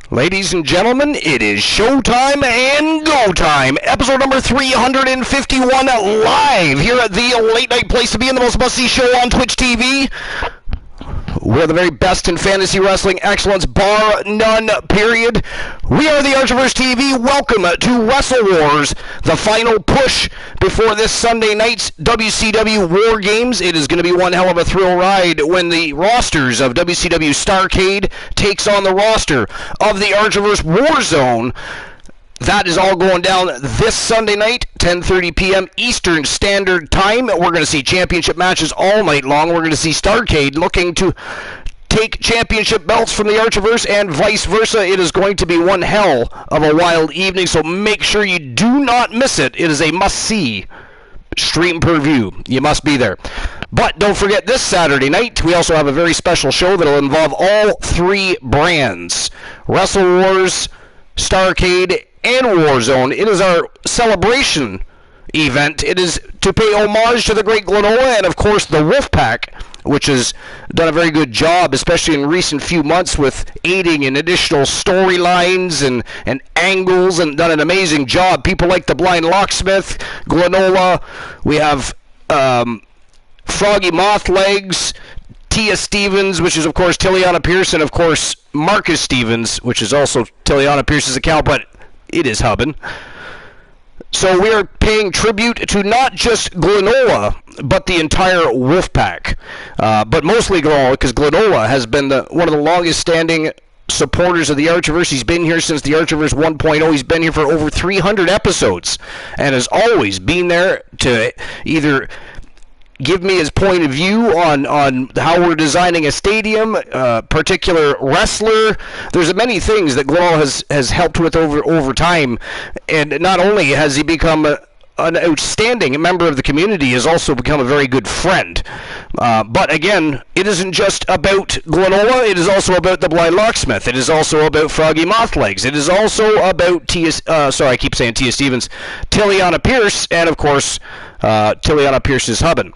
Ladies and gentlemen, it is showtime and go time. Episode number 351 live here at the late night place to be in the most must-see show on Twitch TV. We're the very best in fantasy wrestling excellence, bar none, period. We are the Archiverse TV. Welcome to Wrestle Wars, the final push before this Sunday night's WCW War Games. It is going to be one hell of a thrill ride when the rosters of WCW Starrcade takes on the roster of the Archiverse Warzone. That is all going down this Sunday night, 10:30 p.m. Eastern Standard Time. We're going to see championship matches all night long. We're going to see Starrcade looking to take championship belts from the Archiverse and vice versa. It is going to be one hell of a wild evening, so make sure you do not miss it. It is a must-see. Stream per view. You must be there. But don't forget, this Saturday night, we also have a very special show that will involve all three brands. Wrestle Wars, Starrcade, and Warzone. It is our celebration event. It is to pay homage to the great Glenola and, of course, the Wolfpack, which has done a very good job, especially in recent few months, with aiding in additional storylines and angles, and done an amazing job. People like the Blind Locksmith, Glenola. We have Froggy Mothlegs, Tia Stevens, which is, of course, Tiliana Pierce, and, of course, Marcus Stevens, which is also Tiliana Pierce's account, but it is hubbin'. So we are paying tribute to not just Glenola, but the entire Wolfpack. But mostly Glenola, because Glenola has been one of the longest-standing supporters of the Archiverse. He's been here since the Archiverse 1.0. He's been here for over 300 episodes and has always been there to either give me his point of view on how we're designing a stadium, particular wrestler. There's many things that Glenola has helped with over time, and not only has he become an outstanding member of the community, has also become a very good friend. But again, it isn't just about Glenola, it is also about the Blind Locksmith. It is also about Froggy Mothlegs. It is also about Tia Stevens, Tiliana Pierce, and of course, Tiliana Pierce's husband,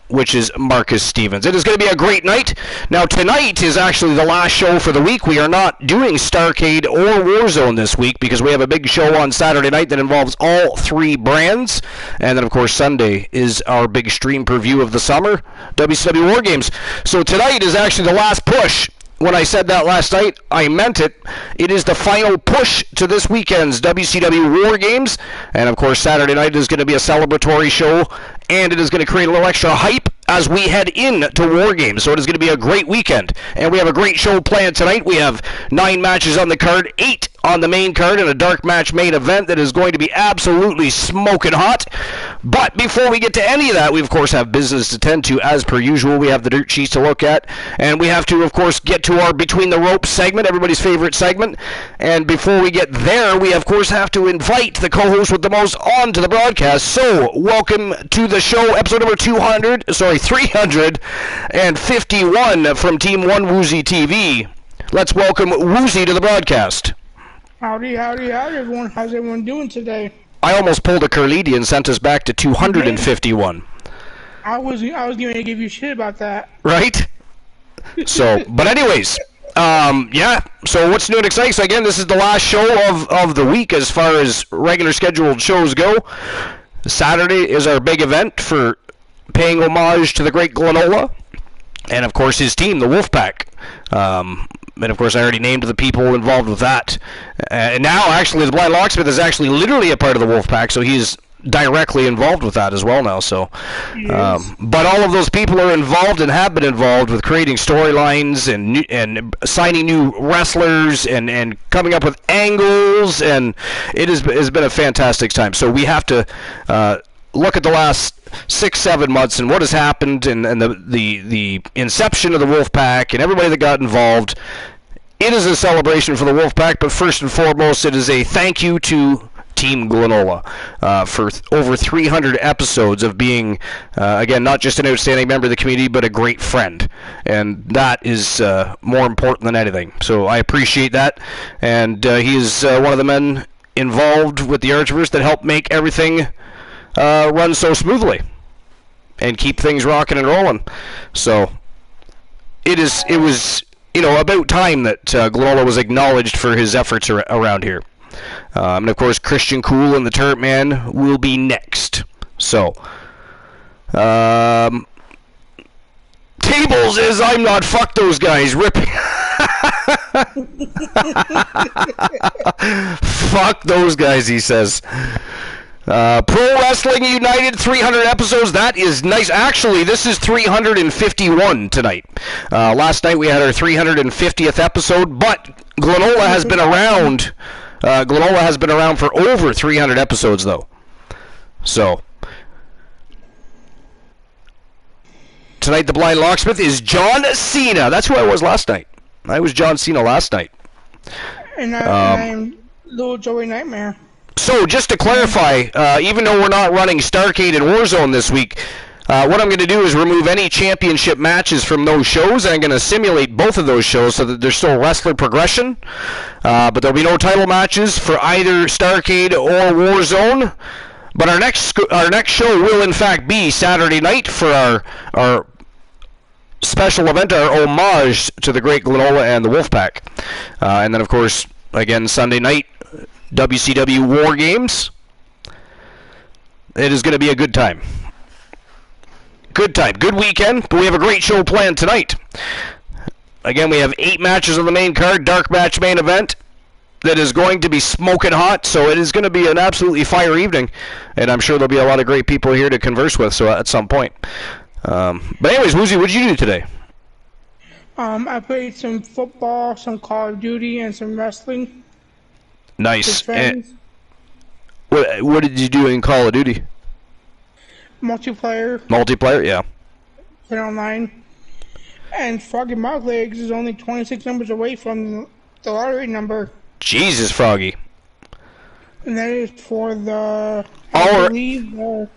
which is Marcus Stevens. It is going to be a great night. Now, tonight is actually the last show for the week. We are not doing Starrcade or Warzone this week because we have a big show on Saturday night that involves all three brands. And then, of course, Sunday is our big stream preview of the summer, WCW War Games. So tonight is actually the last push. When I said that last night, I meant it. It is the final push to this weekend's WCW War Games. And, of course, Saturday night is going to be a celebratory show, and it is going to create a little extra hype as we head into War Games. So it is going to be a great weekend. And we have a great show planned tonight. We have 9 matches on the card, 8 on the main card, and a dark match main event that is going to be absolutely smoking hot. But before we get to any of that, we, of course, have business to tend to. As per usual, we have the dirt sheets to look at. And we have to, of course, get to our Between the Ropes segment, everybody's favorite segment. And before we get there, we, of course, have to invite the co-host with the most on to the broadcast. So, welcome to the show, episode number 351 from Team 1 Woozy TV. Let's welcome Woozy to the broadcast. Howdy, everyone. How's everyone doing today? I almost pulled a Carlidi and sent us back to 251. I was going to give you shit about that. Right? So, but anyways, yeah. So what's new and exciting? So again, this is the last show of the week as far as regular scheduled shows go. Saturday is our big event for paying homage to the great Glenola and, of course, his team, the Wolfpack. And, of course, I already named the people involved with that. And now, actually, the Blind Locksmith is actually literally a part of the Wolfpack, so he's directly involved with that as well now. So, but all of those people are involved and have been involved with creating storylines and signing new wrestlers and coming up with angles, and it has been a fantastic time. So we have to look at the last 6-7 months and what has happened and the inception of the Wolfpack and everybody that got involved. It is a celebration for the Wolfpack, but first and foremost, it is a thank you to Team Glenola for over 300 episodes of being, again, not just an outstanding member of the community, but a great friend. And that is more important than anything. So I appreciate that. And he is one of the men involved with the Archiverse that helped make everything run so smoothly and keep things rocking and rolling. So it was about time that Glenola was acknowledged for his efforts around here. And of course, Christian Cool and the Turret Man will be next. So, Tables is I'm not fuck those guys ripping. Fuck those guys, he says. Pro Wrestling United 300 episodes. That is nice. Actually, this is 351 tonight. Last night we had our 350th episode, but Glenola has been around. Glenola has been around for over 300 episodes, though. So tonight, the Blind Locksmith is John Cena. That's who I was last night. I was John Cena last night. And I'm Little Joey Nightmare. So, just to clarify, even though we're not running Starrcade and Warzone this week, what I'm going to do is remove any championship matches from those shows, and I'm going to simulate both of those shows so that there's still wrestler progression. But there'll be no title matches for either Starrcade or Warzone. But our next show will, in fact, be Saturday night for our special event, our homage to the great Glenola and the Wolfpack. And then, of course, again, Sunday night, WCW War Games. It is going to be a good time. Good time. Good weekend, but we have a great show planned tonight. Again, we have 8 matches on the main card, dark match main event. That is going to be smoking hot, so it is going to be an absolutely fire evening, and I'm sure there'll be a lot of great people here to converse with. So at some point, but anyways, Woozy, what did you do today? I played some football, some Call of Duty, and some wrestling. Nice. And what did you do in Call of Duty? Multiplayer. Multiplayer, yeah. Play online. And Froggy Mouth Legs is only 26 numbers away from the lottery number. Jesus, Froggy. And that is for the, I believe, the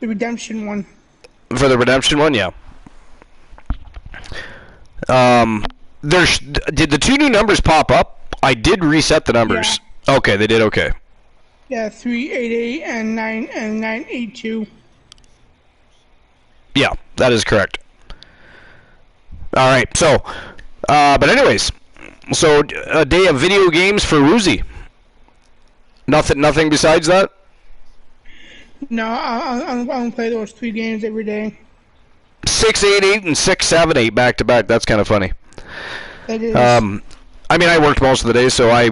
redemption one. For the redemption one, yeah. Did the 2 new numbers pop up? I did reset the numbers. Yeah. Okay, they did. Okay. Yeah, 388 and 982. Yeah, that is correct. All right. So, but anyways, so a day of video games for Woozy. Nothing besides that. No, I'm gonna play those 3 games every day. 688 and 678 back to back. That's kind of funny. It is. I mean, I worked most of the day, so I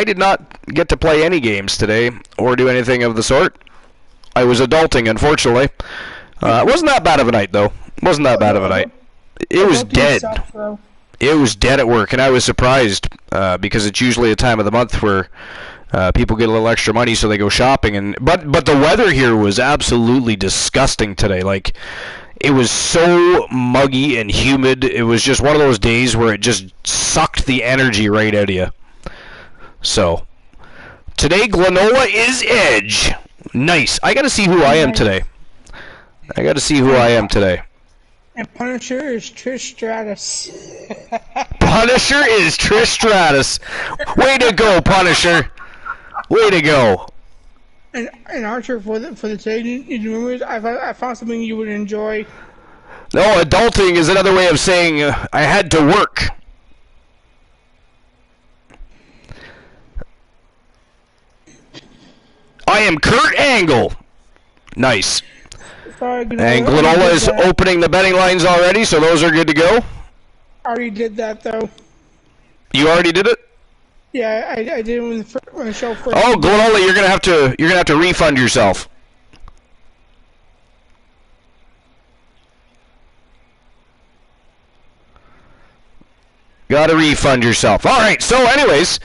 did not get to play any games today or do anything of the sort. I was adulting, unfortunately. It wasn't that bad of a night, though. Wasn't that bad of a night. It was dead. It was dead at work, and I was surprised because it's usually a time of the month where people get a little extra money, so they go shopping. But the weather here was absolutely disgusting today. Like, it was so muggy and humid. It was just one of those days where it just sucked the energy right out of you. So, today Glenola is Edge. Nice. I got to see who I am today. And Punisher is Trish Stratus. Punisher is Trish Stratus. Way to go, Punisher. Way to go. And Archer, for the today, you remember, I found something you would enjoy. No, adulting is another way of saying I had to work. I am Kurt Angle. Nice. And Glenola is opening the betting lines already, so those are good to go. I already did that, though. You already did it? Yeah, I did it when the show first. Oh, Glenola, you're gonna have to refund yourself. Gotta refund yourself. All right. So, anyways,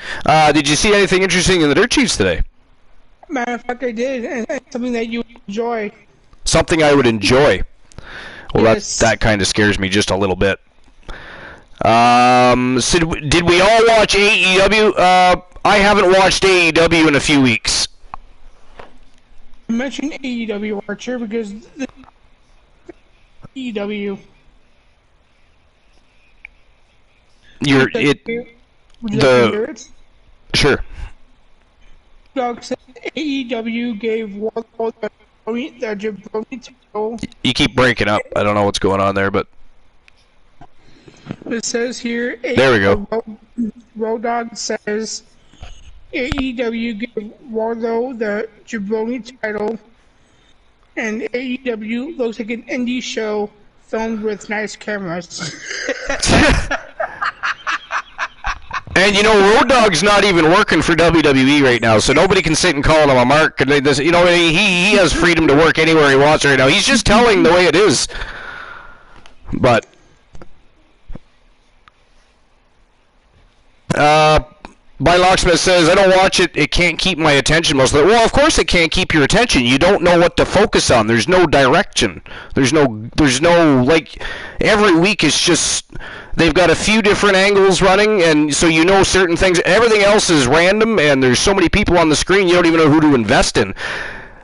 did you see anything interesting in the Dirt Sheets today? Matter of fact, I did, and it's something that you enjoy. Something I would enjoy. Well, yes. that kind of scares me just a little bit. So did we all watch AEW? I haven't watched AEW in a few weeks. I mentioned AEW, Archer, because the AEW. Sure. Doug said AEW gave Wardlow the jabroni title. You keep breaking up. I don't know what's going on there, but It says here. There we go. Road Dogg says AEW gave Wardlow the jabroni title, and AEW looks like an indie show filmed with nice cameras. And you know, Road Dogg's not even working for WWE right now, so nobody can sit and call him a mark. You know, he has freedom to work anywhere he wants right now. He's just telling the way it is. But By Locksmith says, I don't watch it. It can't keep my attention most of the time. Well, of course it can't keep your attention. You don't know what to focus on. There's no direction. There's no, like, every week it's just, they've got a few different angles running, and so you know certain things. Everything else is random, and there's so many people on the screen, you don't even know who to invest in.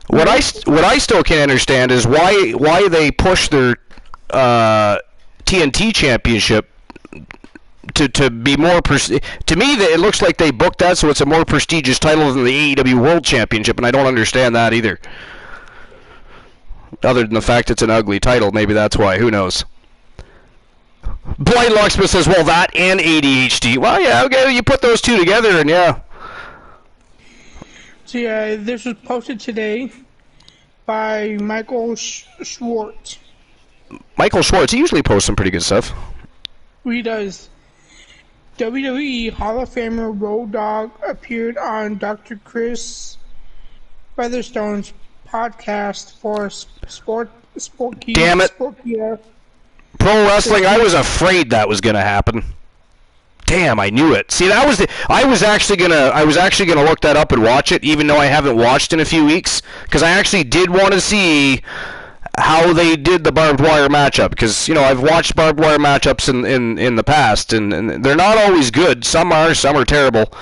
What I still can't understand is why they push their TNT championship to be more to me it looks like they booked that so it's a more prestigious title than the AEW World Championship, and I don't understand that either. Other than the fact it's an ugly title, maybe that's why. Who knows? Blind Locksmith says, well, that and ADHD. Well, yeah, okay, you put those two together, and yeah. So yeah, this was posted today by Michael Schwartz. Michael Schwartz, he usually posts some pretty good stuff. He does. WWE Hall of Famer Road Dogg appeared on Dr. Chris Featherstone's podcast for Sportkey. Damn it. Sportkey. Pro wrestling, I was afraid that was going to happen. Damn, I knew it. See, that was I was actually gonna look that up and watch it, even though I haven't watched in a few weeks, because I actually did want to see how they did the barbed wire matchup, because I've watched barbed wire matchups in the past, and they're not always good. Some are terrible.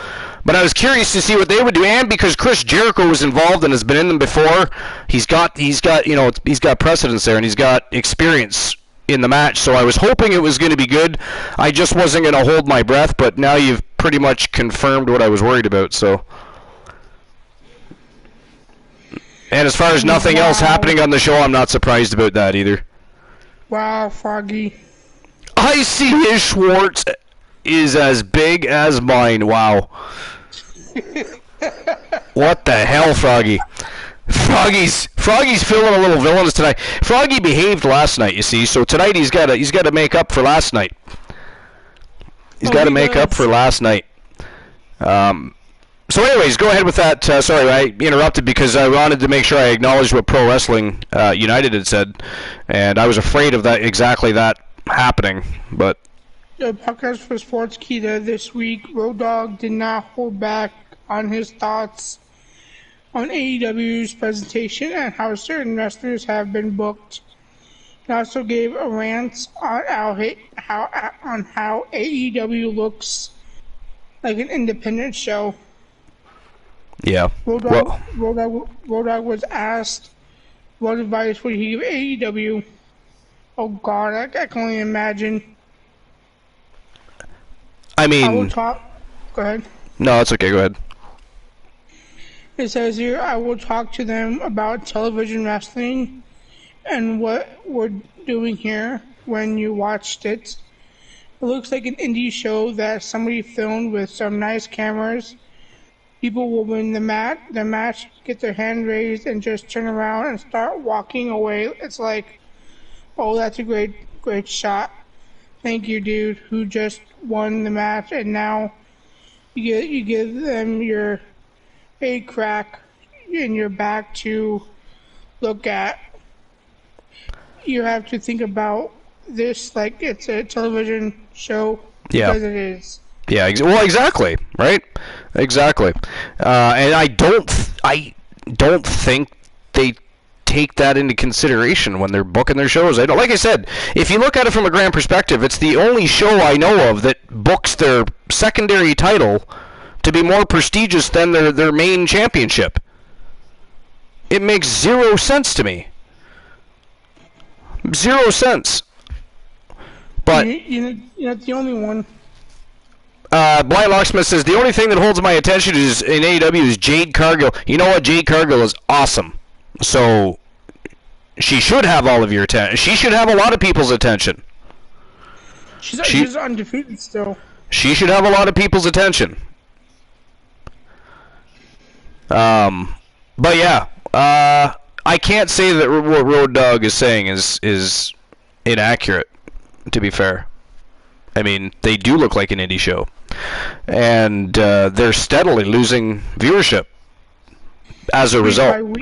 But I was curious to see what they would do, and because Chris Jericho was involved and has been in them before, he's got precedence there, and he's got experience in the match. So I was hoping it was going to be good. I just wasn't going to hold my breath, but now you've pretty much confirmed what I was worried about. So. And as far as nothing else happening on the show, I'm not surprised about that either. Wow, Froggy. I see his Schwartz is as big as mine. Wow. What the hell, Froggy? Froggy's feeling a little villainous tonight. Froggy behaved last night, you see, so tonight he's got to make up for last night. He's got to make up for last night. So anyways, go ahead with that. Sorry, I interrupted because I wanted to make sure I acknowledged what Pro Wrestling United had said, and I was afraid of exactly that happening. But the podcast for Sportskeeda this week, Road Dogg did not hold back on his thoughts on AEW's presentation and how certain wrestlers have been booked. He also gave a rant on how AEW looks like an independent show. Yeah. Road Dogg was asked what advice would he give AEW. Oh God, I can only imagine. I mean, I will talk. Go ahead. No, it's okay. Go ahead. It says here, I will talk to them about television wrestling and what we're doing here when you watched it. It looks like an indie show that somebody filmed with some nice cameras. People will win the match, get their hand raised, and just turn around and start walking away. It's like, oh, that's a great shot. Thank you, dude, who just won the match, and now you give them your a crack in your back to look at. You have to think about this like it's a television show because it is. Yeah, well, exactly, right? Exactly. And I don't think they take that into consideration when they're booking their shows. Like I said, if you look at it from a grand perspective, it's the only show I know of that books their secondary title to be more prestigious than their main championship. It makes 0 sense to me. 0 sense. But you're not the only one. Blind Locksmith says, the only thing that holds my attention is in AEW is Jade Cargill. You know what? Jade Cargill is awesome. So, she should have all of your attention. She should have a lot of people's attention. She's undefeated still. She should have a lot of people's attention. But yeah, I can't say that what Road Dogg is saying is inaccurate, to be fair. I mean, they do look like an indie show. And they're steadily losing viewership as a result.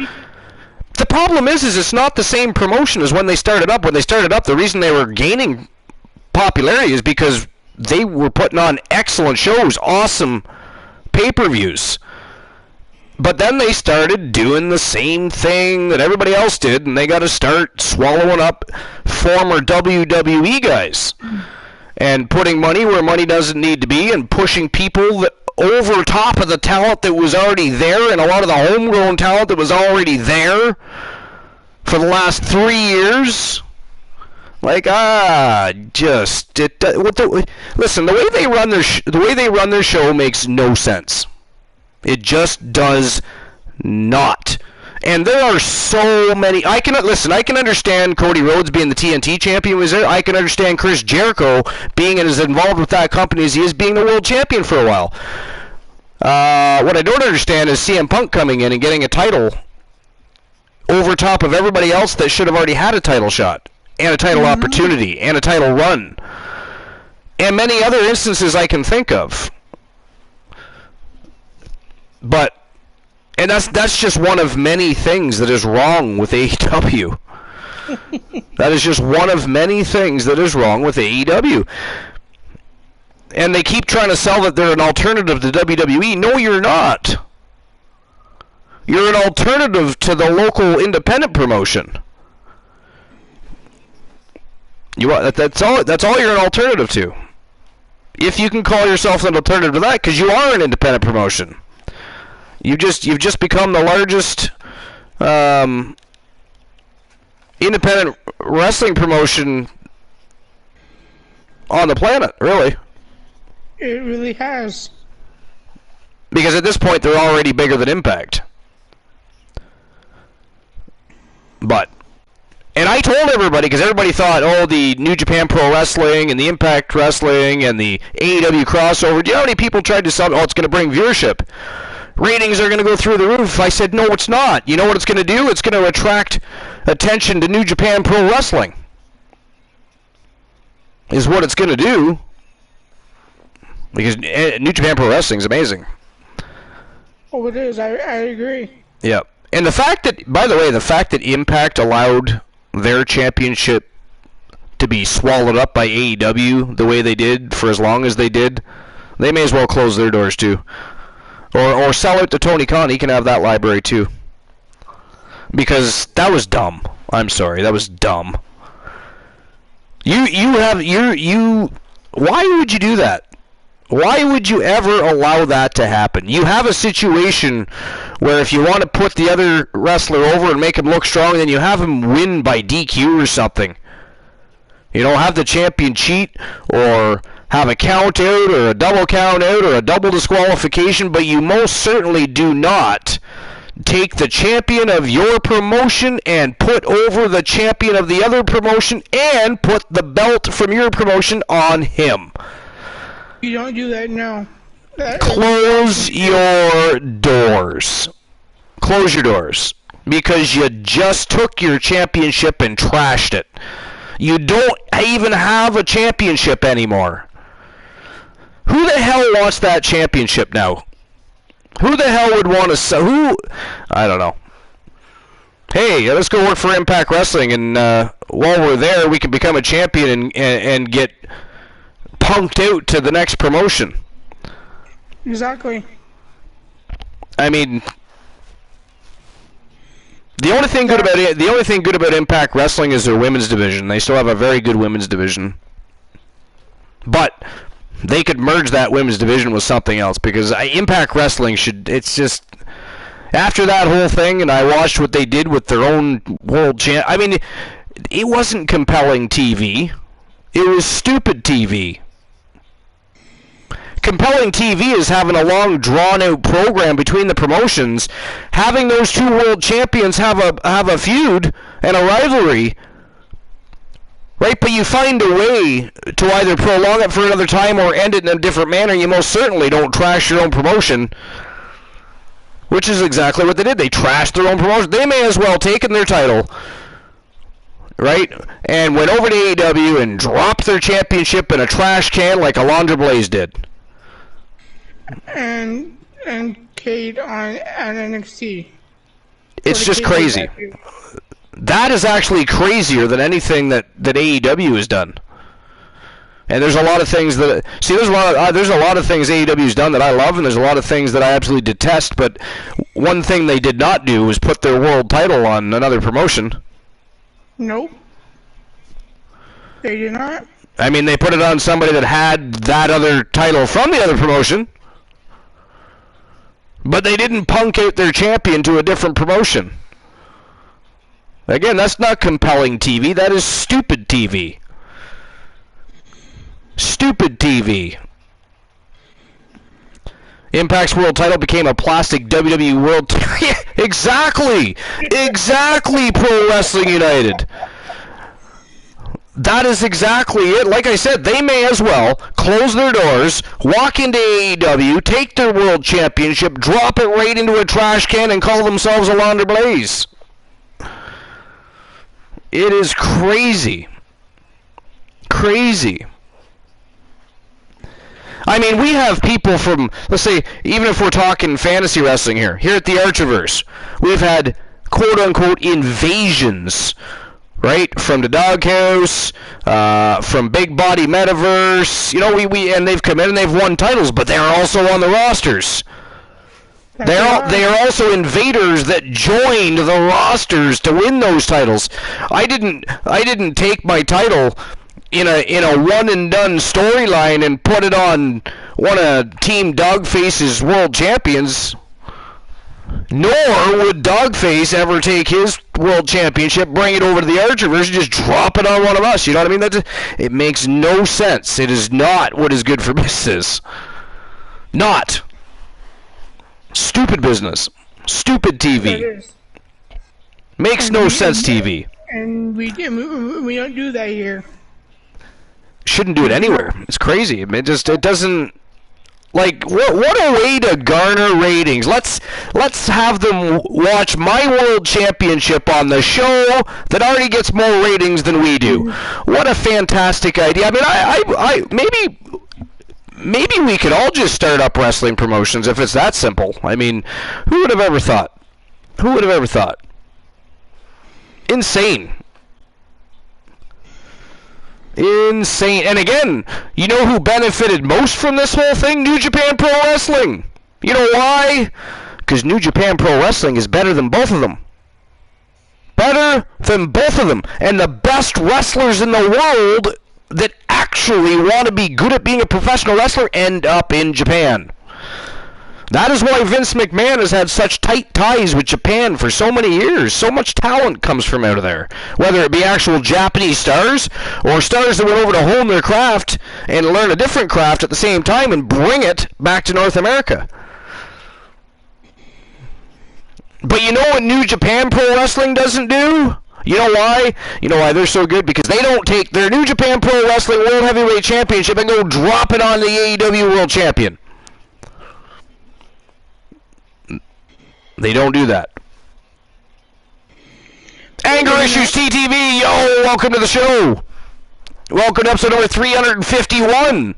The problem is it's not the same promotion as when they started up. When they started up, the reason they were gaining popularity is because they were putting on excellent shows, awesome pay-per-views. But then they started doing the same thing that everybody else did, and they got to start swallowing up former WWE guys and putting money where money doesn't need to be and pushing people over top of the talent that was already there and a lot of the homegrown talent that was already there for the last 3 years. Like, listen, the way they run their show makes no sense. It just does not. And there are so many. I can understand Cody Rhodes being the TNT champion was there. I can understand Chris Jericho being as involved with that company as he is being the world champion for a while. What I don't understand is CM Punk coming in and getting a title over top of everybody else that should have already had a title shot and a title opportunity and a title run. And many other instances I can think of. And that's just one of many things that is wrong with AEW. That is just one of many things that is wrong with AEW. And they keep trying to sell that they're an alternative to WWE. No, you're not. You're an alternative to the local independent promotion. That's all you're an alternative to. If you can call yourself an alternative to that, because you are an independent promotion. You've just become the largest independent wrestling promotion on the planet, really. It really has. Because at this point, they're already bigger than Impact. And I told everybody, because everybody thought, the New Japan Pro Wrestling and the Impact Wrestling and the AEW crossover, do you know how many people tried to sell, it's going to bring viewership? Ratings are going to go through the roof. I said, no, it's not. You know what it's going to do? It's going to attract attention to New Japan Pro Wrestling. Is what it's going to do. Because New Japan Pro Wrestling is amazing. Oh, it is. I agree. Yeah. And the fact that Impact allowed their championship to be swallowed up by AEW the way they did for as long as they did, they may as well close their doors too. Or sell it to Tony Khan. He can have that library too. Because that was dumb. I'm sorry, that was dumb. Why would you do that? Why would you ever allow that to happen? You have a situation where if you want to put the other wrestler over and make him look strong, then you have him win by DQ or something. Have the champion cheat or have a count out or a double count out or a double disqualification, but you most certainly do not take the champion of your promotion and put over the champion of the other promotion and put the belt from your promotion on him. You don't do that, no. Close your doors. Close your doors. Because you just took your championship and trashed it. You don't even have a championship anymore. Who the hell wants that championship now? Who the hell would want to... I don't know. Hey, let's go work for Impact Wrestling, and while we're there, we can become a champion and get punked out to the next promotion. Exactly. I mean, the only thing good about Impact Wrestling is their women's division. They still have a very good women's division. But they could merge that women's division with something else, because Impact Wrestling it's just, after that whole thing, and I watched what they did with their own world champ. I mean, it wasn't compelling TV. It was stupid TV. Compelling TV is having a long, drawn-out program between the promotions, having those two world champions have a feud and a rivalry, Right, but you find a way to either prolong it for another time or end it in a different manner. You most certainly don't trash your own promotion, which is exactly what they did. They trashed their own promotion. They may as well taken their title, right, and went over to AEW and dropped their championship in a trash can like Alundra Blaze did. And Cade on NXT. It's just crazy. That is actually crazier than anything that AEW has done. And there's a lot of things that there's a lot of things AEW's done that I love, and there's a lot of things that I absolutely detest. But one thing they did not do was put their world title on another promotion. Nope, they did not. I mean, they put it on somebody that had that other title from the other promotion, but they didn't punk out their champion to a different promotion. Again, that's not compelling TV. That is stupid TV. Stupid TV. Impact's world title became a plastic WWE world title. Exactly! Exactly, Pro Wrestling United. That is exactly it. Like I said, they may as well close their doors, walk into AEW, take their world championship, drop it right into a trash can, and call themselves Alundra Blaze. It is crazy. Crazy. I mean, we have people from, let's say, even if we're talking fantasy wrestling here at the Archiverse, we've had quote-unquote invasions, right? From the Doghouse, from Big Body Metaverse, you know, and they've come in and they've won titles, but they're also on the rosters. They are also invaders that joined the rosters to win those titles. I didn't take my title in a one and done storyline and put it on one of Team Dogface's world champions. Nor would Dogface ever take his world championship, bring it over to the Archiverse, and just drop it on one of us. You know what I mean? It makes no sense. It is not what is good for business. Not. Stupid business. Stupid TV. Makes no sense, TV. And we don't do that here. Shouldn't do it anywhere. It's crazy. It doesn't. Like, what a way to garner ratings. Let's have them watch my world championship on the show that already gets more ratings than we do. What a fantastic idea. I mean, maybe we could all just start up wrestling promotions if it's that simple. I mean, who would have ever thought? Who would have ever thought? Insane. Insane. And again, you know who benefited most from this whole thing? New Japan Pro Wrestling. You know why? Because New Japan Pro Wrestling is better than both of them. Better than both of them. And the best wrestlers in the world that actually want to be good at being a professional wrestler end up in Japan. That is why Vince McMahon has had such tight ties with Japan for so many years. So much talent comes from out of there. Whether it be actual Japanese stars or stars that went over to hone their craft and learn a different craft at the same time and bring it back to North America. But you know what New Japan Pro Wrestling doesn't do? You know why? You know why they're so good? Because they don't take their New Japan Pro Wrestling World Heavyweight Championship and go drop it on the AEW World Champion. They don't do that. Anger Issues TTV, yo, welcome to the show. Welcome to episode number 351.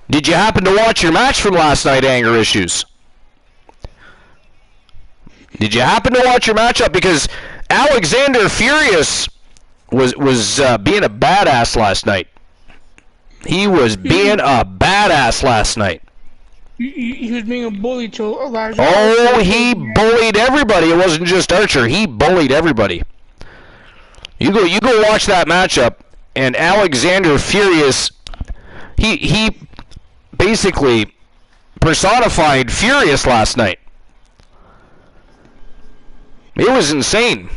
Did you happen to watch your match from last night, Anger Issues? Did you happen to watch your matchup? Because Alexander Furious was being a badass last night. He was being a badass last night. He was being a bully to Elijah. Oh, he bullied everybody. It wasn't just Archer. He bullied everybody. You go watch that matchup, and Alexander Furious, he basically personified Furious last night. It was insane.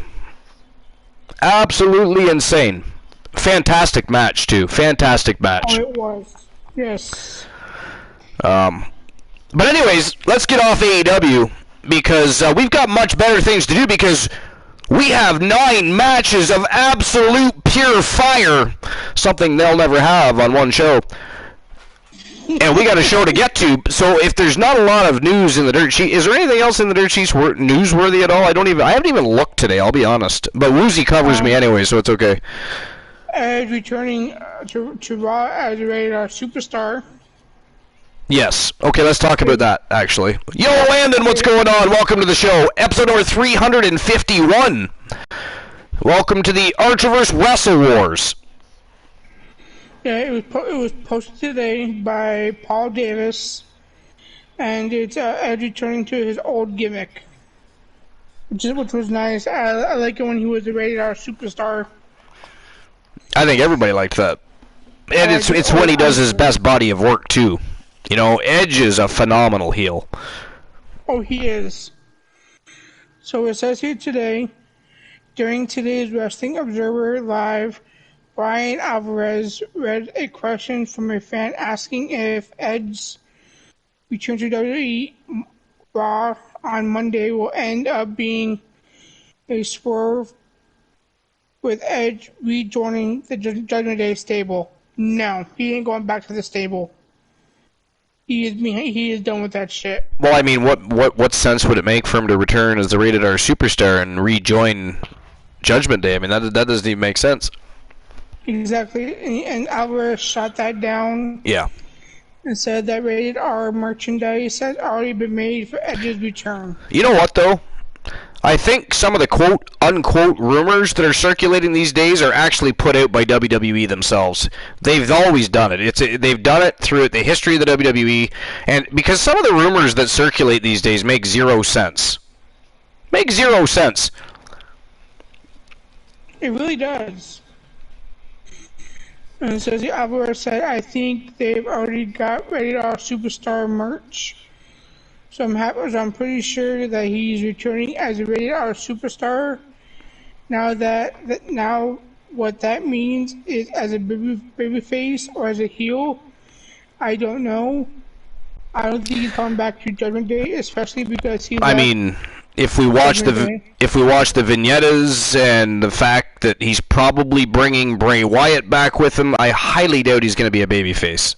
Absolutely insane. Fantastic match, too. Fantastic match. Oh, it was. Yes. But anyways, let's get off AEW because we've got much better things to do because We have 9 matches of absolute pure fire, something they'll never have on one show. And we got a show to get to, so if there's not a lot of news in the dirt sheet, is there anything else in the dirt sheets newsworthy at all? I haven't even looked today, I'll be honest. But Woozy covers me anyway, so it's okay. Edge returning to Raw as a rated R superstar. Yes. Okay, let's talk about that, actually. Yo, Landon, what's going on? Welcome to the show. Episode number 351. Welcome to the Archiverse Wrestle Wars. Yeah, it was posted today by Paul Davis, and it's Edge returning to his old gimmick, which was nice. I like it when he was a rated R superstar. I think everybody liked that. And it's when he does his best body of work, too. You know, Edge is a phenomenal heel. Oh, he is. So it says here today, during today's Wrestling Observer Live, Brian Alvarez read a question from a fan asking if Edge's return to WWE Raw on Monday will end up being a swerve with Edge rejoining the Judgment Day stable. No, he ain't going back to the stable. He is done with that shit. Well, I mean, what sense would it make for him to return as the Rated R Superstar and rejoin Judgment Day? I mean, that doesn't even make sense. Exactly, and Alvarez shot that down. Yeah. And said that Rated R merchandise has already been made for Edge's return. You know what, though? I think some of the quote-unquote rumors that are circulating these days are actually put out by WWE themselves. They've always done it. They've done it through the history of the WWE, and because some of the rumors that circulate these days make zero sense. Make zero sense. It really does. And it says Alvarez said, I think they've already got Rated R Superstar merch. So I'm pretty sure that he's returning as a Rated R Superstar. Now what that means is as a babyface or as a heel, I don't know. I don't think he's coming back to Judgment Day, especially because he. I mean, if we watch the vignettes and the fact that he's probably bringing Bray Wyatt back with him, I highly doubt he's going to be a babyface.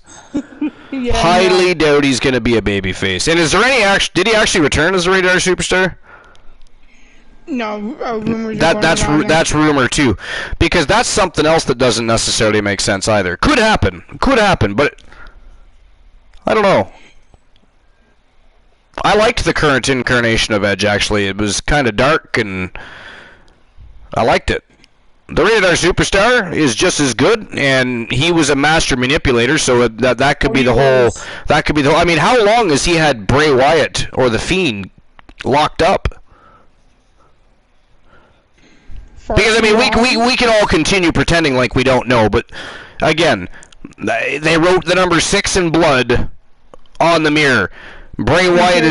Yeah, highly doubt he's going to be a babyface. And is there any did he actually return as a Rated R Superstar? No, rumors. That's rumor too, because that's something else that doesn't necessarily make sense either. Could happen, but I don't know. I liked the current incarnation of Edge, actually. It was kind of dark, and I liked it. The Rated R Superstar is just as good, and he was a master manipulator, so that could be the whole. That could be the whole. I mean, how long has he had Bray Wyatt or the Fiend locked up? Because I mean, we can all continue pretending like we don't know, but again, they wrote the number 6 in blood on the mirror. Bray Wyatt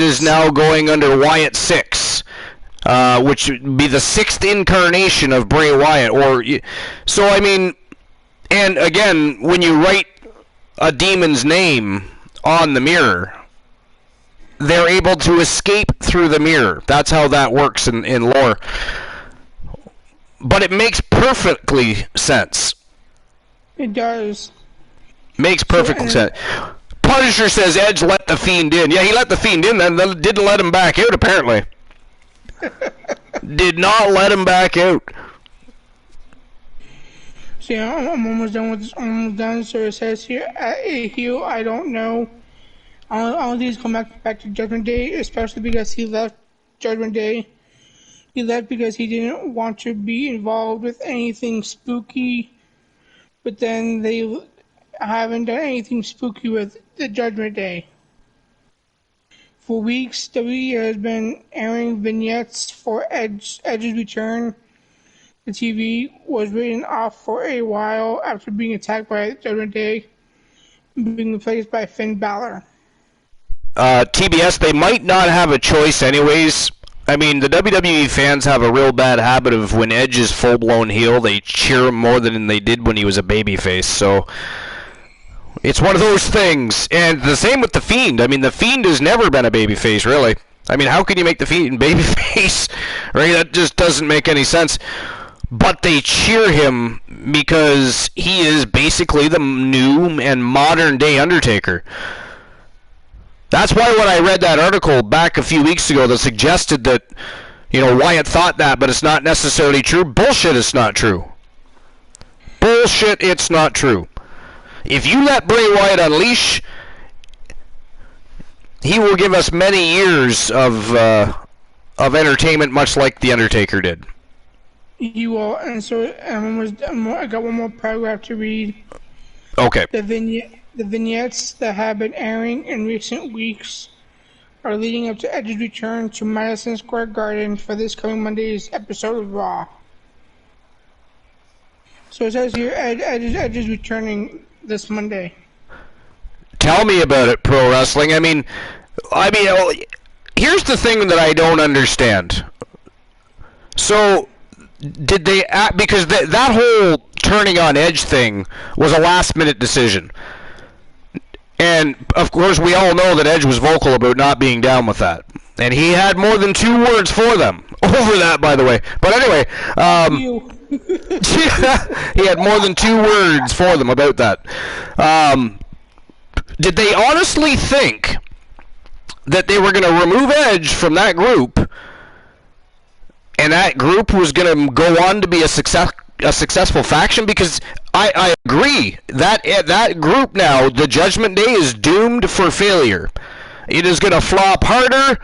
is now going under Wyatt 6, which would be the 6th incarnation of Bray Wyatt. So I mean, and again, when you write a demon's name on the mirror, they're able to escape through the mirror. That's how that works in lore. But it makes perfectly sense. It does. Makes perfect sense. Punisher says Edge let the Fiend in. Yeah, he let the Fiend in, then didn't let him back out, apparently. Did not let him back out. See, I'm almost done with this. Almost done. So it says here, at a heel, I don't know. All these come back to Judgment Day, especially because he left Judgment Day. He left because he didn't want to be involved with anything spooky. But then they haven't done anything spooky with the Judgment Day. For weeks, WWE has been airing vignettes for Edge's return. The TV was written off for a while after being attacked by Judgment Day, being replaced by Finn Balor. TBS, they might not have a choice anyways. I mean, the WWE fans have a real bad habit of when Edge is full-blown heel, they cheer him more than they did when he was a babyface, so it's one of those things. And the same with The Fiend. I mean, The Fiend has never been a babyface, really. I mean, how can you make the Fiend babyface? Right? That just doesn't make any sense. But they cheer him because he is basically the new and modern day Undertaker. That's why when I read that article back a few weeks ago that suggested that, Wyatt thought that, but it's not necessarily true. Bullshit, it's not true. Bullshit, it's not true. If you let Bray Wyatt unleash, he will give us many years of entertainment, much like The Undertaker did. You will, and so I got one more paragraph to read. Okay. The vignettes that have been airing in recent weeks are leading up to Edge's return to Madison Square Garden for this coming Monday's episode of Raw. So it says here, Edge is returning this Monday. Tell me about it, Pro Wrestling. I mean, here's the thing that I don't understand. So, did they because that whole turning on Edge thing was a last-minute decision. And, of course, we all know that Edge was vocal about not being down with that. And he had more than 2 words for them. Over that, by the way. But anyway, he had more than 2 words for them about that. Did they honestly think that they were going to remove Edge from that group, and that group was going to go on to be a successful faction? Because I agree that group now, the Judgment Day, is doomed for failure. It is going to flop harder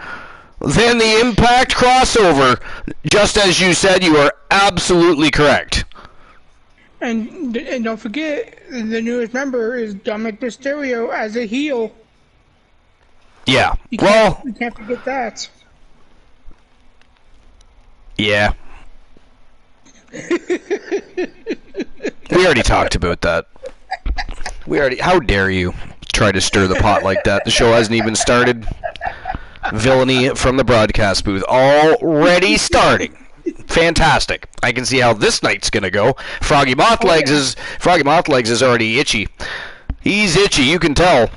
than the Impact crossover. Just as you said, you are absolutely correct. And don't forget, the newest member is Dominic Mysterio as a heel. Yeah. You can't forget that. Yeah. We already talked about that. How dare you try to stir the pot like that? The show hasn't even started. Villainy from the broadcast booth already starting. Fantastic. I can see how this night's gonna go. Froggy Mothlegs is already itchy. He's itchy, you can tell.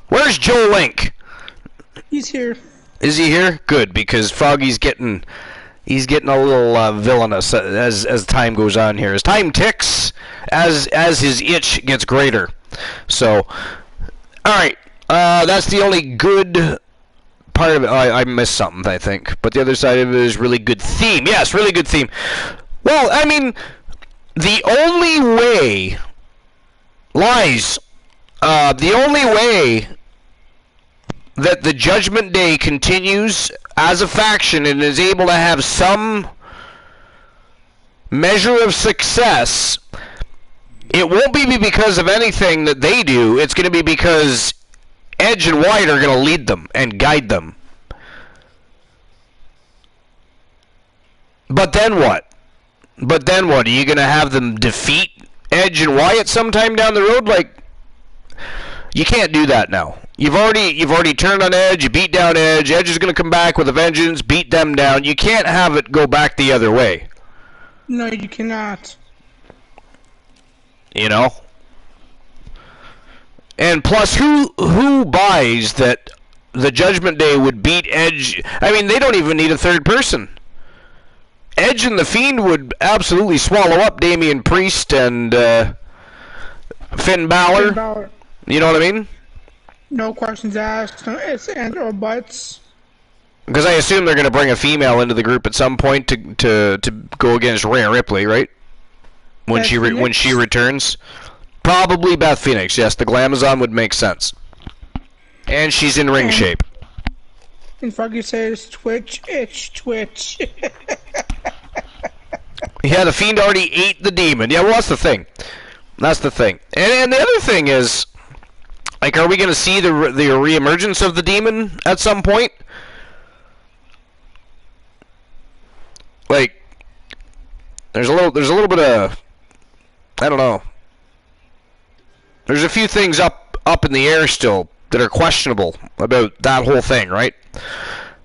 Where's Joe Link? He's here. Is he here? Good, because Froggy's getting a little villainous as time goes on here. As time ticks, as his itch gets greater. So, all right. That's the only good part of it. I missed something, I think. But the other side of it is really good theme. Yes, really good theme. Well, I mean, the only way that the Judgment Day continues as a faction and is able to have some measure of success, it won't be because of anything that they do. It's going to be because Edge and Wyatt are going to lead them and guide them. But then what? Are you going to have them defeat Edge and Wyatt sometime down the road? Like, you can't do that now. You've already turned on Edge. You beat down Edge. Edge is going to come back with a vengeance, beat them down. You can't have it go back the other way. No, you cannot. You know? And plus, who buys that the Judgment Day would beat Edge? I mean, they don't even need a third person. Edge and the Fiend would absolutely swallow up Damian Priest and Finn Balor. You know what I mean? No questions asked, no ifs, and or buts. Because I assume they're going to bring a female into the group at some point to go against Rhea Ripley, right? When she returns, probably Beth Phoenix. Yes, the Glamazon would make sense. And she's in ring shape. And Froggy says, "Twitch, itch, twitch." Yeah, the Fiend already ate the demon. Yeah, well, that's the thing. And the other thing is, like, are we going to see the reemergence of the demon at some point? Like, there's a little bit of, I don't know. There's a few things up in the air still that are questionable about that whole thing, right?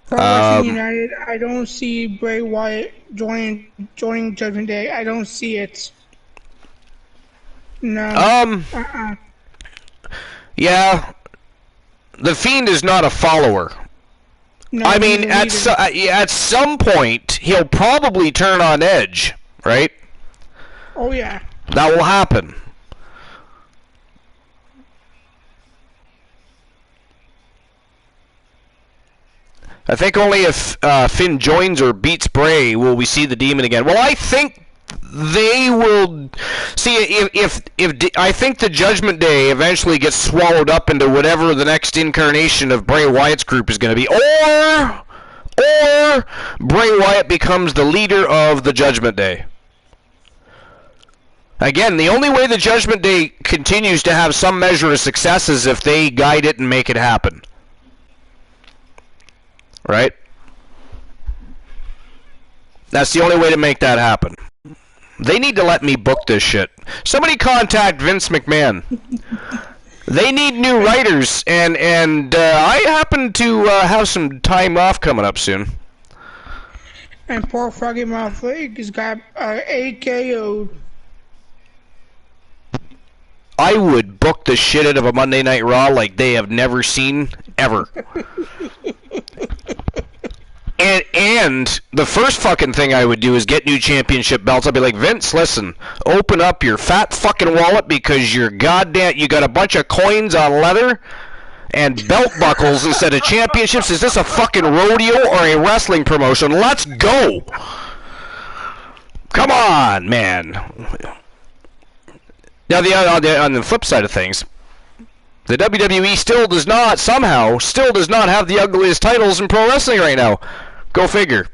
For Wrestling United, I don't see Bray Wyatt joining Judgment Day. I don't see it. No. Yeah. The Fiend is not a follower No, I mean, he's a leader. at some point, he'll probably turn on Edge, right? Oh yeah. That will happen. I think only if Finn joins or beats Bray will we see the Demon again. Well, I think they will see if I think the Judgment Day eventually gets swallowed up into whatever the next incarnation of Bray Wyatt's group is going to be, or Bray Wyatt becomes the leader of the Judgment Day. Again, the only way the Judgment Day continues to have some measure of success is if they guide it and make it happen. Right? That's the only way to make that happen. They need to let me book this shit. Somebody contact Vince McMahon. They need new writers, and I happen to have some time off coming up soon. And poor Froggy Mouth Lake has got AKO'd. I would book the shit out of a Monday Night Raw like they have never seen, ever. And the first fucking thing I would do is get new championship belts. I'd be like, Vince, listen, open up your fat fucking wallet because you got a bunch of coins on leather and belt buckles instead of championships. Is this a fucking rodeo or a wrestling promotion? Let's go. Come on, man. Now, on the flip side of things, the WWE still does not have the ugliest titles in pro wrestling right now. Go figure.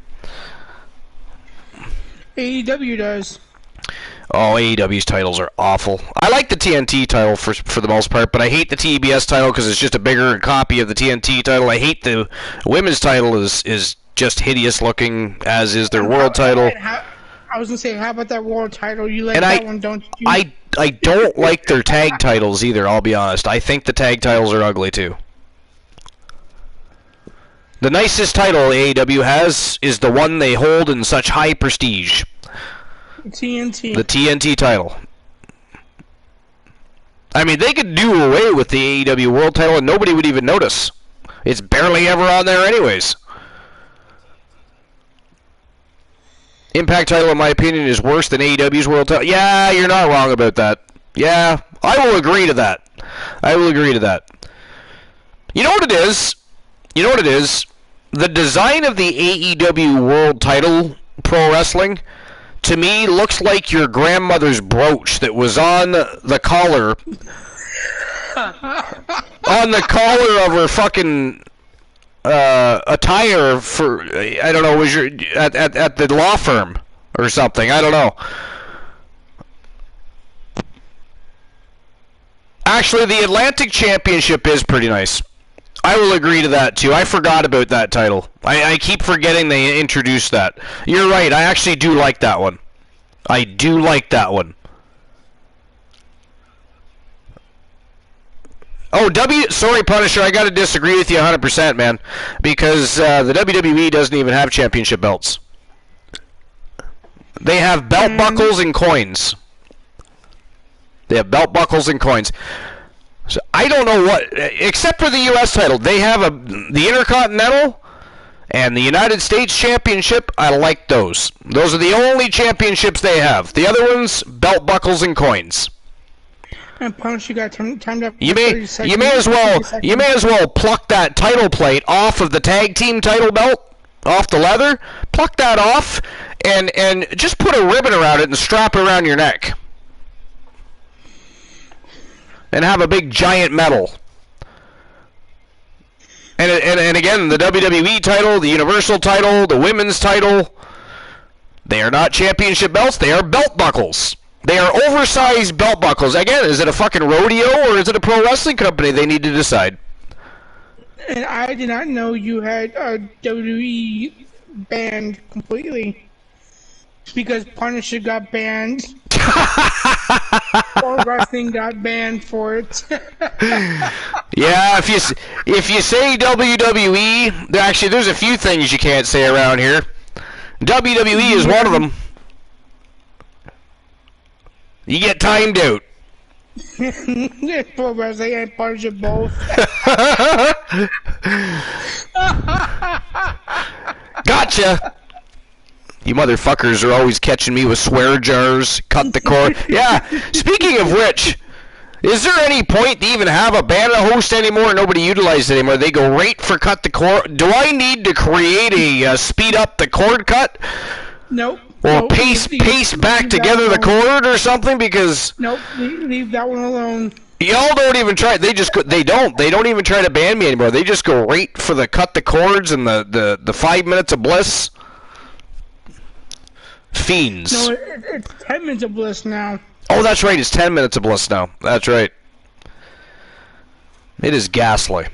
AEW does. Oh, AEW's titles are awful. I like the TNT title for the most part, but I hate the TBS title because it's just a bigger copy of the TNT title. I hate the women's title is just hideous looking, as is their world title. I was gonna say, how about that world title? You like that one, don't you? I don't like their tag titles either, I'll be honest. I think the tag titles are ugly too. The nicest title AEW has is the one they hold in such high prestige. TNT. The TNT title. I mean, they could do away with the AEW world title and nobody would even notice. It's barely ever on there anyways. Impact title, in my opinion, is worse than AEW's world title. Yeah, you're not wrong about that. Yeah, I will agree to that. I will agree to that. You know what it is? You know what it is? The design of the AEW world title pro wrestling, to me, looks like your grandmother's brooch that was on the collar. On the collar of her fucking attire for, I don't know, was your at the law firm or something. I don't know. Actually, the Atlantic Championship is pretty nice. I will agree to that too. I forgot about that title. I keep forgetting they introduced that. You're right. I actually do like that one. I do like that one. Oh, sorry, Punisher, I gotta disagree with you 100%, man. Because the WWE doesn't even have championship belts. They have belt buckles and coins. They have belt buckles and coins. So I don't know what, except for the U.S. title, they have the Intercontinental and the United States Championship. I like those. Those are the only championships they have. The other ones, belt buckles and coins. And Punch, you got timed up. You may as well pluck that title plate off of the tag team title belt, off the leather. Pluck that off, and just put a ribbon around it and strap it around your neck, and have a big giant medal. And again, the WWE title, the Universal title, the women's title, they are not championship belts. They are belt buckles. They are oversized belt buckles. Again, is it a fucking rodeo or is it a pro wrestling company? They need to decide. And I did not know you had a WWE banned completely. Because Punisher got banned. Or wrestling got banned for it. Yeah, if you say WWE, actually there's a few things you can't say around here. WWE is one of them. You get timed out. Pro wrestling and Punisher both. Gotcha! You motherfuckers are always catching me with swear jars, cut the cord. Yeah, speaking of which, is there any point to even have a band host anymore? Nobody utilizes it anymore. They go right for cut the cord. Do I need to create a speed up the cord cut? Nope. Or nope. paste back together the cord or something? Because nope, leave that one alone. Y'all don't even try. They don't even try to ban me anymore. They just go right for the cut the cords and the 5 minutes of bliss. Fiends. No, it's 10 minutes of bliss now. Oh, that's right. It's 10 minutes of bliss now. That's right. It is ghastly.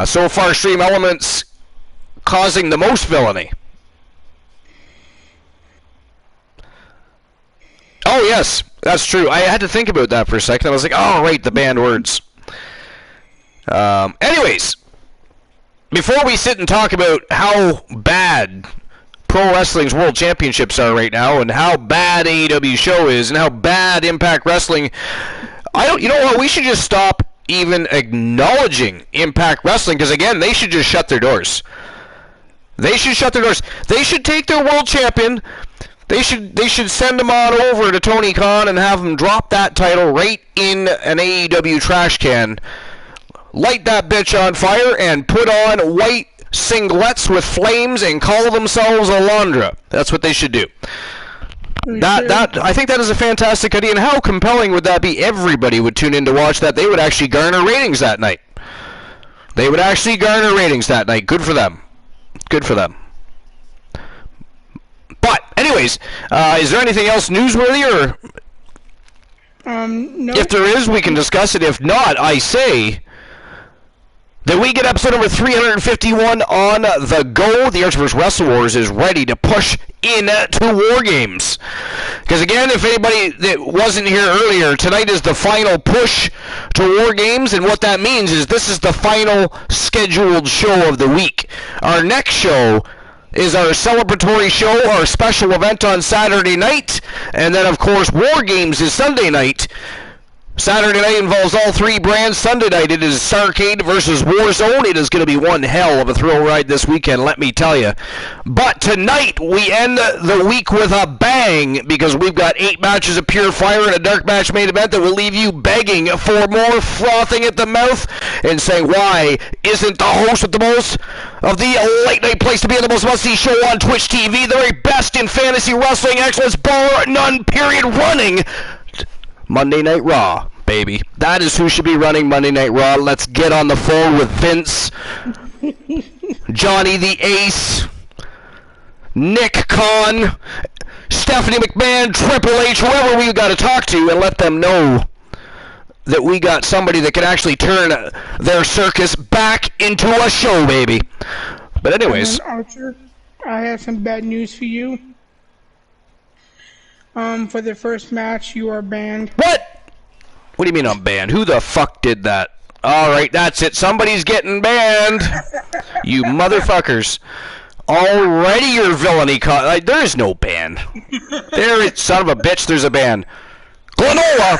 So far, Stream Elements causing the most villainy. Oh, yes. That's true. I had to think about that for a second. I was like, oh, right, the banned words. Anyways, before we sit and talk about how bad Pro Wrestling's World Championships are right now, and how bad AEW show is, and how bad Impact Wrestling, you know what, we should just stop even acknowledging Impact Wrestling, because again, they should just shut their doors. They should shut their doors. They should take their world champion, they should send him on over to Tony Khan and have him drop that title right in an AEW trash can, light that bitch on fire, and put on white singlets with flames and call themselves Alondra. That's what they should do. I think that is a fantastic idea, and how compelling would that be? Everybody would tune in to watch that. They would actually garner ratings that night. They would actually garner ratings that night. Good for them. Good for them. But, anyways, is there anything else newsworthy, or? No. If there is, we can discuss it. If not, I say that we get episode number 351 on the go. The Archivers Wrestle Wars is ready to push into War Games. Because again, if anybody that wasn't here earlier, tonight is the final push to War Games, and what that means is this is the final scheduled show of the week. Our next show is our celebratory show, our special event on Saturday night, and then of course War Games is Sunday night. Saturday night involves all three brands. Sunday night it is Starrcade versus Warzone. It is going to be one hell of a thrill ride this weekend, let me tell you. But tonight we end the week with a bang, because we've got 8 matches of pure fire and a dark match main event that will leave you begging for more, frothing at the mouth and saying, why isn't the host with the most of the late night place to be in, the most must-see show on Twitch TV, the very best in fantasy wrestling excellence, bar none, period, running Monday Night Raw, baby. That is who should be running Monday Night Raw. Let's get on the phone with Vince, Johnny the Ace, Nick Khan, Stephanie McMahon, Triple H, whoever we got to talk to, and let them know that we got somebody that can actually turn their circus back into a show, baby. But anyways, Archer, I have some bad news for you. For the first match, you are banned. What? What do you mean I'm banned? Who the fuck did that? Alright, that's it. Somebody's getting banned. You motherfuckers. Already your villainy there is no ban. Son of a bitch, there's a ban. Glenola!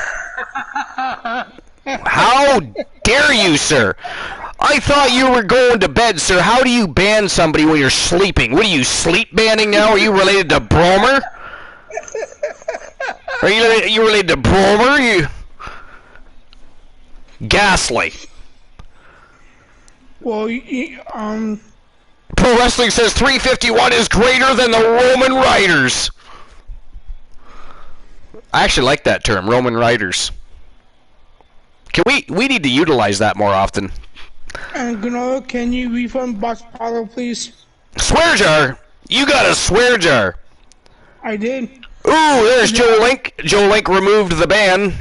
How dare you, sir? I thought you were going to bed, sir. How do you ban somebody when you're sleeping? What are you, sleep banning now? Are you related to Bromer? Are you related to Bromer? You ghastly. Well, Pro Wrestling says 351 is greater than the Roman Riders. I actually like that term, Roman Riders. We need to utilize that more often. And Ganola, can you refund Box Apollo, please? Swear jar? You got a swear jar. I did. Ooh, there's Joe Link. Joe Link removed the ban.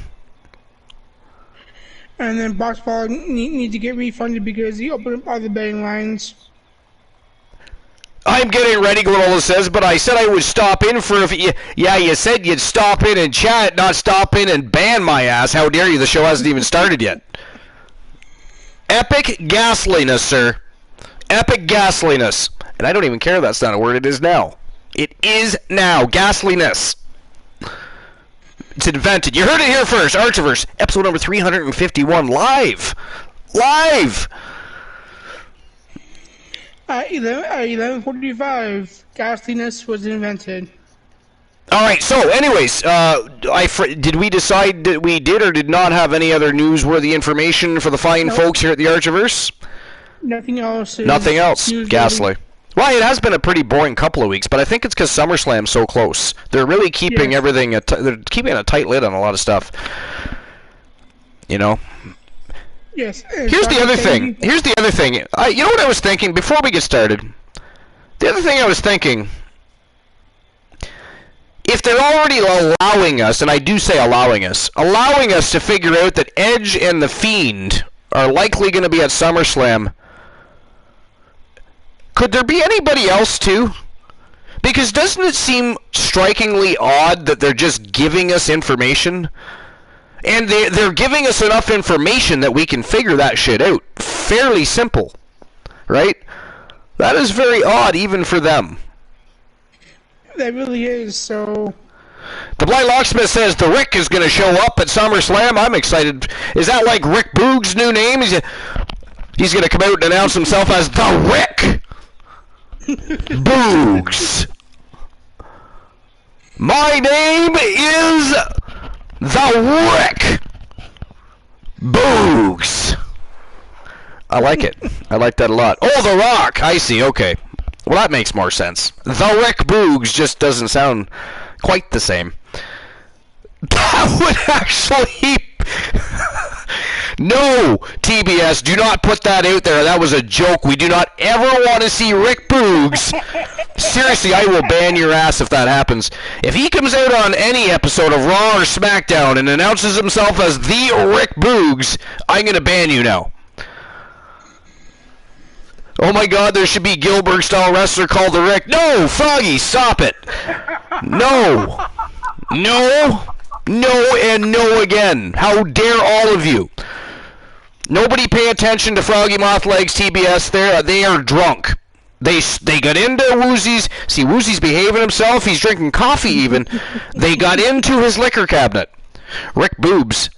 And then Box Apollo need to get refunded because he opened up all the betting lines. I'm getting ready, Glenola says, but I said I would stop in for you said you'd stop in and chat, not stop in and ban my ass. How dare you? The show hasn't even started yet. Epic ghastliness, sir. Epic ghastliness. And I don't even care if that's not a word. It is now. It is now. Ghastliness. It's invented. You heard it here first. Archiverse, episode number 351, live. Live! At 11:45, ghastliness was invented. All right. So, anyways, did we decide that we did or did not have any other newsworthy information for the fine folks here at the Archiverse? Nothing else. Nothing else. Ghastly. Well, it has been a pretty boring couple of weeks, but I think it's because SummerSlam's so close. They're really keeping everything. They're keeping a tight lid on a lot of stuff. You know. Yes. Here's the other thing. You know what I was thinking before we get started? The other thing I was thinking, if they're already allowing us, and I do say allowing us to figure out that Edge and The Fiend are likely going to be at SummerSlam, could there be anybody else too? Because doesn't it seem strikingly odd that they're just giving us information? And they're giving us enough information that we can figure that shit out. Fairly simple. Right? That is very odd even for them. That really is, so... The Blind Locksmith says the Rick is going to show up at SummerSlam. I'm excited. Is that like Rick Boog's new name? He's going to come out and announce himself as the Rick Boogs. My name is the Rick Boogs. I like it. I like that a lot. Oh, The Rock. I see. Okay. Well, that makes more sense. The Rick Boogs just doesn't sound quite the same. That would actually... No, TBS, do not put that out there. That was a joke. We do not ever want to see Rick Boogs. Seriously, I will ban your ass if that happens. If he comes out on any episode of Raw or SmackDown and announces himself as the Rick Boogs, I'm going to ban you now. Oh my God, there should be Gilbert-style wrestler called the Rick. No, Froggy, stop it. No. No. No and no again. How dare all of you. Nobody pay attention to Froggy Mothlegs TBS there. They are drunk. They got into Woozy's. See, Woozy's behaving himself. He's drinking coffee even. They got into his liquor cabinet. Rick Boobs.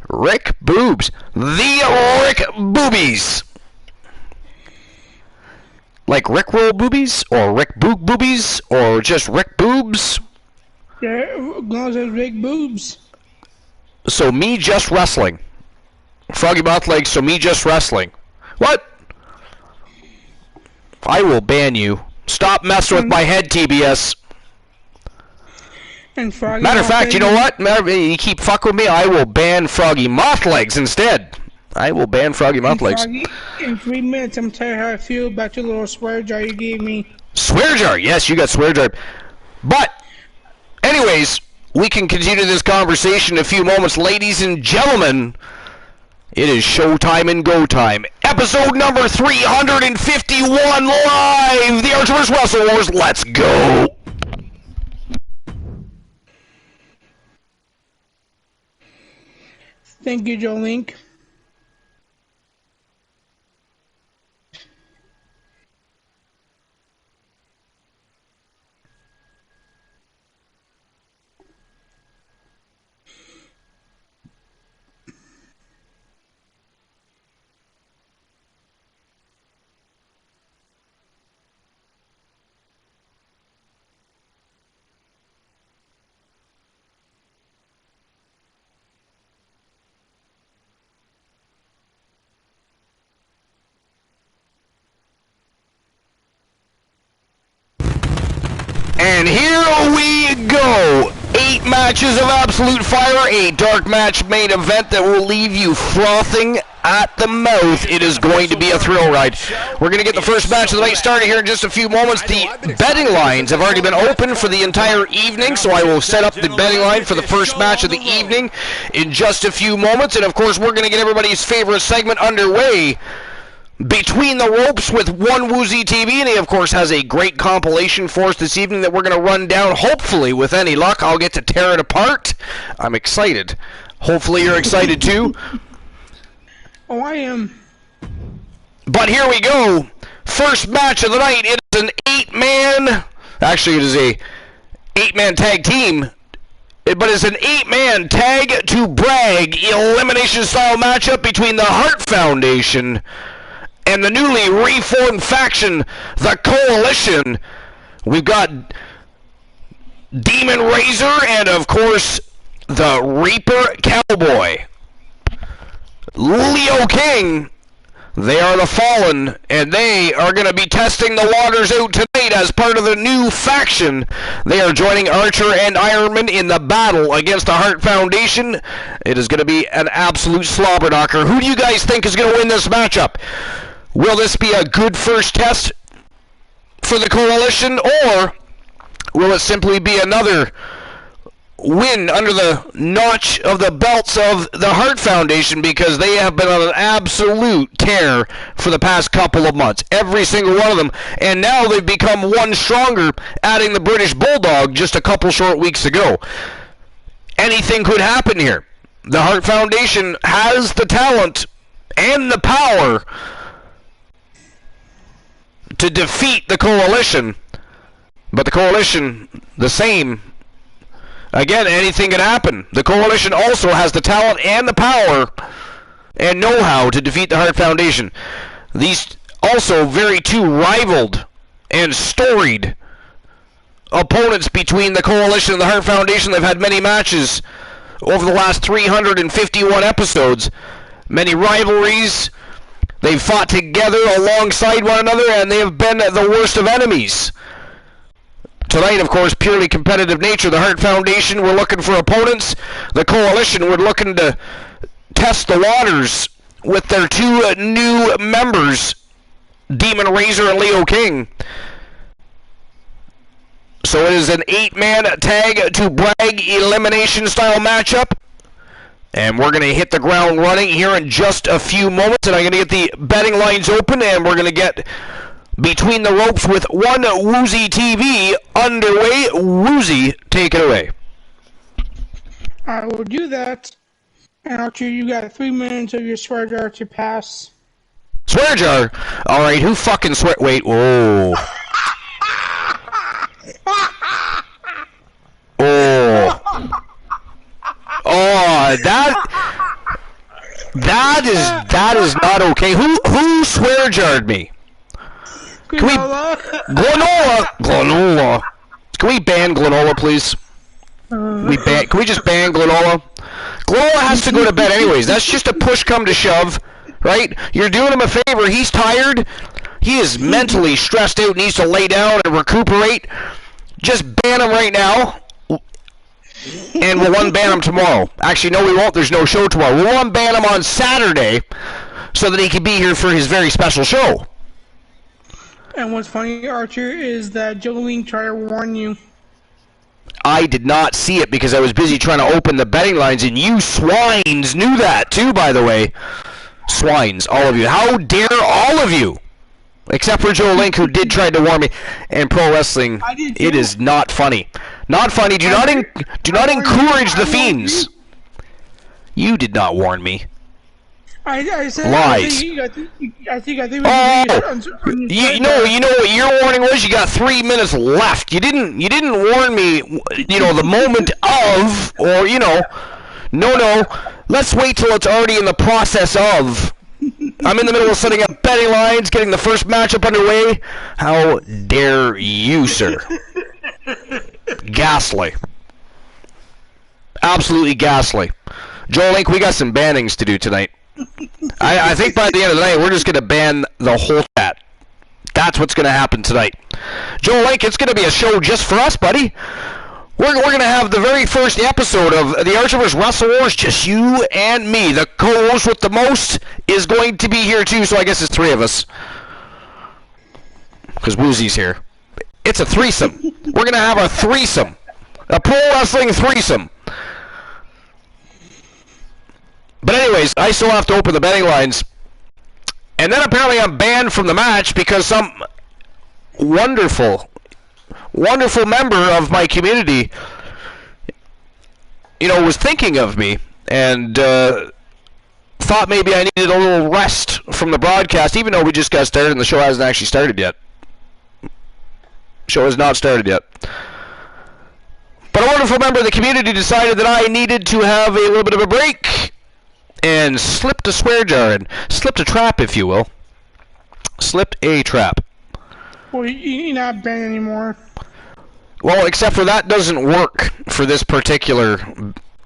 Rick Boobs. The Rick Boobies. Like Rickroll Boobies? Or Rick Boog Boobies? Or just Rick Boobs? Yeah, as long as it's Rick Boobs. So me just wrestling. Froggy Mothlegs, so me just wrestling. What? I will ban you. Stop messing with my head, TBS. And Froggy Matter of fact, you know what? You keep fucking with me, I will ban Froggy Mothlegs instead. I will ban Froggy Mothlegs. In 3 minutes, I'm telling you how I feel about your little swear jar you gave me. Swear jar? Yes, you got swear jar. But, anyways, we can continue this conversation in a few moments. Ladies and gentlemen, it is showtime and go time. Episode number 351 live. The Archiverse Wrestle Wars. Let's go. Thank you, Joe Link. And here we go. 8 matches of absolute fire, a dark match main event that will leave you frothing at the mouth. It is going to be a thrill ride. We're going to get the first match of the night started here in just a few moments. The betting lines have already been open for the entire evening, so I will set up the betting line for the first match of the evening in just a few moments. And of course, we're going to get everybody's favorite segment underway, Between the Ropes with One Woozy TV, and he of course has a great compilation for us this evening that we're going to run down. Hopefully, with any luck, I'll get to tear it apart. I'm excited. Hopefully you're excited too. Oh, I am. But here we go. First match of the night. It is an 8-man, actually it is a 8-man tag team, but it's an 8-man tag to brag elimination style matchup between the Hart Foundation and the newly reformed faction, the Coalition. We've got Demon Razor and, of course, the Reaper Cowboy. Leo King, they are the Fallen, and they are going to be testing the waters out tonight as part of the new faction. They are joining Archer and Ironman in the battle against the Hart Foundation. It is going to be an absolute slobber knocker. Who do you guys think is going to win this matchup? Will this be a good first test for the Coalition, or will it simply be another win under the notch of the belts of the Hart Foundation, because they have been on an absolute tear for the past couple of months, every single one of them, and now they've become one stronger, adding the British Bulldog just a couple short weeks ago. Anything could happen here. The Hart Foundation has the talent and the power to defeat the Coalition, but the Coalition, the same. Again, anything can happen. The Coalition also has the talent and the power and know-how to defeat the Hart Foundation. These also very two rivaled and storied opponents between the Coalition and the Hart Foundation. They've had many matches over the last 351 episodes. Many rivalries. They've fought together alongside one another, and they have been the worst of enemies. Tonight, of course, purely competitive nature. The Hart Foundation were looking for opponents. The Coalition were looking to test the waters with their two new members, Demon Razor and Leo King. So it is an 8-man tag to brag elimination style matchup. And we're going to hit the ground running here in just a few moments. And I'm going to get the betting lines open, and we're going to get Between the Ropes with One Woozy TV underway. Woozy, take it away. I will do that. And Archer, you got 3 minutes of your swear jar to pass. Swear jar? Alright, who fucking swear? Wait, whoa. Oh. Oh, that is not okay. Who swear jarred me? Can we Glenola? Can we ban Glenola, please? Can we just ban Glenola? Glenola has to go to bed anyways. That's just a push come to shove, right? You're doing him a favor. He's tired. He is mentally stressed out. Needs to lay down and recuperate. Just ban him right now. And we'll unban him tomorrow. Actually, no, we won't. There's no show tomorrow. We'll unban him on Saturday so that he can be here for his very special show. And what's funny, Archer, is that Jolene tried to warn you. I did not see it because I was busy trying to open the betting lines, and you swines knew that too, by the way. Swines, all of you. How dare all of you? Except for Joe Link, who did try to warn me. And pro wrestling, it is not funny. Not funny. Do not encourage the fiends. You did not warn me. I said lies. I think you know what your warning was? You got 3 minutes left. You didn't warn me, the moment of, or no. Let's wait till it's already in the process of. I'm in the middle of setting up betting lines, getting the first matchup underway. How dare you, sir? Ghastly. Absolutely ghastly. Joel Link, we got some bannings to do tonight. I think by the end of the night, we're just going to ban the whole chat. That's what's going to happen tonight. Joel Link, it's going to be a show just for us, buddy. We're going to have the very first episode of the Archer vs. Wrestle Wars, just you and me. The co-host with the most is going to be here too, so I guess it's 3 of us. Because Woozy's here. It's a threesome. We're going to have a threesome. A pro wrestling threesome. But anyways, I still have to open the betting lines. And then apparently I'm banned from the match because some wonderful member of my community, was thinking of me and thought maybe I needed a little rest from the broadcast, even though we just got started and the show hasn't actually started yet. Show has not started yet. But a wonderful member of the community decided that I needed to have a little bit of a break and slipped a swear jar and slipped a trap, if you will. Slipped a trap. Well, you're not banned anymore. Well, except for that doesn't work for this particular,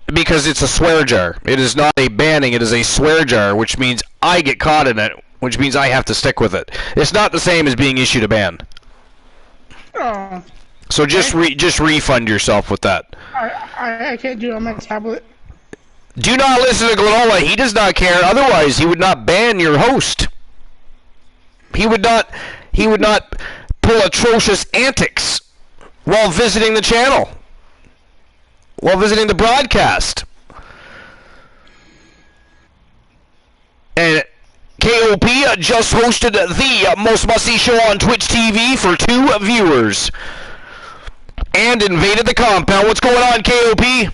because it's a swear jar. It is not a banning, it is a swear jar, which means I get caught in it, which means I have to stick with it. It's not the same as being issued a ban. Oh. So just refund yourself with that. I can't do it on my tablet. Do not listen to Glenola. He does not care. Otherwise, he would not ban your host. He would not pull atrocious antics while visiting the channel, while visiting the broadcast. And KOP just hosted the most must-see show on Twitch TV for 2 viewers. And invaded the compound. What's going on, KOP?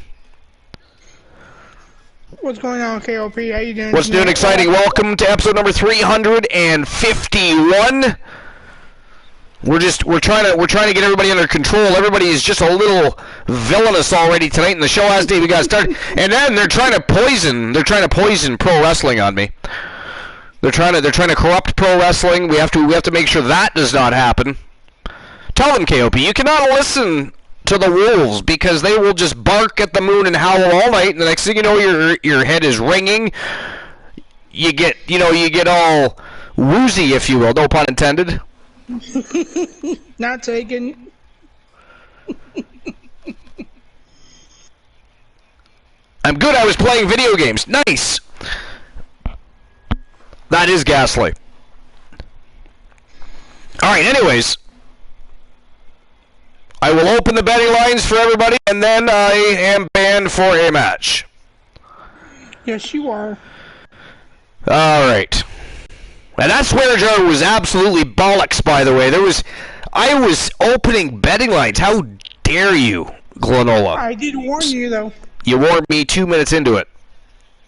What's going on, KOP? How you doing? What's new and exciting? Welcome to episode number 351. We're trying to get everybody under control. Everybody is just a little villainous already tonight, and the show hasn't even got started. And then they're trying to poison pro wrestling on me. They're trying to corrupt pro wrestling. We have to make sure that does not happen. Tell them, KOP, you cannot listen to the wolves because they will just bark at the moon and howl all night, and the next thing you know, your head is ringing. You get all woozy, if you will, no pun intended. Not taken. I'm good. I was playing video games. Nice. That is ghastly. All right. Anyways, I will open the betting lines for everybody, and then I am banned for a match. Yes, you are. All right. And that swear jar was absolutely bollocks, by the way. I was opening betting lines. How dare you, Glenola? I did warn you, though. You warned me 2 minutes into it.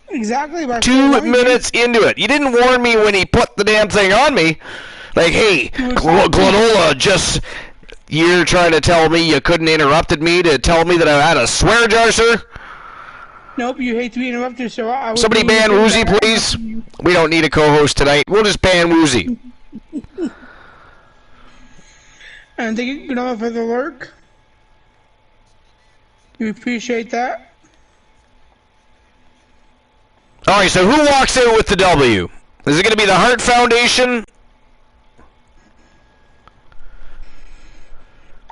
Exactly. 2 minutes into it. You didn't warn me when he put the damn thing on me. Like, hey, Glenola, you're trying to tell me you couldn't interrupted me to tell me that I had a swear jar, sir? Nope, you hate to be interrupted, so I would... Somebody ban Woozy, please. We don't need a co-host tonight. We'll just ban Woozy. And thank you, Glenola, for the lurk. We appreciate that. Alright, so who walks in with the W? Is it going to be the Hart Foundation?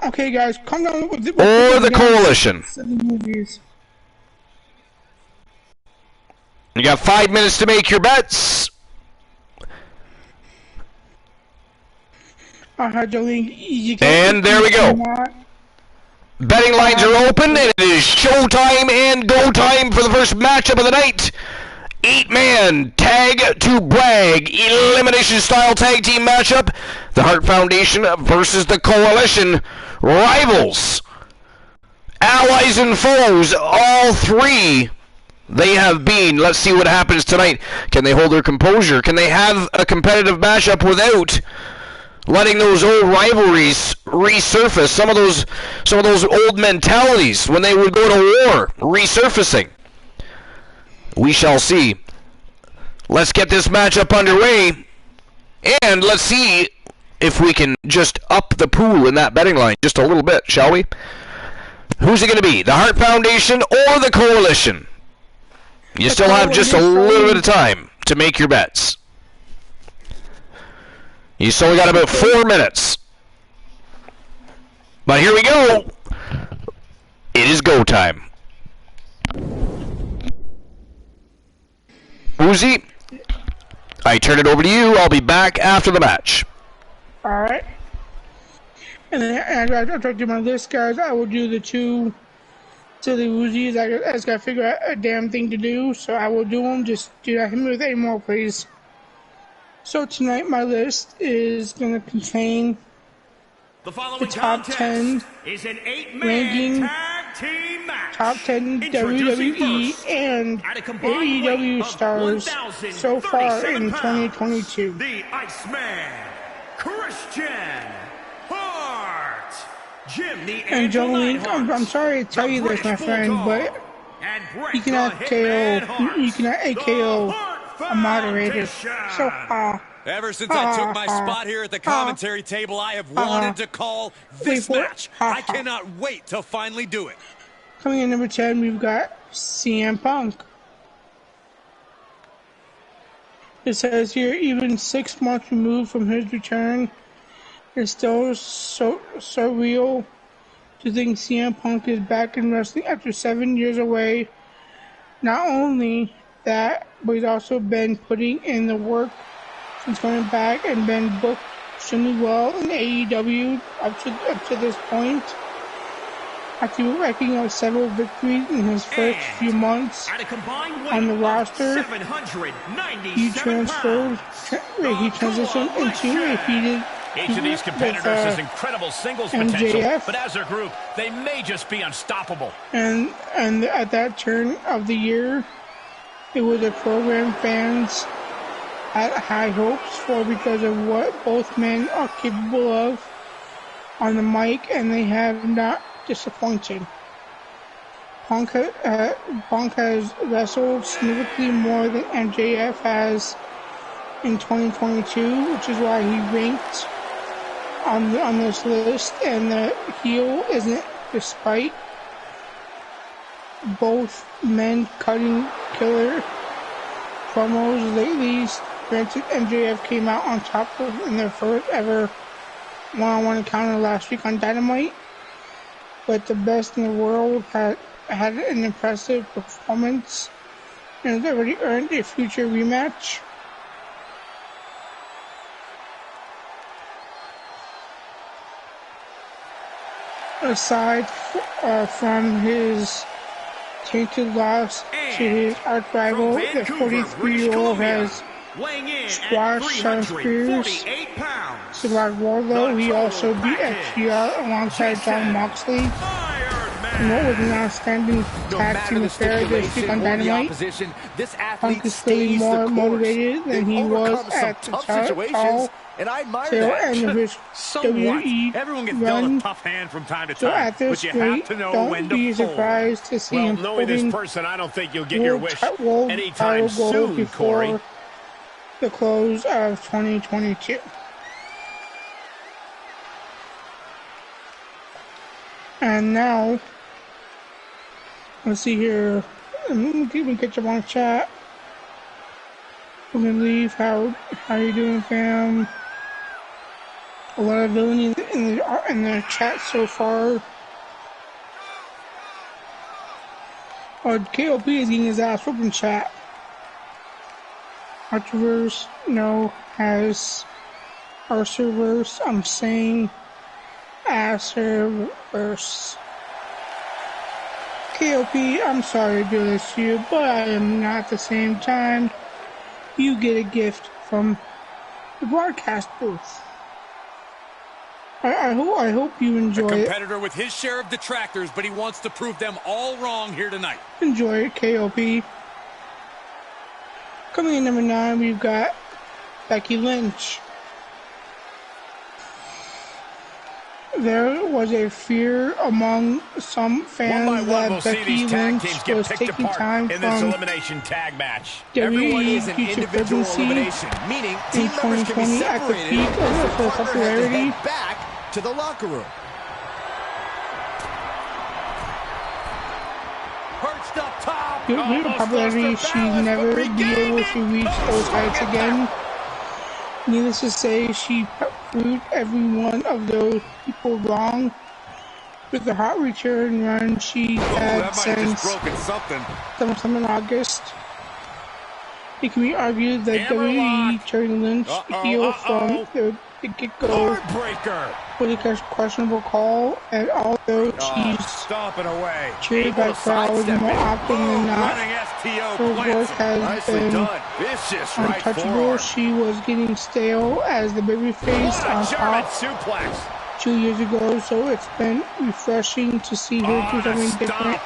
Okay, guys, come down with the... Or the Coalition? You got 5 minutes to make your bets. And there we go. Betting lines are open, and it is showtime and go time for the first matchup of the night. 8-man tag to brag elimination style tag team matchup. The Hart Foundation versus the Coalition. Rivals, allies and foes, all three. They have been. Let's see what happens tonight. Can they hold their composure? Can they have a competitive matchup without letting those old rivalries resurface? Some of those old mentalities when they would go to war resurfacing. We shall see. Let's get this matchup underway, and let's see if we can just up the pool in that betting line just a little bit, shall we? Who's it going to be? The Hart Foundation or the Coalition? You still have just a little bit of time to make your bets. You still got about 4 minutes. But here we go. It is go time. Uzi, I turn it over to you. I'll be back after the match. Alright. And then after I do my list, guys, I will do the 2 silly Uzis. I just gotta figure out a damn thing to do, so I will do them. Just do not hit me with any more, please. So tonight my list is gonna contain the top 10 is an 8-man ranking tag team match. top 10 WWE and AEW stars so far in 2022. The Iceman, Christian Hart, Jim the And Angel Jolene, Neidhart, I'm sorry to tell you this, my friend, but and you cannot KO, you cannot AKO a moderator. So, Ever since I took my spot here at the commentary table, I have wanted to call this match. I cannot wait to finally do it. Coming in number 10, we've got CM Punk. It says here, even 6 months removed from his return, it's still so surreal to think CM Punk is back in wrestling after 7 years away. Not only that, but he's also been putting in the work since coming back and been booked extremely well in AEW up to this point. After racking up several victories in his first few months on the roster, he transitioned into a heated Each of these competitors has incredible singles potential, MJF. but as a group, they may just be unstoppable. And at that turn of the year, it was a program fans had high hopes for because of what both men are capable of on the mic, and they have not disappointed. Punk has wrestled significantly more than MJF has in 2022, which is why he ranked on this list, and the heel isn't, despite both men cutting killer promos lately. Granted, MJF came out on top in their first ever one-on-one encounter last week on Dynamite, but the best in the world had an impressive performance and has already earned a future rematch. Aside from his tainted loss to his arch rival, the 43-year-old has squashed Sean Spears, survived Wardlow. He also beat FTR alongside Jon Moxley. And what was an outstanding tag team affair this week on Dynamite. Punk is clearly more motivated than he was at the tail end of his WWE Everyone gets dealt a run. tough hand from time to So time, at this but you have rate, to know don't when to be fold. surprised to see him Knowing this putting person, I don't think you'll get your wish world anytime title goal soon, before Corey. the close of 2022. And now, let's see here. Let me catch up on chat. We're gonna leave. How you doing, fam? A lot of villainy in the chat so far. KOP is getting his ass whooped in chat. Archerverse, no, has Archerverse. I'm saying Archerverse. KOP, I'm sorry to do this to you, but I am not at the same time. You get a gift from the broadcast booth. I hope you enjoy A it. competitor with his share of detractors, but he wants to prove them all wrong here tonight. Enjoy it, KOP. Coming in number 9, we've got Becky Lynch. There was a fear among some fans that Becky Lynch was taking time in this from elimination tag match. Everyone WWE is an due to individual pregnancy elimination, meaning in team members can be 2020 at the separated peak if their of her partner has to popularity. head back to the locker room. Perched up top. Due to her popularity, she'd never be able to reach those heights again. Needless to say, she proved every one of those people wrong with the hot return run she had since sometime in August. It can be argued that WWE turned Lynch heel from the get-go with a questionable call, and although she's cheered by crowds more often than not, her work has been untouchable. She was getting stale as the babyface on top 2 years ago, so it's been refreshing to see her do something different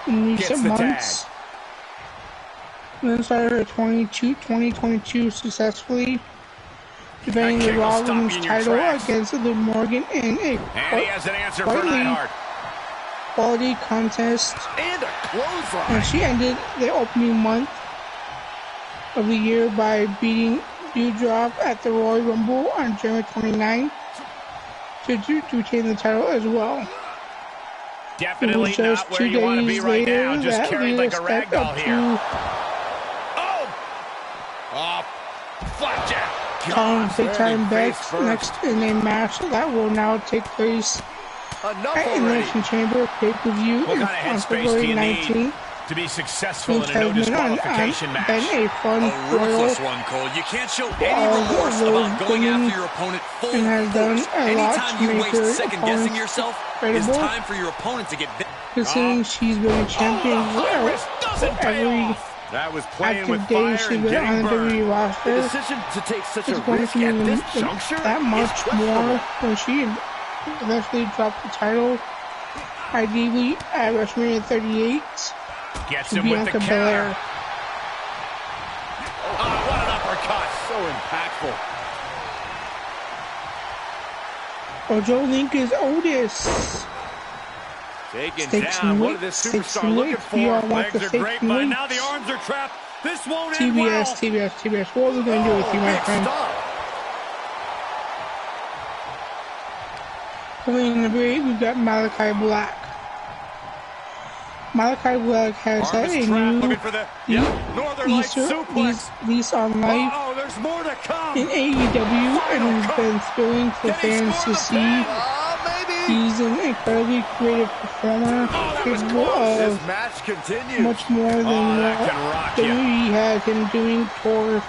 in recent months. Then started her 2022 successfully, defending the Raw Women's title against Liv Morgan in a quality contest. And she ended the opening month of the year by beating drop at the Royal Rumble on January 29th to retain the title as well. Definitely not where you want to be right now. Just carried like a rag doll here. Oh, flapjack. Big time bets next in a match that will now take place at Elimination Chamber pay-per-view on February 19th. To be successful in a no disqualification match. Been a fun, ruthless one, Cole. You can't show any remorse about going after your opponent full and has done force. a lot Anytime to you make waste second-guessing yourself, it's time for your opponent to get bit. Considering she's been a champion for every that was playing with day fire she's and been on the getting WWE roster. The decision to take such a Going risk to at mean this juncture that much more when she eventually dropped the title, ideally at WrestleMania 38. Gets him with the counter. Oh, what an uppercut. So impactful. Ojo Link is Otis. Taken down. What did this superstar looking for? Legs are great, but now the arms are trapped. This won't end well. TBS. What are we going to do with you, my friend? Coming in the break, we've got Malachi Black. Malachi Black has had a new lease on life in AEW and has been thrilling for fans to see. He's an incredibly creative performer, capable of much more than what WWE had him doing toward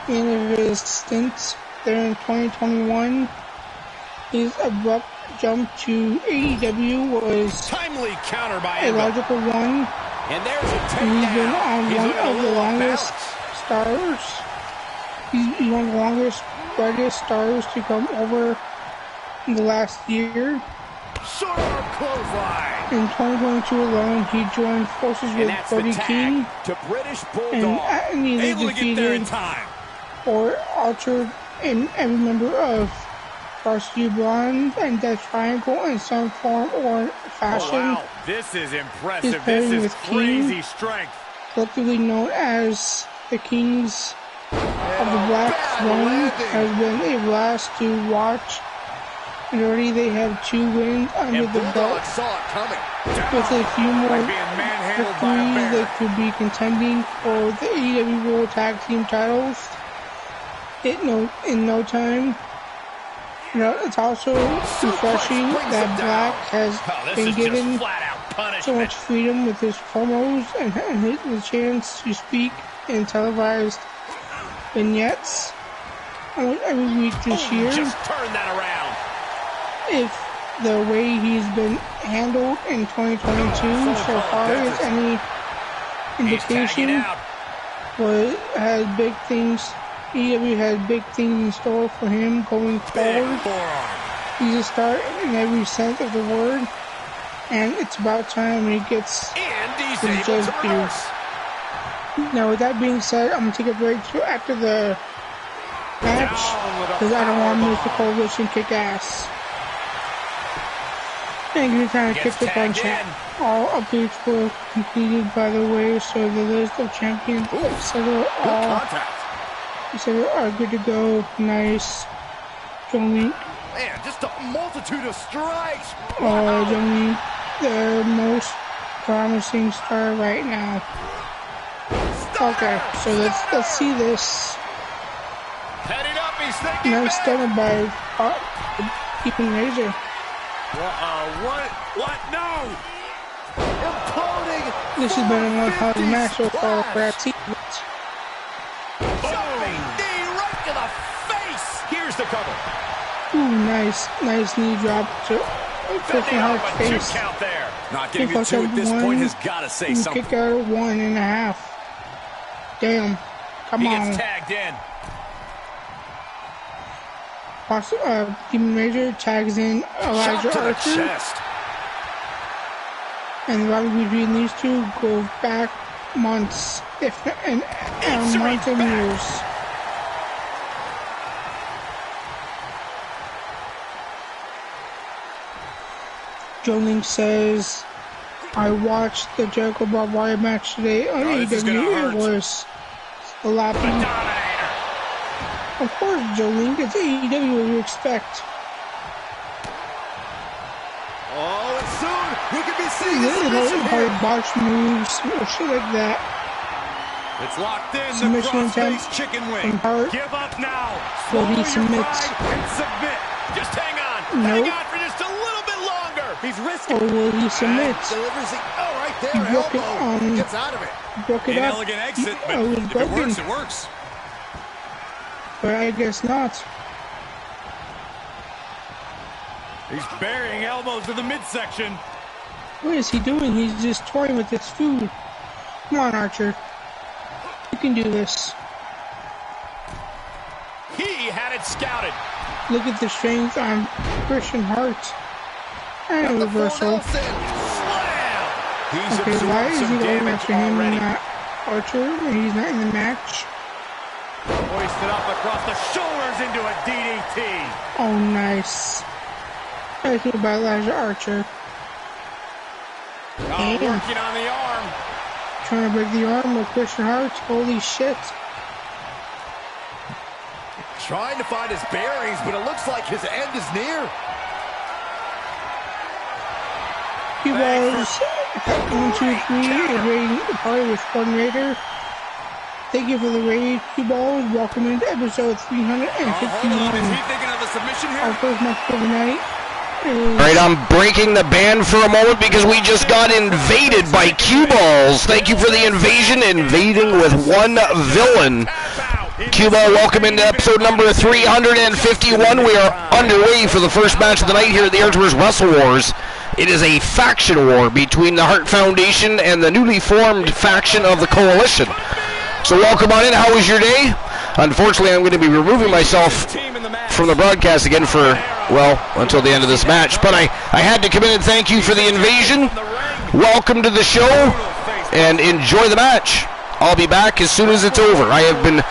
the end of his stint there in 2021. His abrupt jump to AEW was timely counter by a logical one. And there's a takedown. He's been on one of the longest stars. He's one of the longest, brightest stars to come over in the last year. Short arm clothesline. In 2022 alone, he joined forces with Brody King to British Bulldog. And either defeated or altered every member of Varsity Blonde and Death Triangle in some form or fashion. Oh, wow. This is impressive. This is crazy strength. Collectively known as the Kings of the Black Throne, has been a blast to watch. And already they have 2 wins under the belt. With a few more victories, they could be contending for the AEW World Tag Team titles in no time. You know, it's also refreshing that Black has been given so much freedom with his promos and the chance to speak in televised vignettes every week this year. Just turn that around. If the way he's been handled in 2022 so far is any indication, has big things. AEW has big things in store for him going forward. He's a star in every sense of the word, and it's about time he gets his just due. Now, with that being said, I'm going to take a break after the match, because I don't want to miss the Coalition kick ass. And you're trying to kick the punch out. All updates were completed, by the way, so the list of champions, etc. are good to go. Nice. Jolene. Man, just a multitude of strikes. Jolene, the most promising star right now. Okay, so let's see this. Heading up, he's thinking nice stunner by keeping Razor. What? No! Imploding! This has been a one-pound match so far for that team. Jumping knee right to the face! Here's the cover. Ooh, nice knee drop to Christian Hart's face. Count there. Not getting it 2 at this point has got to say something. Kick out of 1.5. Damn. Come on. He gets tagged in. Demon Razor tags in Elijah Archer. And the rivalry between these two goes back months, and years. Jolene says, I watched the Jericho Barbed Wire match today on AEW. It was a laughing Of course, Jolene, it's AEW, what you expect. Oh, and soon we could be seeing a submission submission here. Botch moves or shit like that. It's locked in. Submission The cross-face chicken wing. Give up now. Will he submit? submit? Submit. Just hang on. Nope. Hang on for just a little bit longer. He's risking. Or will he submit? Delivers it. Oh, right there. He broke it, Gets out of it. Broke it up. Elegant exit, but it was if broken. it works, it works. But I guess not. He's burying elbows to the midsection. What is he doing? He's just toying with his food. Come on, Archer. You can do this. He had it scouted. Look at the strength on Christian Hart. And a reversal. Okay, why is he going after him and not Archer when he's not in the match? Hoisted up across the shoulders into a DDT. Oh, nice. Nice move by Elijah Archer. Working on the arm. Trying to break the arm of Christian Hart. Holy shit. Trying to find his bearings, but it looks like his end is near. He was 1, 2, 3, rating party with Fun Raider. Thank you for the raid, Q-Balls. Welcome into episode 351. Hold on, is he thinking of a submission here? Our first match for the night is... Alright, I'm breaking the ban for a moment because we just got invaded by Q-Balls. Thank you for the invasion, invading with one villain. Q-Ball, welcome into episode number 351. We are underway for the first match of the night here at the Archer's Wrestle Wars. It is a faction war between the Hart Foundation and the newly formed faction of the Coalition. So welcome on in. How was your day? Unfortunately, I'm going to be removing myself from the broadcast again for, well, until the end of this match. But I had to come in and thank you for the invasion. Welcome to the show, and enjoy the match. I'll be back as soon as it's over. I have been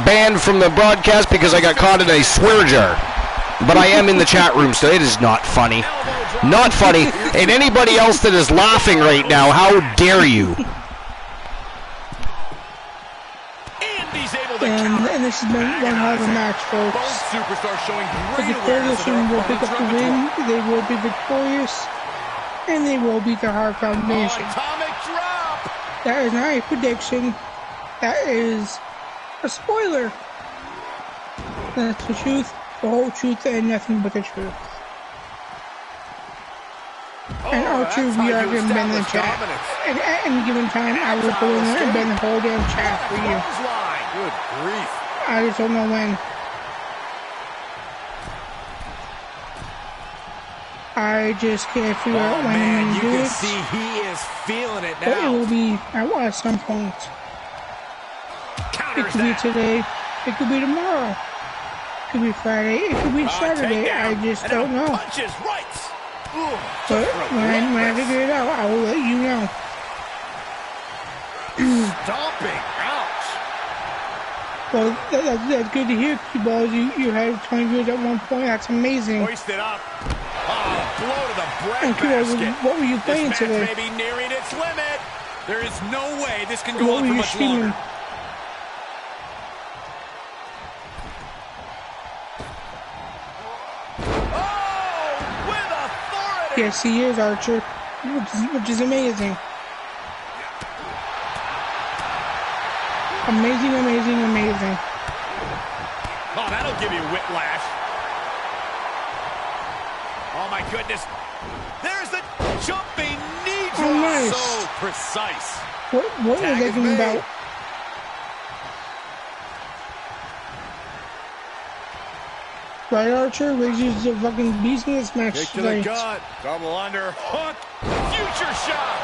banned from the broadcast because I got caught in a swear jar. But I am in the chat room, so it is not funny. Not funny. And anybody else that is laughing right now, how dare you? And this has been one hell of a match, folks. Both superstars showing But great the awareness of Coalition their will pick up the opponent's win, they will be victorious, and they will beat the Hart Foundation. atomic drop. That is not a prediction. That is a spoiler. That's the truth, the whole truth, and nothing but the truth. And Archer, we are going to bend the chat. And at any given time, I will go in there and bend the whole damn chat for you. Good grief. I just don't know when. I just can't figure out when I'm going to do it. You can see he is feeling it But it now. will be at some point. It could be today. It could be tomorrow. It could be Friday. It could be Saturday. I just don't know. Punches right. But when I figure it out, I will let you know. Stomping. Ouch. Well, that's good to hear, Q-Balls. You had 20 viewers at one point. That's amazing. Hoisted up. Oh, blow to the bread And Q-Balls, basket. what were you playing This today? match may be nearing its limit. There is no way this can What go were on for you much streaming? longer. Oh, with authority. Yes, he is, Archer. Which is amazing. Amazing, amazing, amazing. Oh, that'll give you whiplash. Oh, my goodness. There's the jumping knee drop. Oh, nice. So precise. What Tag was is that made. about? Right, Archer? Razor's a fucking beast in this match Kick to the today. gut. Double under hook. Future shot.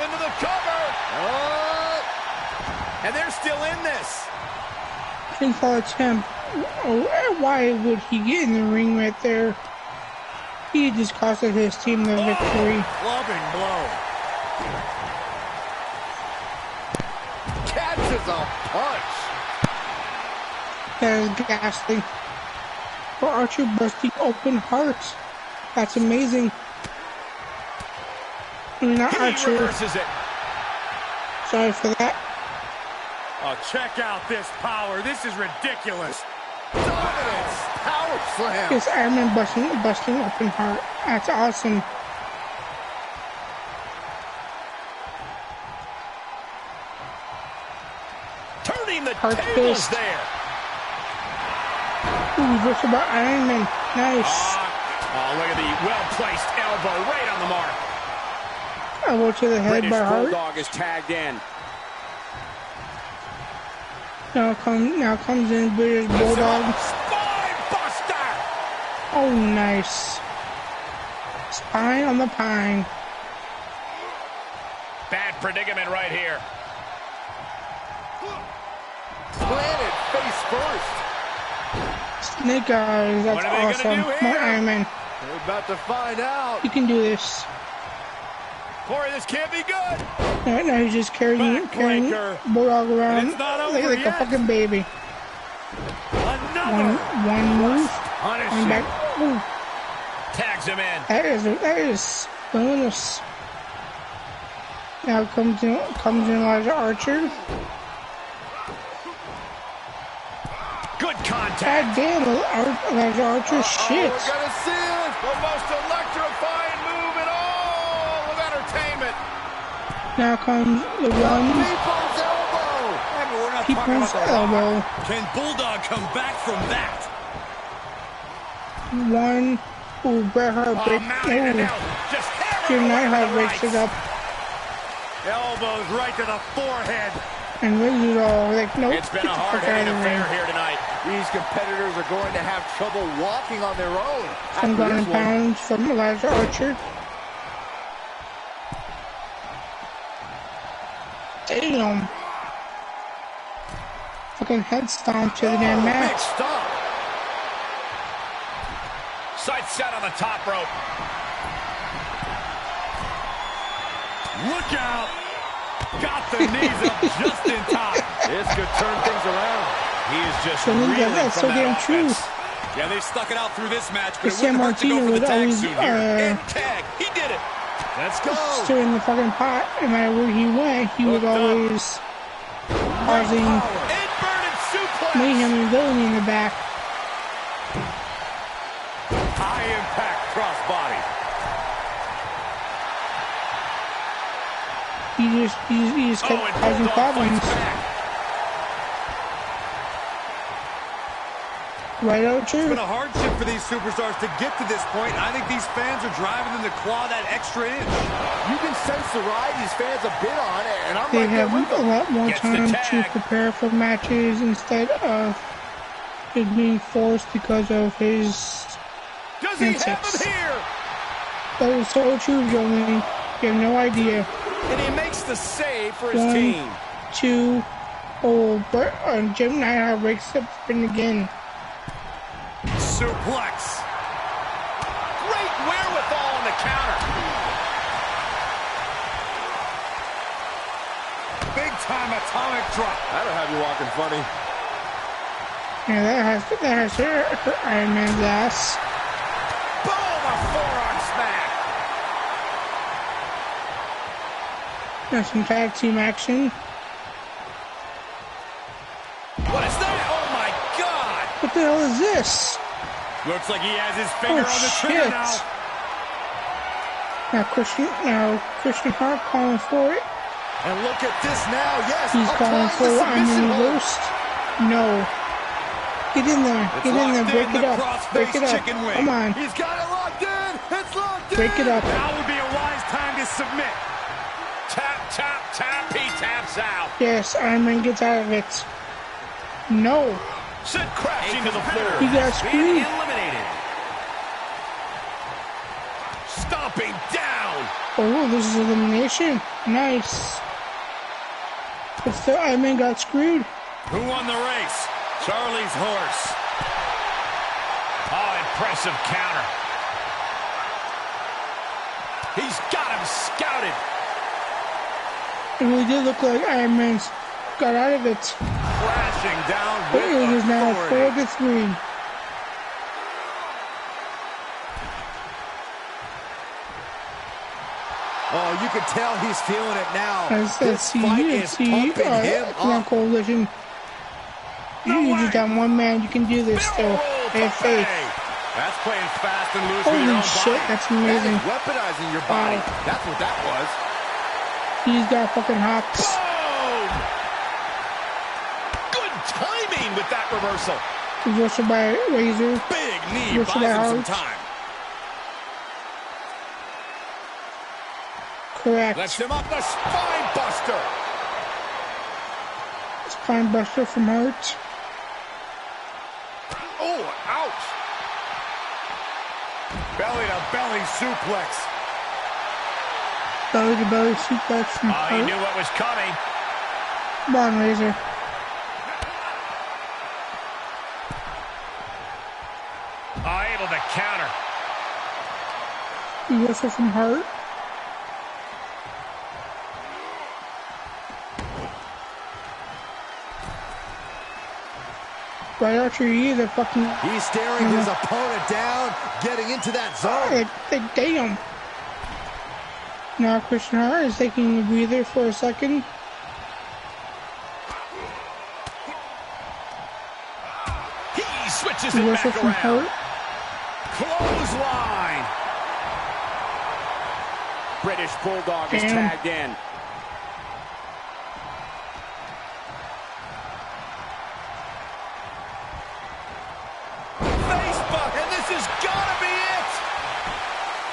Into the cover. Oh. And they're still in this. Pinfall attempt. Oh, why would he get in the ring right there? He just costed his team the victory. Clubbing blow. Catches a punch. That is ghastly. For Archer busting open hearts. That's amazing. Not He Archer. reverses it. Sorry for that. Oh, check out this power. This is ridiculous. Dominance. Power slam. This Iron Man busting open heart. That's awesome. Turning the Heart tables fist. there. Ooh, reversal by Iron Man. Nice. Oh, look at the well-placed elbow right on the mark. Elbow to the head British by Hart. Bulldog is tagged in. Now comes in British Bulldog. Spine buster. Oh, nice. Spine on the pine. Bad predicament right here. Planted face first. Snake eyes. That's What are they gonna awesome. do Come on, here? Iron Man. We're about to find out. You can do this. Corey, this can't be good. Right now he's just carrying Backbreaker. Bulldog around And it's not over like a yet. fucking baby. Another. One move. Punishing. One back. Ooh, Tags him in. that is bonus. Now comes in Elijah Archer. Good contact. God damn, Elijah Archer, shit. We're gonna see it. The most electrifying move in all of entertainment. Now comes the one. People's elbow. Yeah, but we're not talking People's about the elbow. Can Bulldog come back from that? One. Ooh, Bret Hart breaks. Mounting it Ooh, out. Just Jim hammer Neidhart the breaks right. it up. Elbows right to the forehead. And wins it all. Like, nope. It's been get a the fuck hard-hitting out of the affair ring. here tonight. These competitors are going to have trouble walking on their own. Some after ground this and one. pounds from Elijah Archer. Damn. Fucking head stomp to the damn Big match. stomp. Sight set on the top rope. Look out. Got the knees up just in time. This could turn things around. He is just So reeling that's so from damn that true. offense. Yeah, they stuck it out through this match, but it San wouldn't hurt to go Martino for the was tag always, soon here. And tag. He did it. Let's go. stirring the fucking pot. No matter where he went, he was Hooked up. always causing Inverted suplex. mayhem and villainy in the back. High impact crossbody. He just kept And causing Bulldog problems. fights back. Right, It's Archer? been a hardship for these superstars to get to this point. I think these fans are driving them to claw that extra inch. You can sense the ride these fans have been on, and I'm They right there have with a them. lot more Gets the time to tag. prepare for matches instead of it being forced because of his Does he have antics. him here? That is so true, Joey. You have no idea. And he makes the save for his One, team. two, oh, but Jim Neidhart breaks up spin again. Suplex. Great wherewithal on the counter. Big time atomic drop. That'll have you walking funny. Yeah, that has her Iron Man's ass. Boom, a forearm smack. There's some tag team action. What is that? Oh my God. What the hell is this? Looks like he has his finger on the trigger shit. now. Christian Hart calling for it. And look at this now. Yes, He's calling applying for the Iron submission Man hold. reversed. No. Get in there. Get in there. locked Break in, it the up. crossface Break it up. chicken wing. Come on. He's got it locked in. It's locked in. Break it up. Now would be a wise time to submit. Tap, tap, tap. He taps out. Yes, Iron Man gets out of it. No. Sent crashing to the floor. He got screwed. Eliminated. Stomping down. Oh, this is elimination. Nice. But still, Iron Man got screwed. Who won the race? Charlie's horse. Oh, impressive counter. He's got him scouted. It really did look like Iron Man got out of it. Crashing down But with it is now authority. 4-3. Oh, you can tell he's feeling it now. Let's see, coalition. You just got one man. You can do this still. I have faith. That's playing fast and loose. Holy shit, that's amazing. That is weaponizing your body. That's what that was. He's got fucking hops. Boom! Good timing with that reversal. Reversal by Razor. Big knee buys him some time. Correct. Lifts him up, the spine buster. Spine buster from Hart. Oh, ouch. Belly to belly suplex. Belly to belly suplex from Hart. He knew what was coming. Come on, Razor. Able to counter. Reversal from Hart. Right after he's He's staring his opponent down, getting into that zone. Damn. Now Christian Hart is taking a breather for a second. He switches it back around. Clothesline. British Bulldog is tagged in.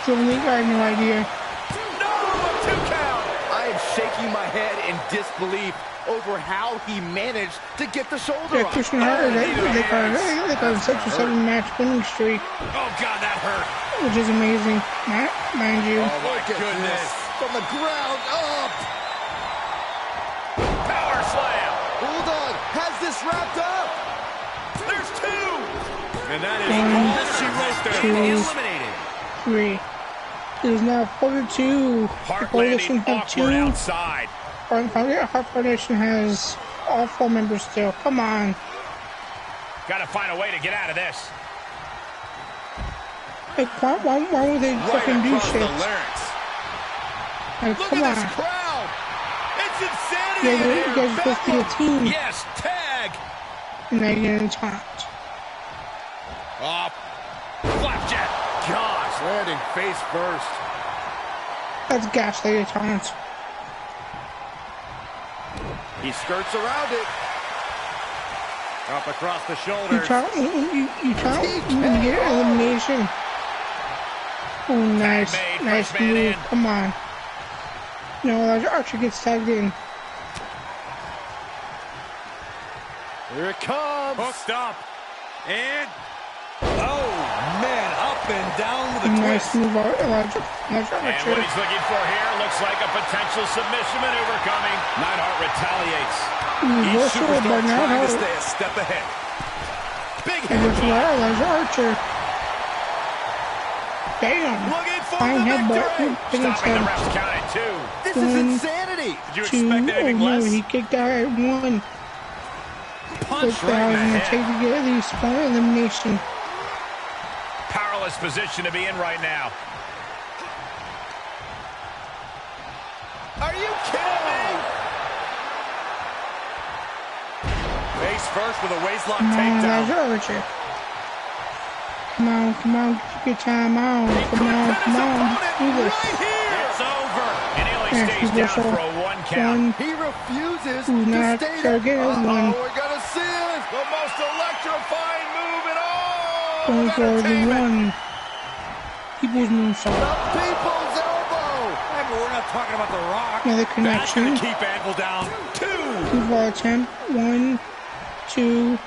I have no idea. No, 2 count. I am shaking my head in disbelief over how he managed to get the shoulder up. Christian Hart, they got a 6 or 7 match winning streak. Oh God, that hurt. Which is amazing, mind you. Oh my goodness. From the ground up. Power slam. Bulldog has this wrapped up. There's 2. And that is all she wrote there. Eliminated. 3. It is now 4-2. Hart landing awkward outside. Hart Foundation has all 4 members still. Come on. Got to find a way to get out of this. Like, why would they fucking do shit? The larynx. Like, look come at on. This crowd. It's insanity. Yeah, you guys are supposed to be a team. Yes, tag. And they get in taunt. Flapjack. Gosh, landing face first. That's gaslighted taunt. He skirts around it. Up across the shoulders. You taunt when you get elimination. Oh, nice. Nice move. Come on. No, Archer gets tagged in. Here it comes. Hooked up. And... oh, man. Up and down with a nice twist. move, Elijah. And what he's looking for here looks like a potential submission maneuver coming. Neidhart retaliates. Each superstar trying to stay a step ahead. Big hit. Elijah Archer. Damn. Looking for fine the headbutt. Stopping the ref's count at 2. This is insanity. Did you expect anything less? He kicked out at 1. Punch right in the head. Take to get the spot elimination. Powerless position to be in right now. Are you kidding me? Face first with a waistlock takedown. Archer. Come on, get your time on. Come on, do this. Right here. It's over. And he only stays down for a 1 count. He refuses to stay down. We're gonna see it. The most electrifying move in all. Going for the 1. People's moonsault. The people's elbow. But we're not talking about the Rock. Another connection. That's gonna keep Anvil down. 2. 2-ball attempt. 1, 2.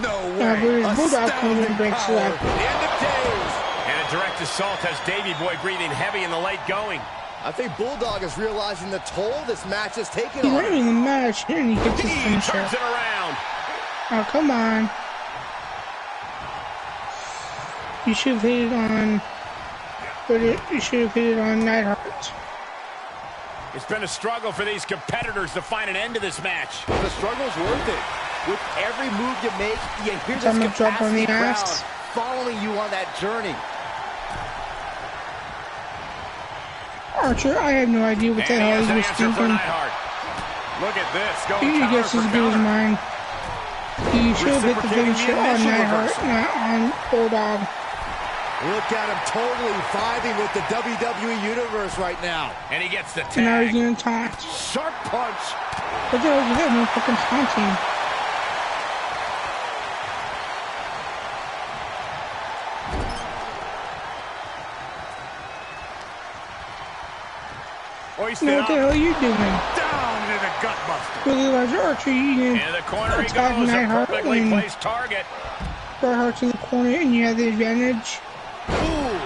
No way. Bulldog comes and breaks it up. The end of days. And a direct assault has Davey Boy breathing heavy in the late going. I think Bulldog is realizing the toll this match has taken He's on not even in the match, and he gets his He finisher. turns it around. Oh, come on. You should have hit it on... You should have hit it on Neidhart. It's been a struggle for these competitors to find an end to this match. The struggle's worth it. With every move you make, you hear I'm this gonna drop on the capacity crowd ass. following you on that journey. Archer, I have no idea what the hell he was thinking. Look at this. He gets as good as mine. He should have hit the finisher on Neidhart, not on Bulldog. Look at him totally vibing with the WWE Universe right now. And he gets the tag. And now he's gonna taunt. Sharp punch. What the hell is that? No fucking taunting. What the hell are you doing? Down to the gut buster. Really large Archer, you In the corner he goes, a perfectly placed target. Bret Hart's in the corner and you have the advantage. Ooh.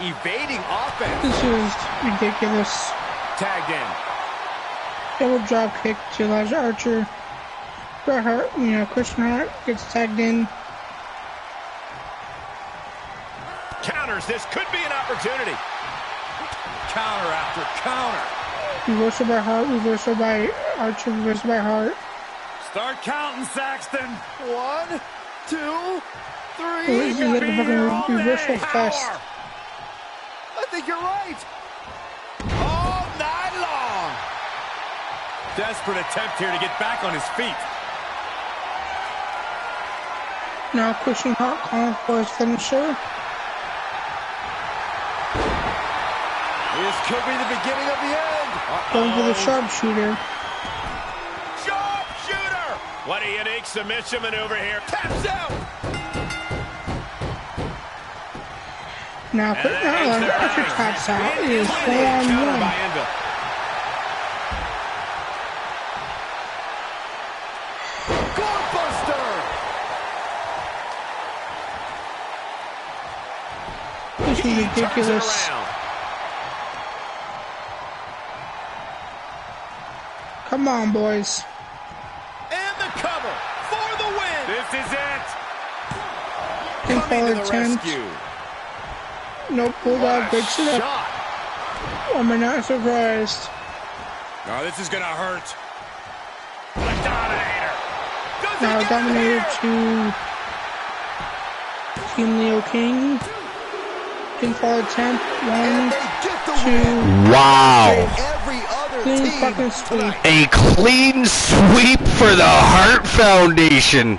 Evading offense. This is ridiculous. Tagged in. Double drop kick to large Archer. Bret Hart, Christian Hart gets tagged in. Counters. This could be an opportunity. Counter after counter. Reversal by Hart, reversal by Archer, reversal by Hart. Start counting, Saxton. 1, 2, 3. This is like a fucking reversal fest. I think you're right. All night long. Desperate attempt here to get back on his feet. Now Christian Hart calling for his finisher. This could be the beginning of the end. Going for the sharpshooter. Sharpshooter! What a unique submission maneuver here. Taps out. Now Archer taps out. It is 4-on-1. This is ridiculous. Come on, boys. And the cover for the win. This is it. Pinfall attempt. Nope, Bulldog breaks it up. Am I not surprised? Oh, this is gonna hurt. The Dominator. Now Dominator to Team Leo King. Pinfall attempt. 1, 2. Wow. Clean fucking sweep. A clean sweep for the Hart Foundation.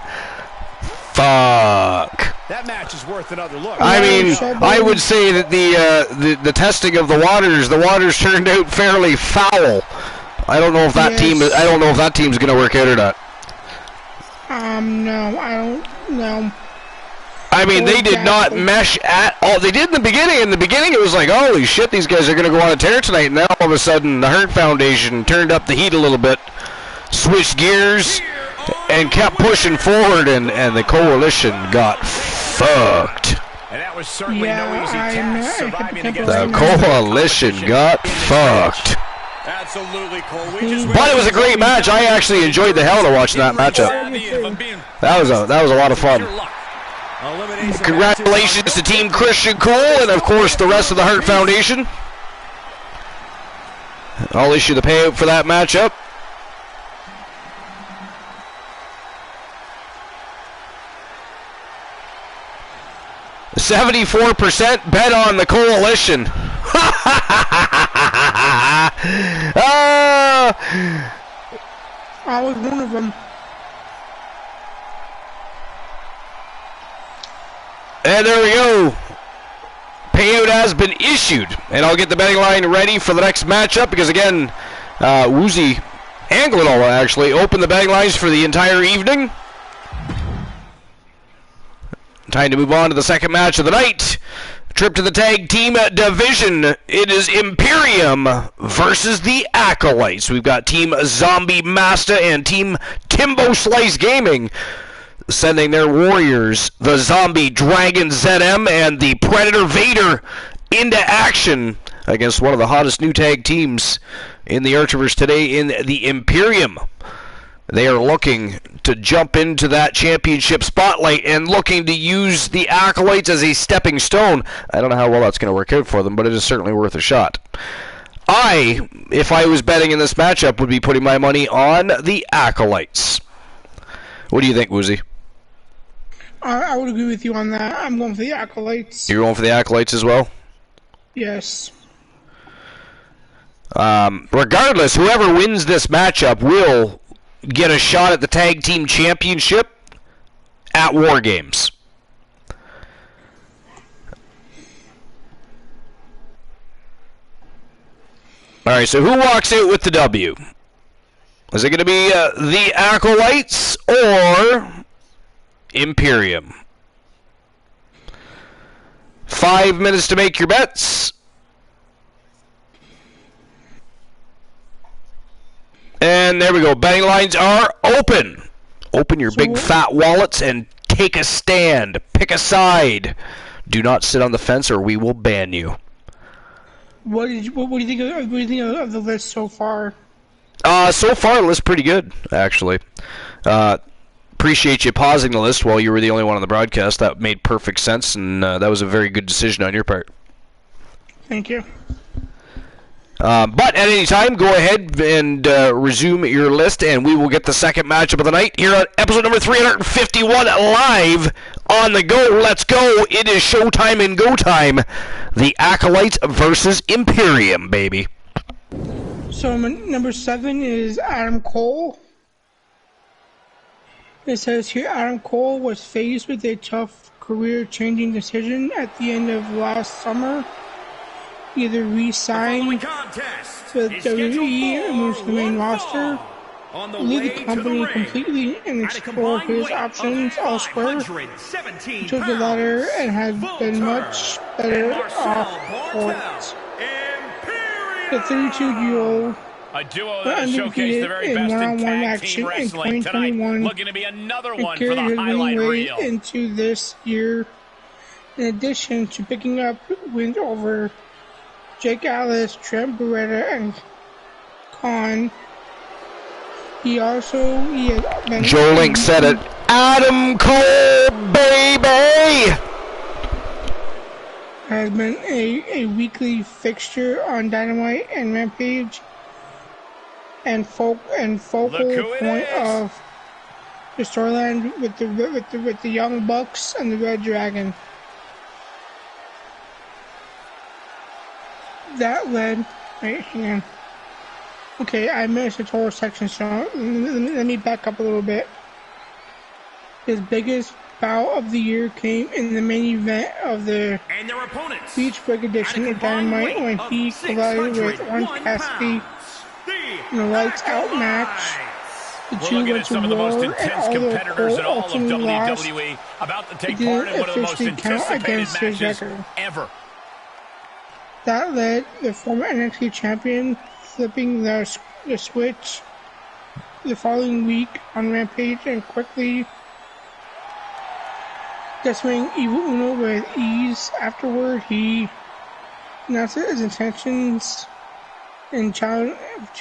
Fuck. That match is worth another look. I mean, I would say that the testing of the waters turned out fairly foul. I don't know if that team's gonna work out or not. No, I don't know. I mean, they did not mesh at all. They did in the beginning. In the beginning, it was like, holy shit, these guys are going to go on a tear tonight. And then all of a sudden, the Hart Foundation turned up the heat a little bit, switched gears, and kept pushing forward, and the Coalition got fucked. And that was certainly no easy task, surviving against the Coalition got fucked. Absolutely, Cole. But it was a great match. I actually enjoyed the hell out of watching that matchup. That was a lot of fun. Congratulations to Team Christian Cool and, of course, the rest of the Hart Foundation. I'll issue the payout for that matchup. $74% bet on the Coalition. I was one of them. And there we go. Payout has been issued. And I'll get the betting line ready for the next matchup because, again, Woozy and Glenola actually opened the betting lines for the entire evening. Time to move on to the second match of the night. Trip to the tag team division. It is Imperium versus the Acolytes. We've got Team Zombie Master and Team Timbo Slice Gaming sending their warriors, the Zombie Dragon ZM and the Predator Vader, into action against one of the hottest new tag teams in the Archerverse today in the Imperium. They are looking to jump into that championship spotlight and looking to use the Acolytes as a stepping stone. I don't know how well that's going to work out for them, but it is certainly worth a shot. If I was betting in this matchup, would be putting my money on the Acolytes. What do you think, Woozy? I would agree with you on that. I'm going for the Acolytes. You're going for the Acolytes as well? Yes. Regardless, whoever wins this matchup will get a shot at the Tag Team Championship at War Games. Alright, so who walks out with the W? Is it going to be the Acolytes or Imperium? 5 minutes to make your bets. And there we go. Betting lines are open. Open your big fat wallets and take a stand. Pick a side. Do not sit on the fence or we will ban you. What do you think of the list so far? So far, the list's pretty good, actually. Appreciate you pausing the list while you were the only one on the broadcast. That made perfect sense, and that was a very good decision on your part. Thank you. But at any time, go ahead and resume your list, and we will get the second matchup of the night here on episode number 351 live on the go. Let's go. It is showtime and go time. The Acolytes versus Imperium, baby. So number 7 is Adam Cole. It says here Adam Cole was faced with a tough career-changing decision at the end of last summer. Either re-sign with WWE and move to the main roster, leave the company completely and explore his options elsewhere. He took the latter and has been much better off for it. The 32-year-old a duo that showcased the very best in tag team wrestling tonight, looking to be another one for the highlight reel. Into this year, in addition to picking up wins over Jake Atlas, Trent Beretta, and Khan. He has been Joe Link said it. Adam Cole, baby! Has been a weekly fixture on Dynamite and Rampage, and focal point of the storyline with the Young Bucks and the Red Dragon. That led. Wait, hang on. Okay, I missed the total section, so let me back up a little bit. His biggest bout of the year came in the main event of the Beach Break edition of Dynamite when he collided with Orange Cassidy in a lights out match. The two went to war, and although Cole ultimately lost, he didn't officially count against his record. That led the former NXT champion flipping the switch the following week on Rampage and quickly decimating Evil Uno with ease. Afterward, he announced his intentions and to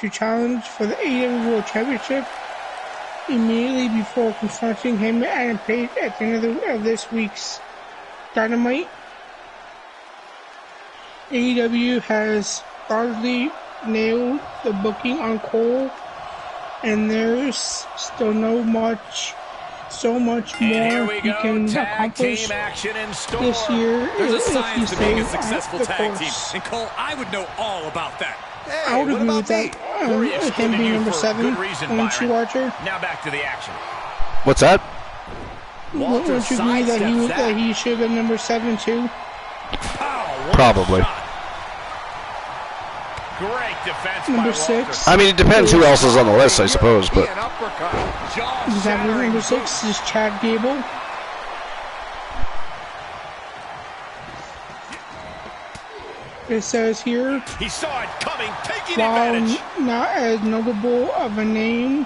challenge for the AEW World Championship immediately before confronting him and Adam Page at the end of this week's Dynamite. AEW has largely nailed the booking on Cole, and there's still so much more he can accomplish this year if he stays at the course. And Cole, I would know all about that. I would agree with that. Him being number 7 on She Watcher. Now back to the action. What's that? Wouldn't you agree that he should have been number 7 too? Probably. Great defense number by 6. I mean, it depends who else is on the list, I suppose, but Exactly. Number 6 is Chad Gable. It says here, he saw it coming, taking while advantage. Not as notable of a name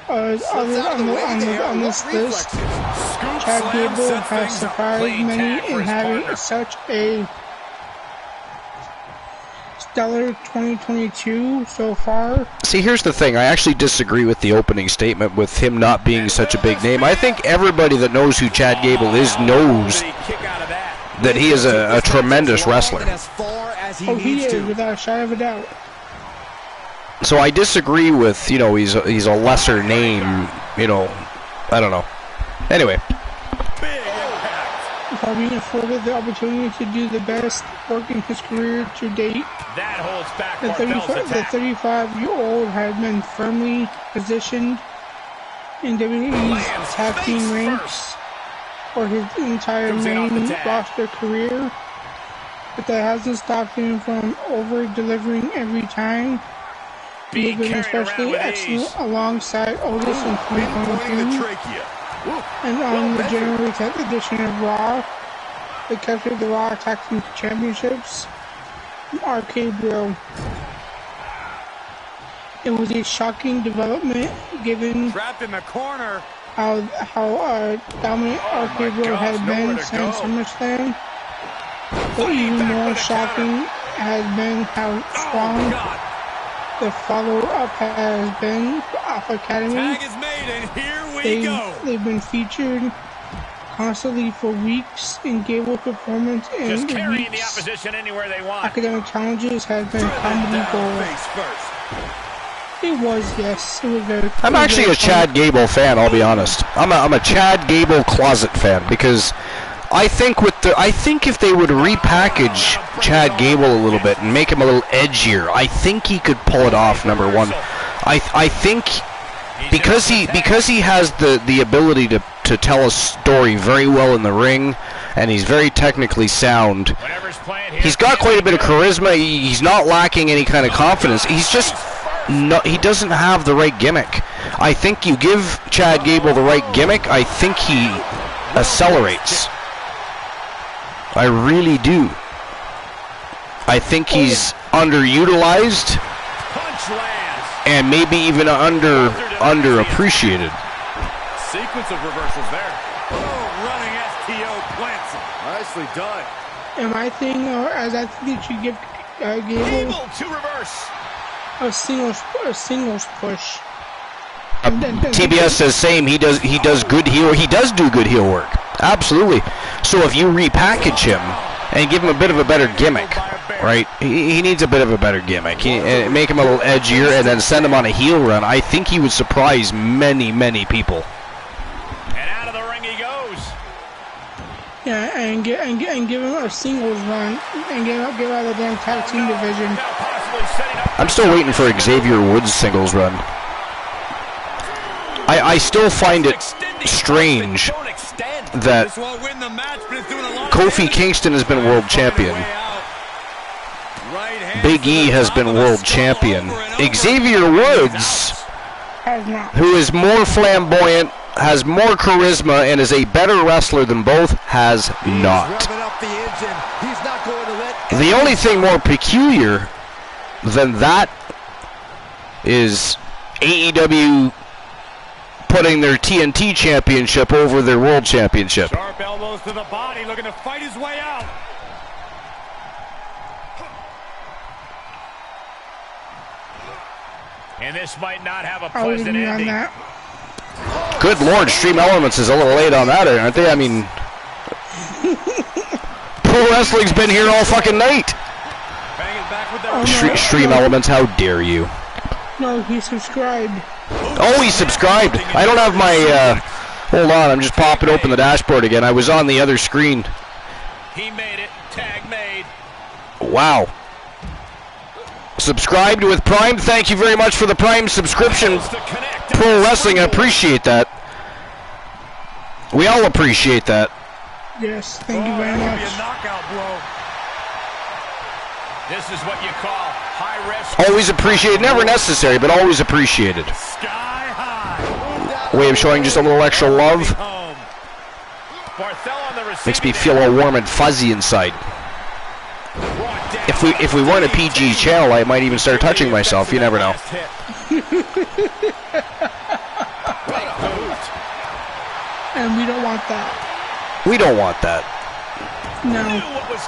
as others on this list, Chad Gable has surprised many in having such a stellar 2022 so far. see, here's the thing. I actually disagree with the opening statement with him not being such a big name. I think everybody that knows who Chad Gable is knows that he is a tremendous wrestler. Oh, he is, without a shadow of a doubt. So I disagree with, he's a lesser name, I don't know. Anyway. while being afforded the opportunity to do the best work in his career to date. That holds back The 35-year-old has been firmly positioned in WWE's tag team ranks for his entire main roster career, but that hasn't stopped him from over-delivering every time. He's been especially excellent alongside Otis in 2023, and on the January 10th edition of Raw, they captured the Raw Tag Team Championships from RK-Bro. It was a shocking development given Trapped in the corner. how dominant RK-Bro had been since SummerSlam. But even more shocking has been how strong the follow-up has been for Alpha Academy. Tag is made, and here we go. They've been featured constantly for weeks, and Gable's performance in Just the carrying the week's opposition anywhere they want. academic challenges has been comedy gold. It was, yes. It was very. I'm actually a Chad Gable fan. I'll be honest. I'm a Chad Gable closet fan because I think if they would repackage Chad Gable a little bit and make him a little edgier, I think he could pull it off. Number one, I think because he has the ability to tell a story very well in the ring, and he's very technically sound. He's got quite a bit of charisma. He's not lacking any kind of confidence. He's just he doesn't have the right gimmick. I think you give Chad Gable the right gimmick, I think he accelerates. I really do. I think he's underutilized and maybe even underappreciated. Sequence of reversals there. Oh, running STO plants him. Nicely done. And my thing, as I think you should give Gable to reverse. a singles push. TBS says same. He does good heel. He does do good heel work. Absolutely. So if you repackage him and give him a bit of a better gimmick, right? He needs a bit of a better gimmick. Make him a little edgier and then send him on a heel run. I think he would surprise many, many people. And out of the ring he goes. Yeah, and give him a singles run and get out of the damn tag team division. I'm still waiting for Xavier Woods' singles run. I still find it strange that Kofi Kingston has been world champion. Big E has been world champion. Xavier Woods, who is more flamboyant, has more charisma, and is a better wrestler than both, has not. The only thing more peculiar than that is AEW putting their TNT championship over their world championship. Sharp elbows to the body, looking to fight his way out. And this might not have a pleasant ending. Good Lord, Extreme Elements is a little late on that, aren't they? I mean, pro wrestling's been here all fucking night. Extreme Elements, how dare you? No, he subscribed. Oh, he subscribed. I don't have my, hold on, I'm just popping open the dashboard again. I was on the other screen. He made it. Tag made. Wow. Subscribed with Prime. Thank you very much for the Prime subscription. Pro Wrestling, I appreciate that. We all appreciate that. Yes, thank you very much. This is what you call high risk. Always appreciated. Never necessary, but always appreciated. Way of showing just a little extra love. Makes me feel all warm and fuzzy inside. If we weren't a PG channel, I might even start touching myself. You never know. And we don't want that. We don't want that. No.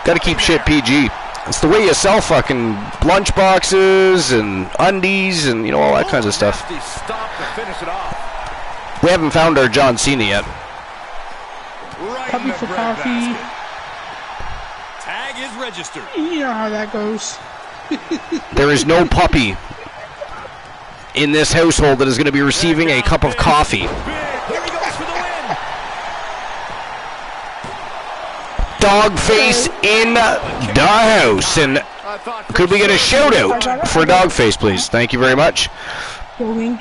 Gotta keep shit PG. It's the way you sell fucking lunch boxes and undies and, you know, all that kinds of stuff. We haven't found our John Cena yet. Puppy for coffee. Tag is registered. You know how that goes. There is no puppy in this household that is going to be receiving a cup of coffee. Dogface in the house. And could we get a shout out for Dogface, please? Thank you very much. Jolene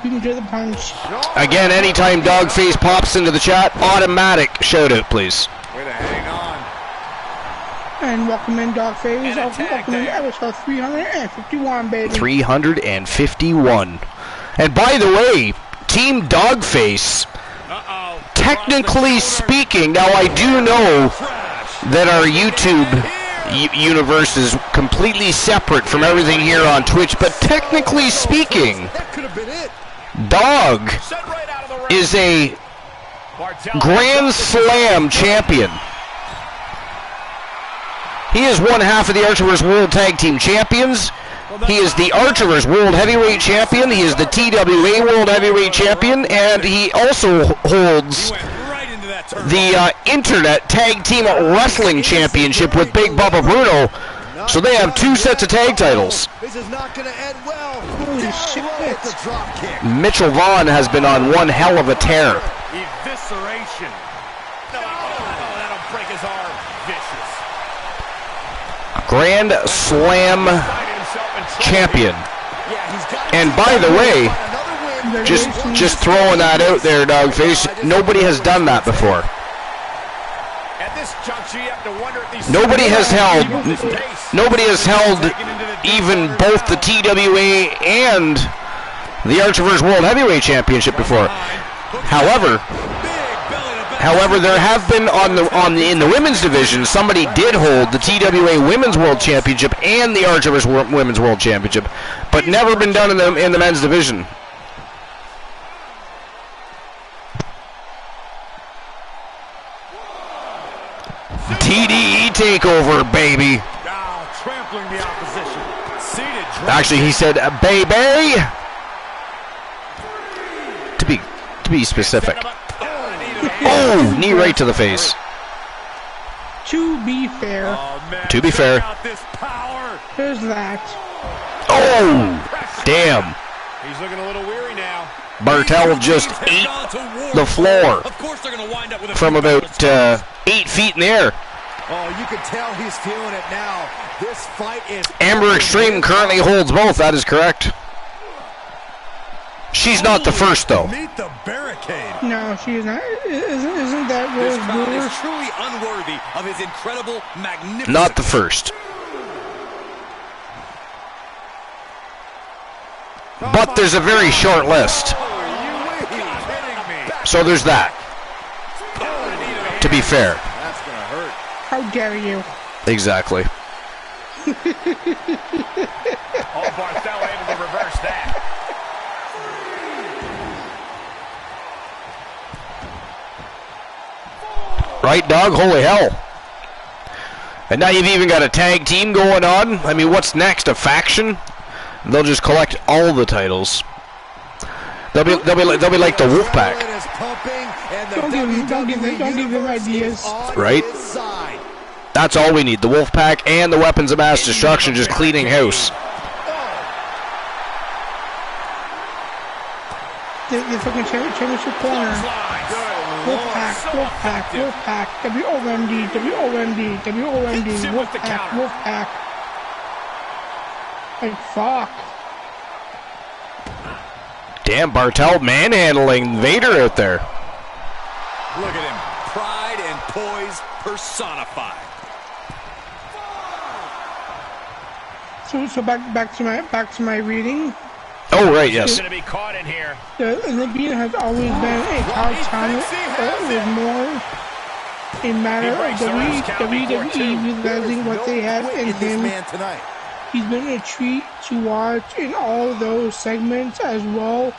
beat me to the punch. Again, anytime Dogface pops into the chat, automatic shout out, please. Way to hang on. And welcome in, Dogface. Welcome in episode 351, baby. 351. And by the way, Team Dogface, technically speaking, now I do know that our YouTube universe is completely separate from everything here on Twitch, but technically speaking, Dog is a Grand Slam champion. He is one half of the Archerverse World Tag Team Champions. He is the Archerverse World Heavyweight Champion. He is the TWA World Heavyweight Champion, and he also holds the Internet Tag Team Wrestling Championship with Big Bubba Bruno. So they have 2 sets of tag titles. This is not going to end well. Holy shit. The drop kick. Mitchell Vaughn has been on one hell of a tear. Evisceration. No, that'll break his arm. Vicious. Grand Slam champion. And by the way, just throwing that out there, Dogface, nobody has done that before. Nobody has held even both the TWA and the Archerverse World Heavyweight Championship before. However, there have been in the women's division, somebody did hold the TWA Women's World Championship and the Archerverse Women's World Championship, but never been done in the men's division. TDE takeover, baby. Trampling the opposition. Actually, he said, "baby," to be specific. Oh, knee right to the face. To be fair. To be fair. There's that. Oh, damn. He's looking a little weary now. Bartel just ate the floor from about 8 feet in the air. Oh, you can tell he's feeling it now. This fight is... Amber Extreme currently holds both. That is correct. She's not the first, though. Meet the barricade. No, she is not. Isn't that Rose This crowd Brewer? is truly unworthy of his incredible, magnificent... Not the first. But there's a very short list. So there's that. To be fair. That's going to hurt. How dare you? Exactly. Oh, Barthel able to reverse that. Right, Dog? Holy hell. And now you've even got a tag team going on. I mean, what's next? A faction? They'll just collect all the titles. They'll be like the Wolfpack. Don't give them ideas. Right? That's all we need. The Wolfpack and the Weapons of Mass Destruction just cleaning house. The fucking championship corner. Wolfpack, WOMD, Wolfpack. Like, fuck. Damn, Bartel manhandling Vader out there. Look at him. Pride and poise personified. So back to my reading. Oh, right, yes. Going to be caught in here. The Olympian has always been a top talent, but it was more a matter of WWE realizing what they had in him. He's been a treat to watch in all those segments, as well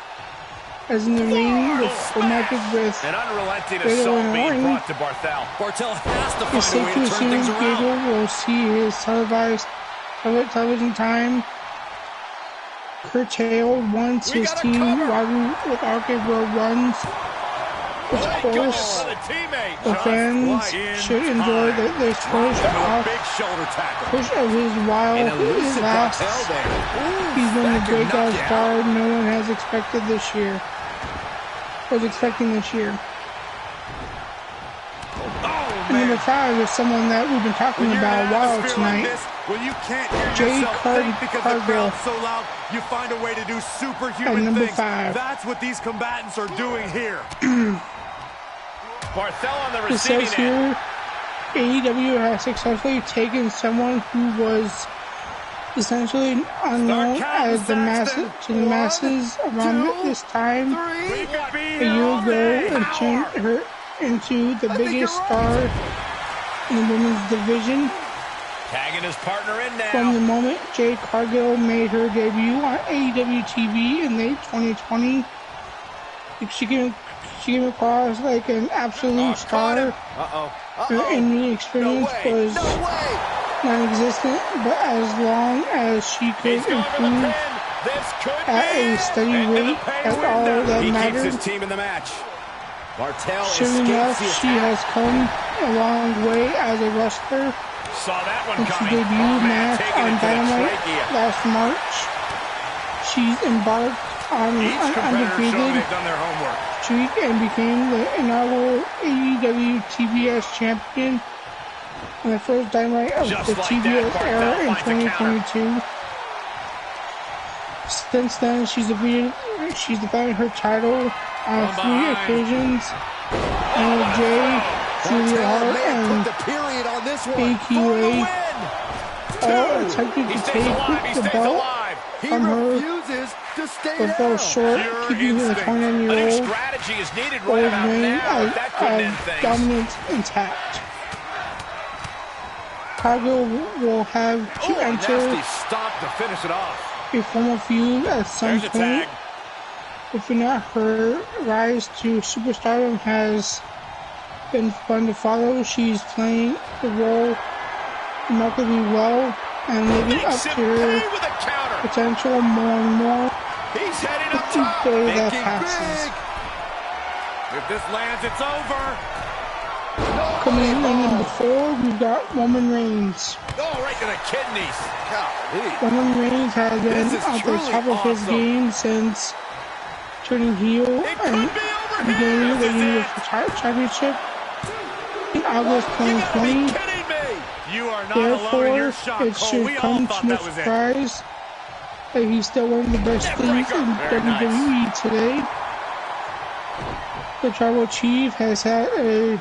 as in the ring with the matches with An unrelenting assault being brought to Barthel. Bartel has to it's find a safe way to to turn assume things around. Gable will see his television time curtailed once his team rival with Arcade World runs. Of course, the fans should enjoy this push of his while it lasts. He's been the breakout star no one has expected this year. Number 5 is someone that we've been talking about a while tonight. Jade Cargill. So loud, you find a way to do superhuman number things. 5. That's what these combatants are doing here. Barthel on the It receiving says end. here, AEW has successfully taken someone who was essentially unknown as the masses around this time a year ago and turned her into the biggest star in the women's division. Tagging his partner in now. From the moment Jade Cargill made her debut on AEW TV in late 2020, she came across like an absolute star. Her in-ring experience was non-existent, but as long as she could improve at a steady rate, that's all that mattered. His team in the match. Sure enough, she has come a long way as a wrestler. Saw that one Since coming. she debuted match on Dynamite last March, she's embarked on an undefeated streak and became the inaugural AEW TBS champion in the first Dynamite of the TBS era in 2022. Since then, she's defended her title on 3 occasions. NJ, Julia Hart, and AQA all attempted to take the belt from her, but fell short, keeping the 29-year-old reign of dominance intact. Cargill will have to enter a formal feud at some point. If not, her rise to superstardom has been fun to follow. She's playing the role remarkably well and living up to her potential more and more with each day that passes. If this lands, it's over. Coming in at number 4, we've got Roman Reigns. Oh, right to the kidneys. Roman Reigns has been at the top of his game since turning heel and gaining the Universal Championship in August 2020. Therefore, it should come to no surprise that he's still one of the best things in WWE today. The Tribal Chief has had a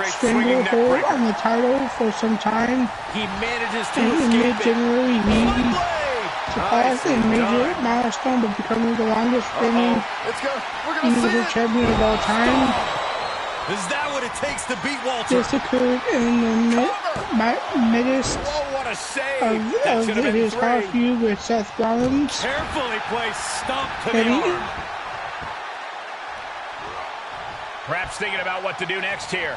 stranglehold on the title for some time. And in mid-January, he surpassed a major milestone by becoming the longest reigning Universal Champion of all time. Is that what it takes to beat Walter? This occurred in the midst of his power feud with Seth Rollins. Carefully placed stomp to the arm. Perhaps thinking about what to do next here.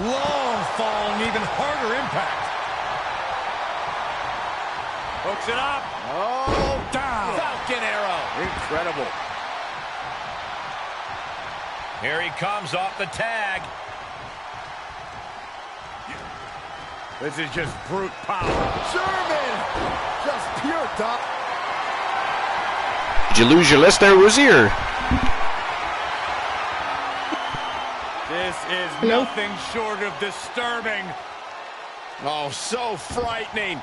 Long fall and even harder impact. Hooks it up. Oh, down. Falcon arrow. Incredible. Here he comes off the tag. This is just brute power. German. Just pure top. Did you lose your list there, Wazir? This is nothing short of disturbing. Oh, so frightening.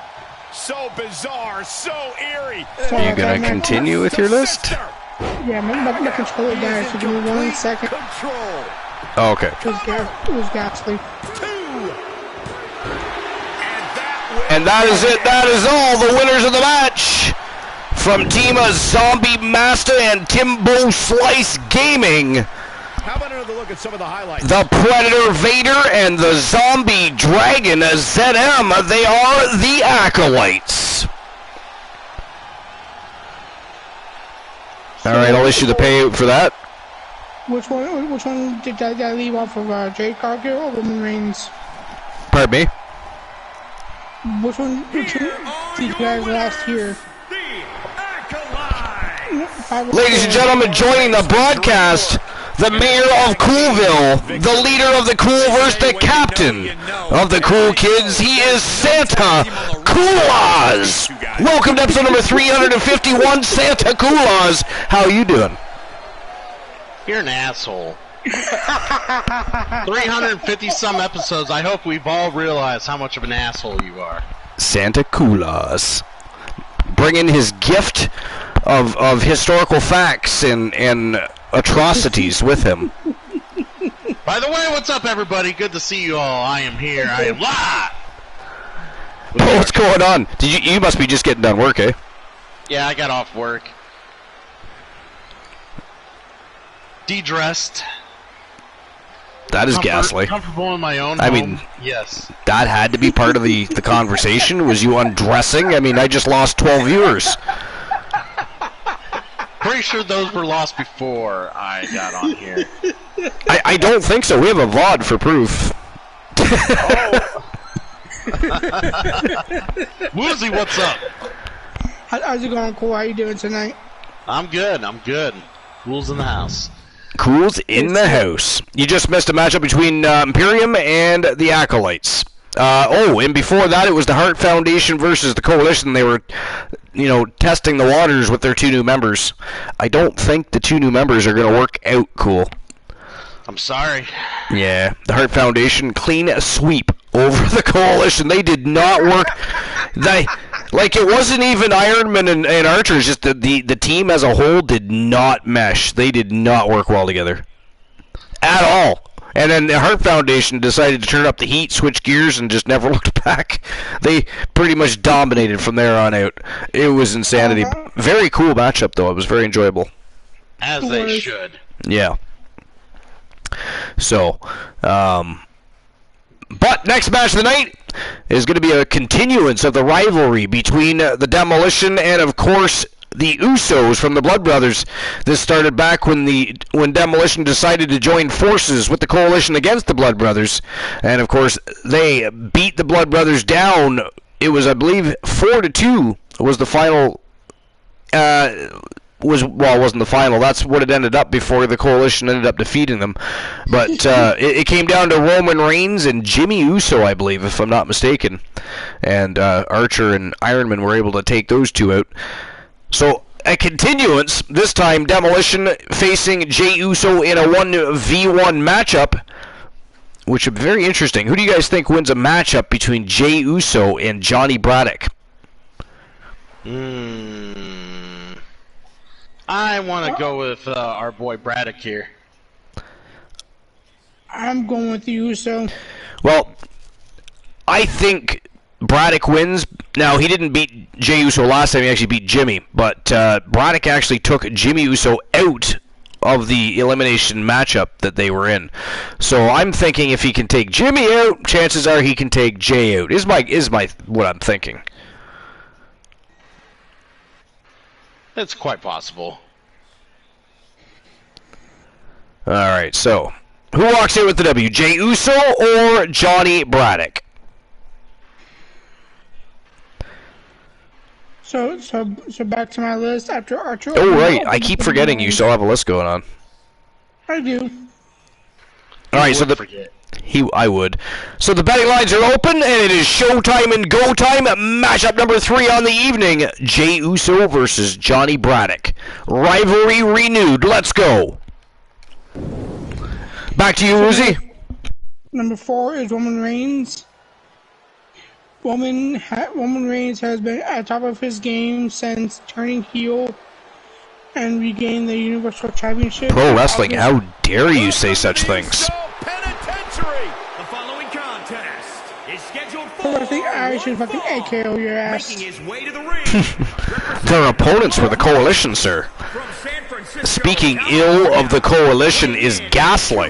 So bizarre. So eerie. Sorry, Are you going to continue with your list? Yeah, my controller died, so give me 1 second. Oh, okay. It was ghastly. And that is it. That is all the winners of the match. From Team Zombie Master and Timbo Slice Gaming. How about another look at some of the highlights? The Predator Vader and the Zombie Dragon ZM. They are the Acolytes. All right, I'll issue the payout for that. Which one did I leave off of? Jade Cargill or Roman Reigns? Pardon me? Which one did you guys last here? Ladies and gentlemen, joining the broadcast, the mayor of Coolville, the leader of the Coolverse, the captain of the Cool Kids. He is Santa Claus. Welcome to episode number 351, Santa Claus. How are you doing? You're an asshole. 350-some episodes. I hope we've all realized how much of an asshole you are. Santa Claus. Bringing his gift of historical facts and atrocities with him. By the way, what's up, everybody? Good to see you all. I am here. I am live. Oh, what's going on? You must be just getting done work, eh? Yeah, I got off work. De-dressed. That is ghastly. Comfortable in my own home. I mean, yes. That had to be part of the conversation. Was you undressing? I mean, I just lost 12 viewers. Pretty sure those were lost before I got on here. I don't think so. We have a VOD for proof. Woozy, what's up? How's it going, Cole? How you doing tonight? I'm good. Cool's in the house. Cool's in the house. You just missed a matchup between Imperium and the Acolytes. And before that, it was the Hart Foundation versus the Coalition. They were, testing the waters with their two new members. I don't think the two new members are going to work out, Cool. I'm sorry. Yeah, the Hart Foundation clean a sweep over the Coalition. They did not work. It wasn't even Ironman and Archer. Just the team as a whole did not mesh. They did not work well together at all. And then the Hart Foundation decided to turn up the heat, switch gears, and just never looked back. They pretty much dominated from there on out. It was insanity. Very cool matchup, though. It was very enjoyable. As they should. Yeah. So, but next match of the night is going to be a continuance of the rivalry between the Demolition and, of course, the Usos from the Blood Brothers. This started back when Demolition decided to join forces with the Coalition against the Blood Brothers, and of course they beat the Blood Brothers down. It was, I believe, 4-2 was the final. It wasn't the final. That's what it ended up before the Coalition ended up defeating them. But it came down to Roman Reigns and Jimmy Uso, I believe, if I'm not mistaken. And Archer and Ironman were able to take those two out. So, a continuance, this time Demolition facing Jey Uso in a 1v1 matchup, which would be very interesting. Who do you guys think wins a matchup between Jey Uso and Johnny Braddock? I want to go with our boy Braddock here. I'm going with the Uso. Well, I think Braddock wins. Now, he didn't beat Jey Uso last time. He actually beat Jimmy. But Braddock actually took Jimmy Uso out of the elimination matchup that they were in. So I'm thinking if he can take Jimmy out, chances are he can take Jey out. Is my what I'm thinking. It's quite possible. All right, so who walks in with the W, Jey Uso or Johnny Braddock? So back to my list after Archer. Oh, right. I keep forgetting you still have a list going on. I do. All right, I would. So the betting lines are open, and it is showtime and go time. Matchup number 3 on the evening: Jey Uso versus Johnny Braddock. Rivalry renewed. Let's go. Back to you, Uzi. Number 4 is Roman Reigns. Roman Reigns has been at the top of his game since turning heel and regaining the Universal Championship. Pro Wrestling, how dare you say such things? The following contest is scheduled for I think I should fucking AKO your ass. making his way to the ring. Their opponents were the Coalition, sir. Speaking ill of the Coalition is ghastly.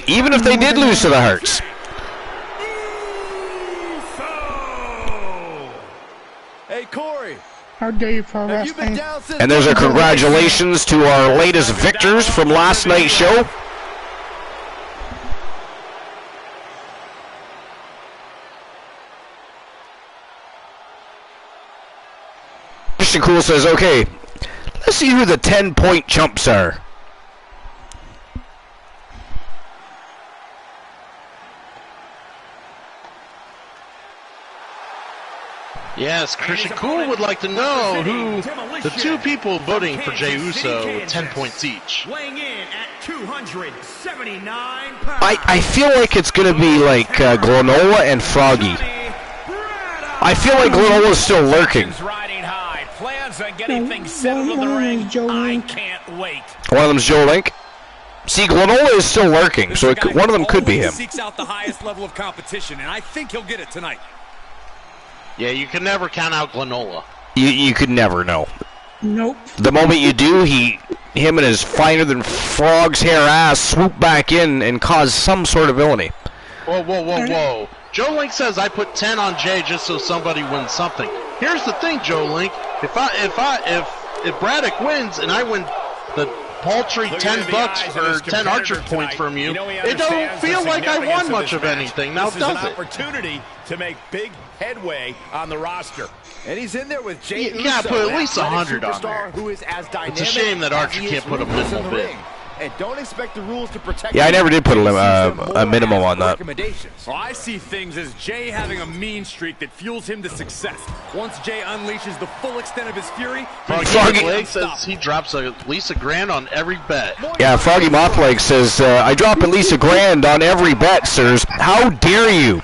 Even if they did lose to the Hearts. Hey, Corey. How dare you, Pro Wrestling? And there's a congratulations to our latest victors from last night's show. Christian Cool says, okay, let's see who the 10-point chumps are. Yes, Christian Cool would like to know who the two people voting for Jey Uso with 10 points each. Weighing in at 279 pounds. I feel like it's going to be like Granola and Froggy. I feel like Granola is still lurking. Riding high. Plans on getting things settled in the ring. I can't wait. One of them's Joe Link. See, Granola is still lurking, so one of them could be him. Seeks out the highest level of competition, and I think he'll get it tonight. Yeah, you can never count out Granola. You could never know. Nope. The moment you do, him and his finer than frog's hair ass swoop back in and cause some sort of villainy. Whoa, whoa, whoa, whoa. Joe Link says I put 10 on Jay just so somebody wins something. Here's the thing, Joe Link. If Braddock wins and I win the paltry $10 or 10 Archer points from you, it don't feel like I won much of anything. Now, does it? This is an opportunity to make big headway on the roster. And he's in there with Jey Uso. Yeah, put at least 100 on there. Who is as It's a shame that Archer can't put a minimal bid. And don't expect the rules to protect. Yeah, I never did put a minimum on that. Well, I see things as Jay having a mean streak that fuels him to success. Once Jay unleashes the full extent of his fury, Froggy Leg says he drops at least $1,000 on every bet. Yeah, Froggy Mothleg says, I drop at least $1,000 on every bet, sirs. How dare you?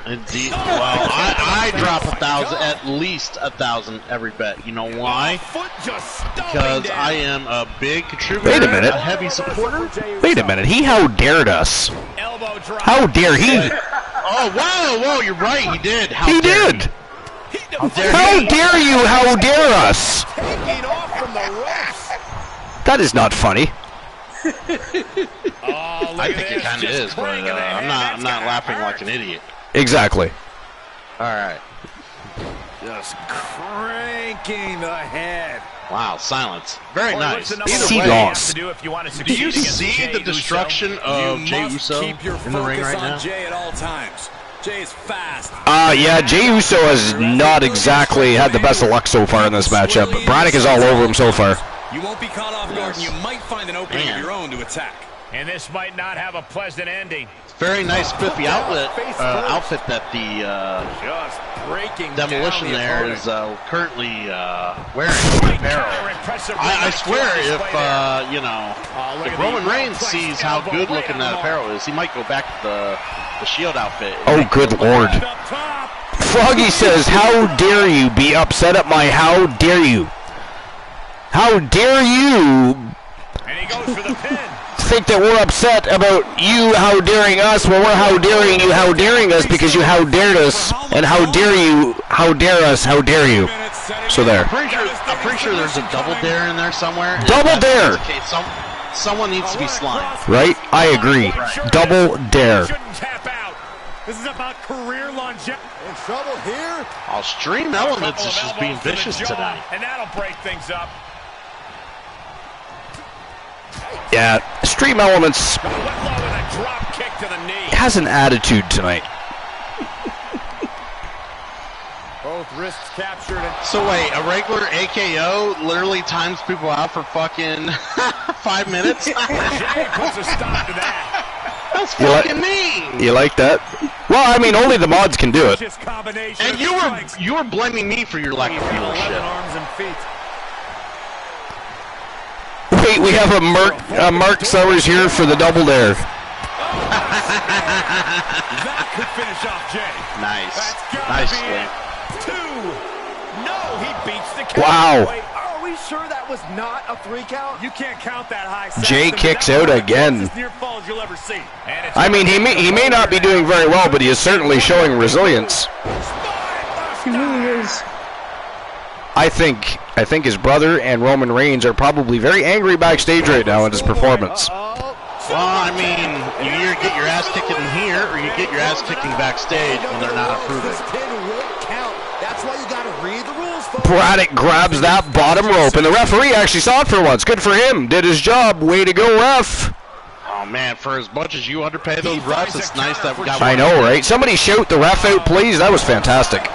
Indeed. Well, I drop at least 1,000 every bet. You know why? Because I am a big contributor. Wait a minute. A heavy supporter. Wait a minute. He how dared us? How dare he? Oh, whoa, you're right. He did. He did. How dare you? How dare us? That is not funny. I think it kind of is, but I'm not laughing like an idiot. Exactly. All right. just cranking the head. Wow, silence. Very nice. He lost. Do you see the destruction of Jey Uso in the ring right now? Jay at all times. Jay is fast. Yeah, Jey Uso has not exactly had the best of luck so far in this matchup. Braddock is all over him so far. You won't be caught off guard, and you might find an opening of your own to attack. And this might not have a pleasant ending. Very nice spiffy outfit that the Demolition there is currently wearing apparel. I swear if Roman Reigns sees how good looking that apparel is, he might go back to the Shield outfit. Oh, good Lord. Froggy says, how dare you be upset at my how dare you? How dare you? And he goes for the pin. Think that we're upset about you how daring us. Well, we're how daring you how daring us because you how dared us, and how dare you how dare us how dare you. So there. I'm pretty sure there's a double dare in there somewhere. Double dare. Okay, someone needs to be slimed. Right? I agree. Double dare. This is about career longevity. In trouble here. Stream Elements is just being vicious tonight. And that'll break things up. Yeah, Stream Elements has an attitude tonight. Both wrists captured. So wait, a regular AKO literally times people out for fucking 5 minutes? Jay puts a stop to that. That's fucking mean. You like that? Well, I mean, only the mods can do it. And you were blaming me for your lack of leadership. Arms and feet. Wait, we have a Mark Sellers here for the double dare. That could finish off Jay. Nice. Nice swing. No, he beats the count. Wow. Wait, are we sure that was not a 3 count? You can't count that high. Jay kicks out again. Near falls you'll ever see. I mean, he may not be doing very well, but he is certainly showing resilience. He really is. I think his brother and Roman Reigns are probably very angry backstage right now in his performance. Well, I mean, you either get your ass kicking here, or you get your ass kicking backstage when they're not approving. That's why you gotta read the rules, folks. Braddock grabs that bottom rope, and the referee actually saw it for once. Good for him. Did his job. Way to go, ref. Oh, man, for as much as you underpay those refs, it's nice that we got one. I know, right? Somebody shout the ref out, please. That was fantastic.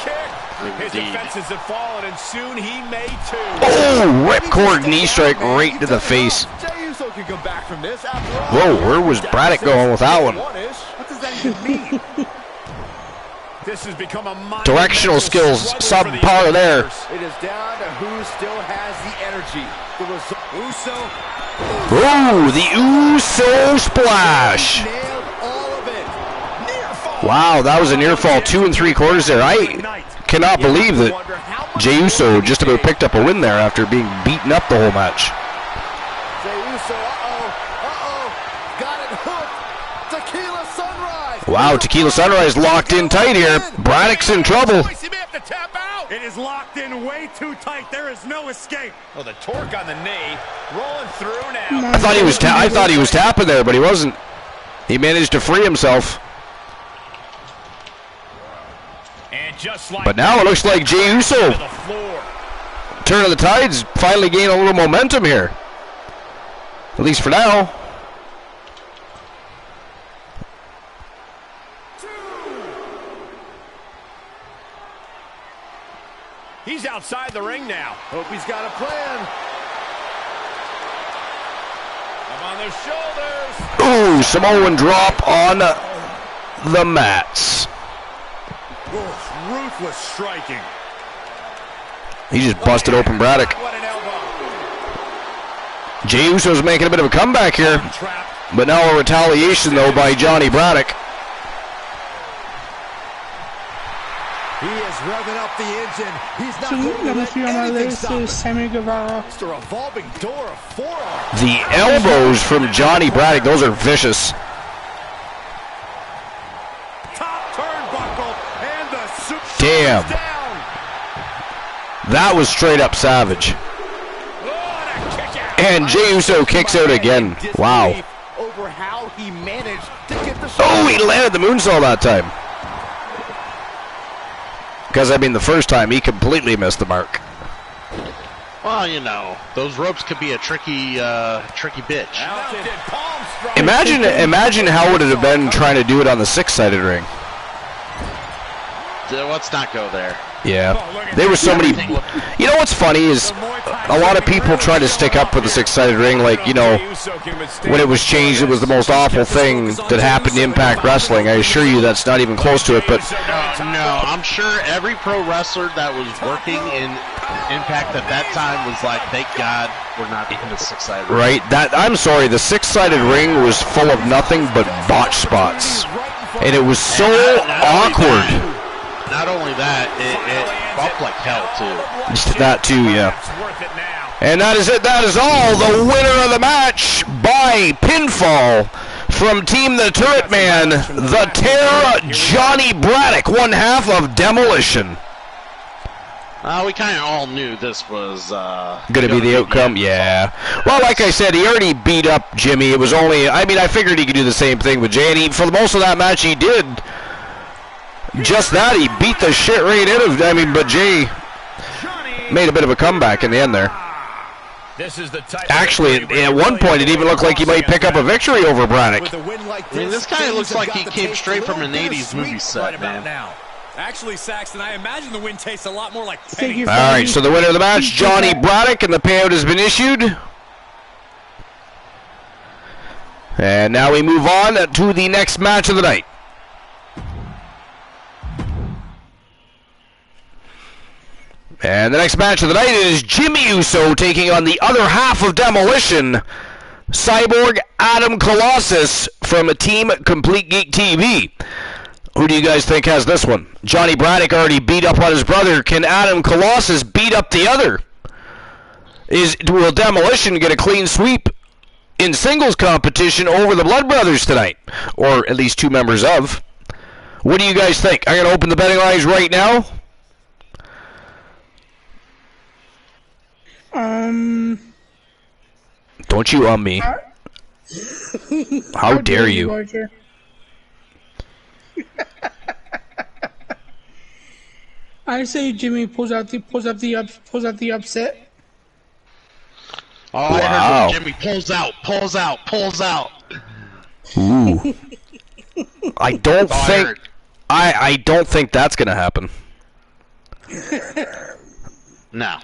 His defenses have fallen, and soon he may too. Oh, ripcord knee strike right to the face. Jey Uso can come back from this after all. Whoa, where was Braddock going with that one? What does that even mean? This has become a directional skills subpar there. It is down to who still has the energy. Uso. Ooh, the Uso splash. Nailed all of it. Near fall. Wow, that was a near fall, 2 3/4 there. I cannot believe that Jey Uso just about picked up a win there after being beaten up the whole match. Jey Uso, got it hooked. Tequila Sunrise. Wow, Tequila Sunrise locked in tight here. Braddock's in trouble. He may have to tap out. It is locked in way too tight. There is no escape. Oh, the torque on the knee. Rolling through now. I thought he was tapping there, but he wasn't. He managed to free himself. And just like But now it looks like Jey Uso, to the floor. turn of the tides, finally gain a little momentum here. At least for now. He's outside the ring now. Hope he's got a plan. Up on their shoulders. Ooh, Samoan drop on the mats. Ruthless striking. He just busted open Braddock. What an elbow. Jey Uso's making a bit of a comeback here. Trap. But now a retaliation, though, by Johnny Braddock. He is revving up the engine. He's not going to Number let 3 on my anything list stop is him. Sammy Guevara. It's a revolving door of forearms. The elbows from Johnny Braddock, those are vicious. Top turnbuckle and the super Damn. down. That was straight up savage. And Jey Uso kicks out again. Wow. Over how he managed to get the Oh, he landed the moonsault that time. Because, I mean, the first time he completely missed the mark. Well, you know, those ropes could be a tricky bitch. Imagine how would it have been trying to do it on the 6-sided ring. Let's not go there. Yeah. There were so many. You know what's funny is a lot of people try to stick up for the 6-sided ring, like, you know, when it was changed, it was the most awful thing that happened in Impact Wrestling. I assure you that's not even close to it, but No, I'm sure every pro wrestler that was working in Impact at that time was like, thank God we're not in the 6-sided ring. right, I'm sorry, the 6-sided ring was full of nothing but botch spots. And it was so awkward. Not only that, it bumped like hell, too. That too, yeah. And that is it. That is all. The winner of the match by pinfall from Team the Turret Man, the Terror, Johnny Braddock, one half of Demolition. We kind of all knew this was Going to be the outcome? Yeah. Well, like I said, he already beat up Jimmy. It was only, I mean, I figured he could do the same thing with Jay, and he, for most of that match, he did. Just that, he beat the shit right out of, but Jay made a bit of a comeback in the end there. Actually, at one point, it even looked like he might pick up a victory over Braddock. I mean, this guy looks like he came straight from an 80s movie set, man. Actually, Saxton, I imagine the win tastes a lot more like pennies. All right, so the winner of the match, Johnny Braddock, and the payout has been issued. And now we move on to the next match of the night. And the next match of the night is Jimmy Uso taking on the other half of Demolition, Cyborg Adam Colossus from a Team Complete Geek TV. Who do you guys think has this one? Johnny Braddock already beat up on his brother. Can Adam Colossus beat up the other? Will Demolition get a clean sweep in singles competition over the Blood Brothers tonight? Or at least two members of. What do you guys think? I'm going to open the betting lines right now. Don't you me. How dare you? I say Jimmy pulls out the upset. Oh, wow. I heard what Jimmy pulls out. Ooh. I don't think that's gonna happen. No.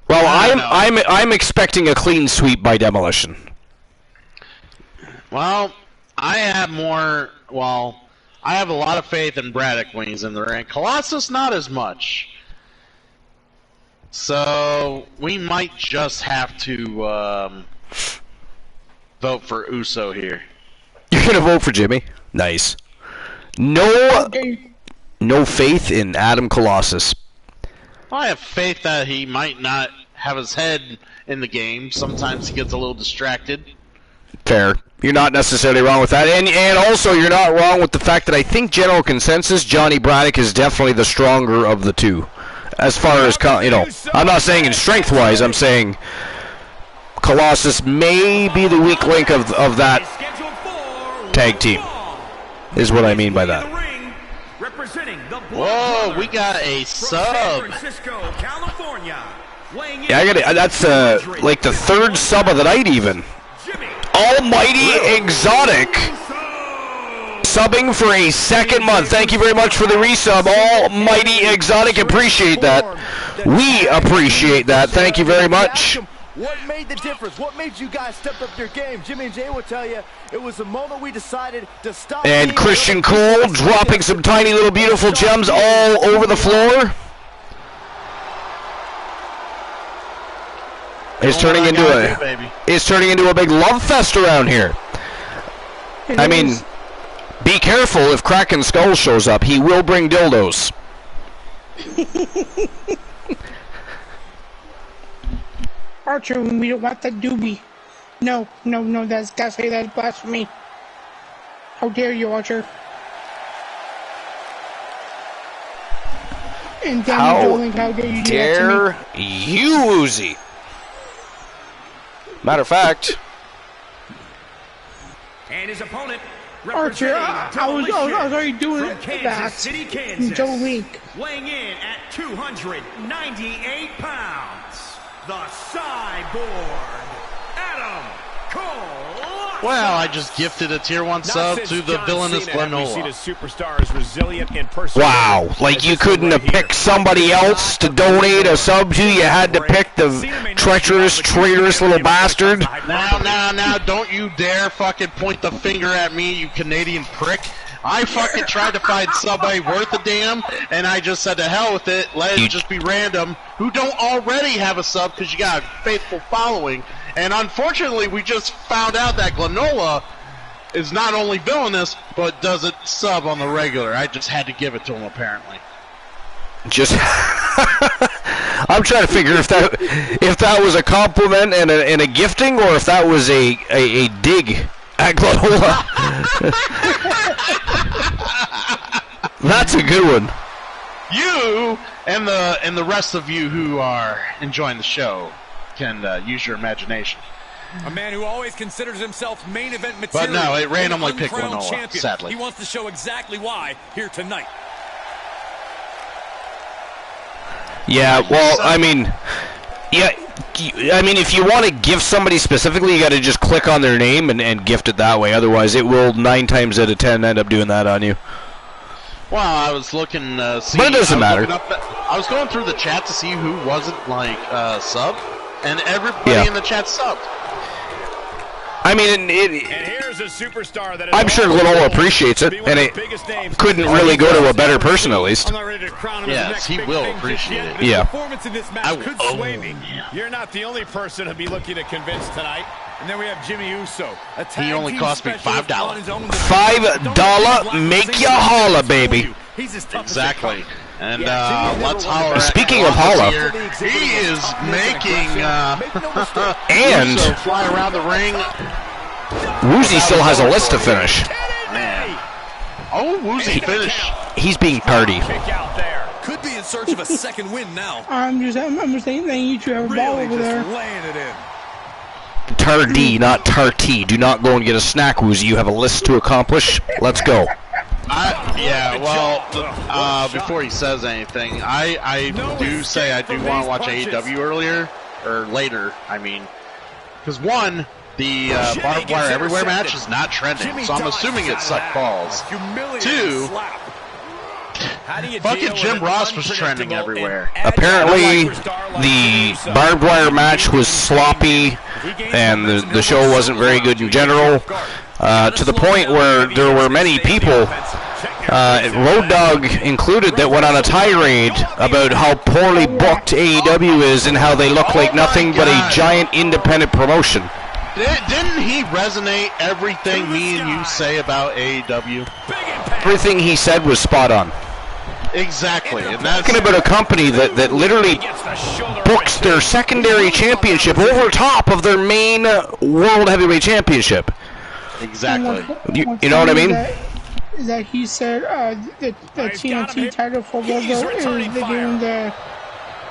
Well, I'm expecting a clean sweep by Demolition. Well, I have more well, I have a lot of faith in Braddock when he's in the ring. Colossus, not as much. So we might just have to vote for Uso here. You're gonna vote for Jimmy? Nice. No faith in Adam Colossus. I have faith that he might not have his head in the game. Sometimes he gets a little distracted. Fair. You're not necessarily wrong with that. And also, you're not wrong with the fact that I think general consensus, Johnny Braddock is definitely the stronger of the two. As far as, I'm not saying in strength-wise, I'm saying Colossus may be the weak link of that tag team, is what I mean by that. Whoa, we got a sub. Yeah, that's like the third sub of the night even. Almighty Exotic subbing for a second month. Thank you very much for the resub, Almighty Exotic. Appreciate that. We appreciate that. Thank you very much. What made the difference? What made you guys step up your game? Jimmy and Jay will tell you it was the moment we decided to stop. And Christian Cole dropping some tiny little beautiful gems all over the floor. It's turning into a big love fest around here. I mean, be careful if Kraken Skull shows up. He will bring dildos. Archer, we don't want that doobie. No, that's gotta say that's blasphemy. How dare you, Archer? And how dare you do dare you, Uzi? Matter of fact, and his opponent, Archer, I was already doing that. City, Kansas, Joe Link, weighing in at 298 pounds, the Cyborg, Adam Cole. Well, I just gifted a tier 1 sub to the villainous Glenola. Wow, like you couldn't have picked somebody else to donate a sub to, you had to pick the treacherous, traitorous little bastard. Now, don't you dare fucking point the finger at me, you Canadian prick. I fucking tried to find somebody worth a damn, and I just said to hell with it, let it just be random, who don't already have a sub because you got a faithful following. And unfortunately, we just found out that Glenola is not only villainous, but doesn't sub on the regular. I just had to give it to him, apparently. I'm trying to figure if that was a compliment and a gifting, or if that was a dig at Glenola. That's a good one. You and the rest of you who are enjoying the show can use your imagination. A man who always considers himself main event material. But no, it randomly picked Glenola, sadly. He wants to show exactly why here tonight. Yeah, well, I mean, if you want to gift somebody specifically, you got to just click on their name and gift it that way. Otherwise, it will 9 times out of 10 end up doing that on you. Well, I was looking, but it doesn't matter. I was going through the chat to see who wasn't sub, and everybody in the chat subbed. I mean, and here's a superstar that I'm sure Glenola appreciates it, and it couldn't really go to a better person, at least. Yes, he will appreciate it. Yeah. Performance in this match could sway me. You're not the only person to be looking to convince tonight. And then we have Jimmy Uso. He only cost me $5. $5, make ya holla, baby. Exactly. And let's holler. Speaking of holla, he is making and Uso fly around the ring. Woozy still has a list to finish. Man. Oh, Woozy finished. He's being tardy. Could be in search of a second win now. I'm just saying that you two have a ball over there. Laying it in. Tardy, not tarty. Do not go and get a snack, Woozy. You have a list to accomplish. Let's go. Before he says anything, I do say I do want to watch AEW later, I mean. Because one, the Barbed Wire Everywhere match is not trending, so I'm assuming it sucked balls. Two, Fucking Jim Ross was trending everywhere. Apparently, the barbed wire match was sloppy, and the show wasn't very good in general, to the point where there were many people, Road Dogg included, that went on a tirade about how poorly booked AEW is and how they look like nothing but a giant independent promotion. Didn't he resonate everything me and you say about AEW? Everything he said was spot on. Exactly. And that's talking about a company that literally books their secondary championship over top of their main World Heavyweight Championship. Exactly. You know what I mean? That he said the TNT title for World is the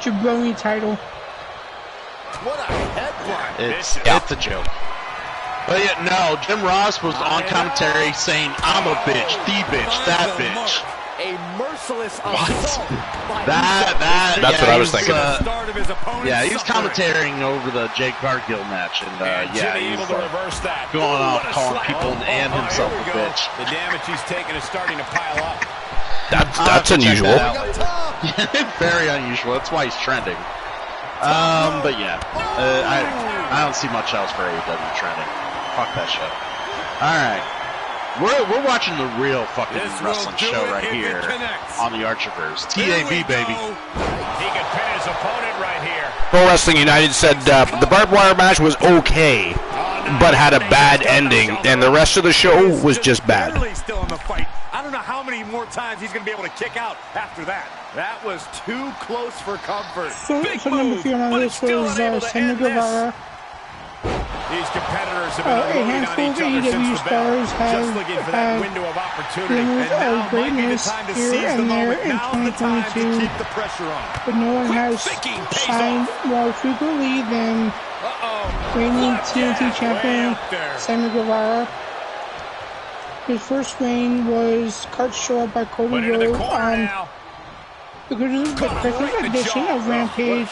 Jabroni title. What a headbutt. It's a joke. But yeah, no, Jim Ross was on commentary saying, I'm a bitch, the bitch, that bitch. A merciless assault. That's what I was thinking. Yeah, he was commentating over the Jake Cargill match, and yeah, he's going off calling people and himself a bitch. The damage he's taken is starting to pile up. That's unusual. Very unusual. That's why he's trending. But yeah, I don't see much else for AEW trending. Fuck that shit. All right. We're watching the real fucking wrestling show right here on the Archiverse. TAV, baby. He can pin his opponent right here. Pro Wrestling United said the barbed wire match was okay, but had a bad ending, and the rest of the show was just bad. Still in the fight. I don't know how many more times he's going to be able to kick out after that. That was too close for comfort. So number 3 on this was Sammy Guevara. These competitors have been a handful of AEW stars have had glimmers of greatness here and there in 2022, but no one has shined more frequently than reigning TNT champion Sammy Guevara. His first reign was cut short by Cody Rhodes on the Christmas edition of Rampage,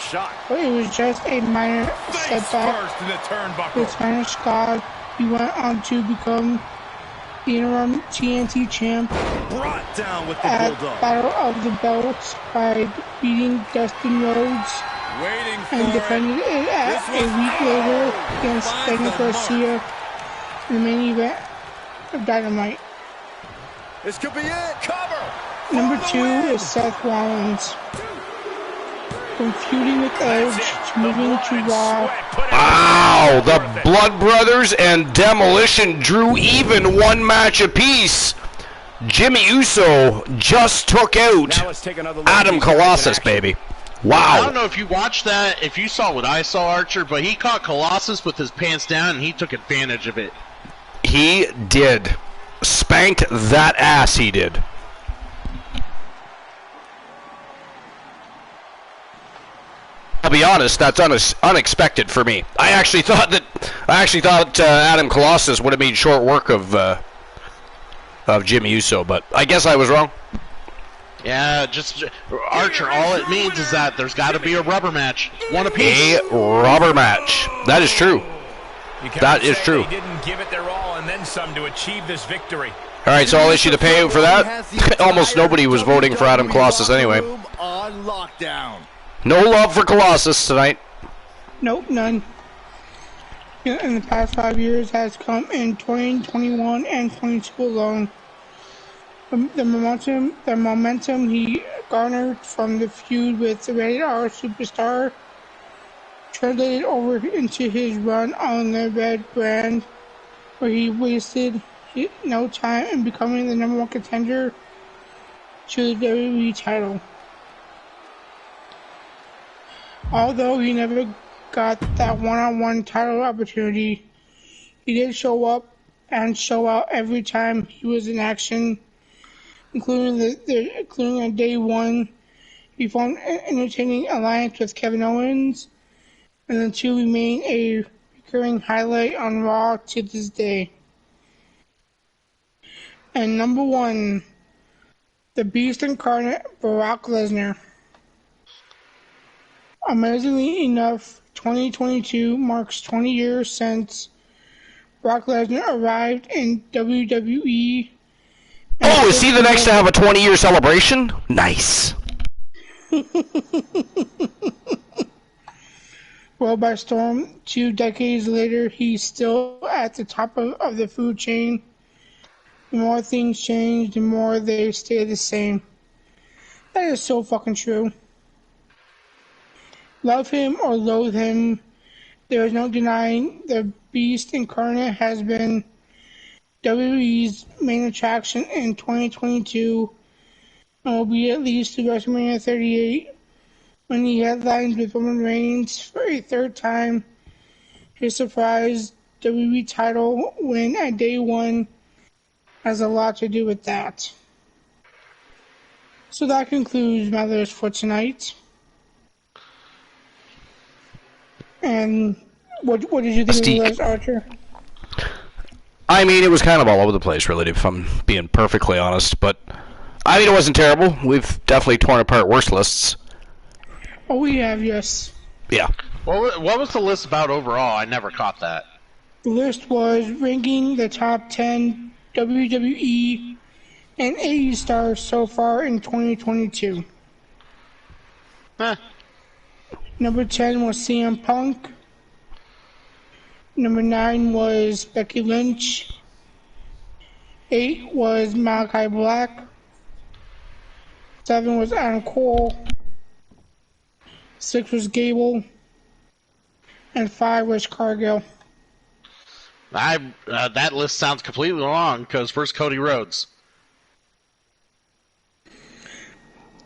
but it was just a minor setback. With Spanish God, he went on to become the interim TNT champ at Battle of the Belts by beating Dustin Rhodes and defended it a week later against Daniel Garcia in the main event of Dynamite. This could be it. Cover. Number 2 is Seth Rollins. From feuding with Edge to moving to Raw. Wow, the Blood Brothers and Demolition drew even one match apiece. Jimmy Uso just took out Adam Colossus, baby. Wow. I don't know if you watched that, if you saw what I saw, Archer, but he caught Colossus with his pants down and he took advantage of it. He did. Spanked that ass, he did. I'll be honest, that's unexpected for me. I actually thought Adam Colossus would have made short work of Jimmy Uso, but I guess I was wrong. Yeah, just Archer, all it means is that there's got to be a rubber match. One apiece. A rubber match. That is true. That is true. They didn't give it their all and then some to achieve this victory. All right, so I'll issue the payout for that. Almost nobody was voting for Adam Colossus anyway. On lockdown. No love for Colossus tonight. Nope, none. In the past 5 years has come in 2021 and 22 alone. The momentum he garnered from the feud with the Rated R superstar translated over into his run on the Red brand, where he wasted no time in becoming the #1 contender to the WWE title. Although he never got that one-on-one title opportunity, he did show up and show out every time he was in action, including on day 1. He formed an entertaining alliance with Kevin Owens, and the two remain a recurring highlight on Raw to this day. And number 1, the Beast Incarnate, Brock Lesnar. Amazingly enough, 2022 marks 20 years since Brock Lesnar arrived in WWE Oh, is he the next to have a 20-year celebration? Nice. Well, by storm, 2 decades later, he's still at the top of the food chain. The more things change, the more they stay the same. That is so fucking true. Love him or loathe him, there is no denying the Beast Incarnate has been WWE's main attraction in 2022 and will be at least to WrestleMania 38 when he headlines with Roman Reigns for a 3rd time. His surprise WWE title win at Day 1 has a lot to do with that. So that concludes my list for tonight. And what did you think of the list, Archer? I mean, it was kind of all over the place, really, if I'm being perfectly honest. But, I mean, it wasn't terrible. We've definitely torn apart worse lists. Oh, we have, yes. Yeah. What was the list about overall? I never caught that. The list was ranking the top 10 WWE and AE stars so far in 2022. Number 10 was CM Punk. Number 9 was Becky Lynch. 8 was Malachi Black. 7 was Adam Cole. 6 was Gable. And 5 was Cargill. That list sounds completely wrong, because where's Cody Rhodes?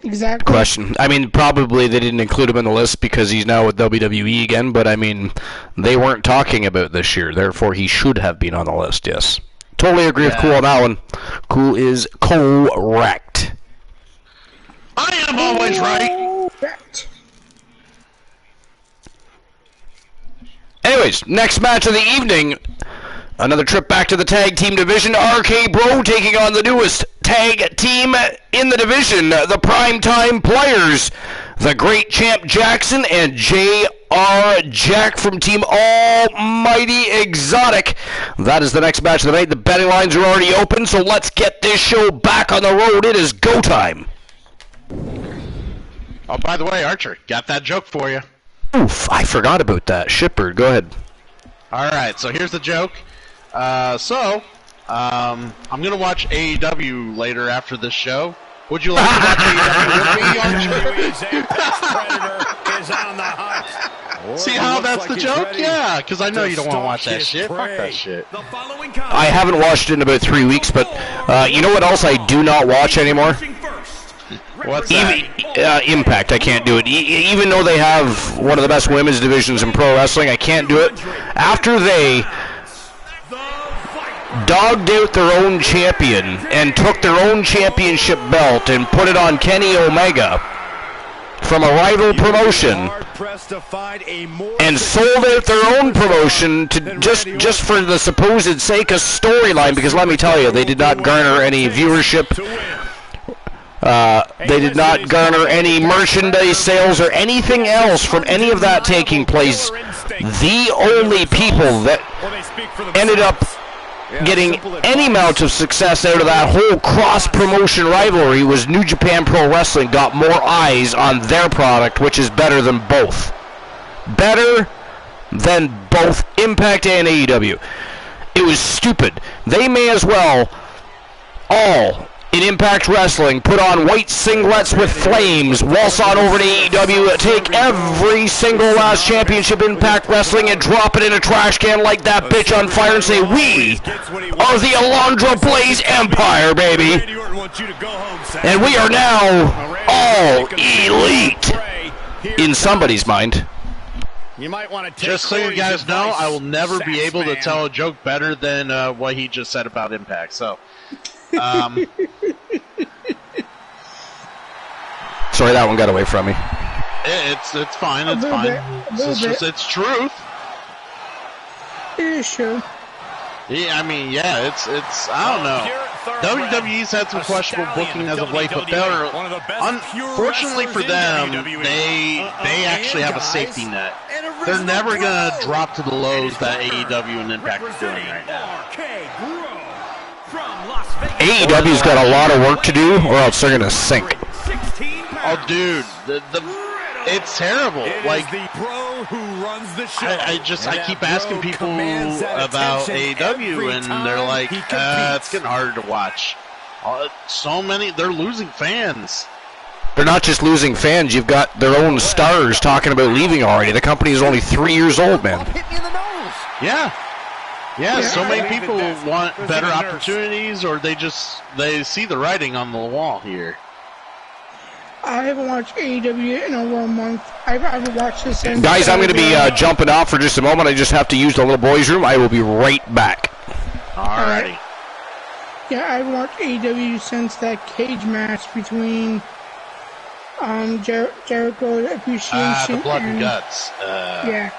Exactly. Question. I mean, probably they didn't include him in the list because he's now with WWE again, but I mean, they weren't talking about this year, therefore he should have been on the list, yes. Totally agree with Cool on that one. Cool is correct. I am always right! Anyways, next match of the evening, another trip back to the tag team division. RK Bro taking on the newest tag team in the division, the Primetime Players, the Great Champ Jackson and J.R. Jack from Team Almighty Exotic. That is the next match of the night. The betting lines are already open, so let's get this show back on the road. It is go time. Oh, by the way, Archer, got that joke for you. Oof, I forgot about that. Shitbird, go ahead. Alright, so here's the joke. I'm going to watch AEW later after this show. Would you like to watch AEW with me, Archer? See how that's the joke? Yeah, because I know you don't want to watch that shit. Fuck that shit. I haven't watched it in about 3 weeks, but you know what else I do not watch anymore? What's that? Impact. I can't do it. Even though they have one of the best women's divisions in pro wrestling, I can't do it. After they dogged out their own champion and took their own championship belt and put it on Kenny Omega from a rival promotion and sold out their own promotion to just for the supposed sake of storyline, because let me tell you, they did not garner any viewership. They did not garner any merchandise sales or anything else from any of that taking place. The only people that ended up getting any amount of success out of that whole cross-promotion rivalry was New Japan Pro Wrestling. Got more eyes on their product, which is better than both. Better than both Impact and AEW. It was stupid. They may as well all in Impact Wrestling put on white singlets with flames, waltz on over to AEW, take every single last championship Impact Wrestling and drop it in a trash can like that bitch on fire and say, we are the Alundra Blaze Empire, baby. And we are now all elite in somebody's mind. You might want to just so you guys know, I will never be able to tell a joke better than what he just said about Impact, so... Sorry, that one got away from me. It's fine. It's fine. It's truth. It is true. Yeah, I mean, yeah, it's. I don't know. WWE's had some questionable booking as of late, but they're unfortunately for them, they actually have a safety net. They're never gonna drop to the lows that AEW and Impact are doing right now. From Las Vegas, AEW's got a lot of work to do, or else they're gonna sink. Oh, dude, it's terrible. Like, the pro who runs the show. I keep asking people about AEW, and they're like, it's getting harder to watch. So many, they're losing fans. They're not just losing fans. You've got their own stars talking about leaving already. The company is only 3 years old, man. Yeah, so many people want better opportunities, or they see the writing on the wall here. I haven't watched AEW in over a month. I haven't watched this since. Guys, I'm going to be jumping off for just a moment. I just have to use the little boys' room. I will be right back. Alrighty. Yeah, I haven't watched AEW since that cage match between Jericho Appreciation the Blood and Guts. Yeah.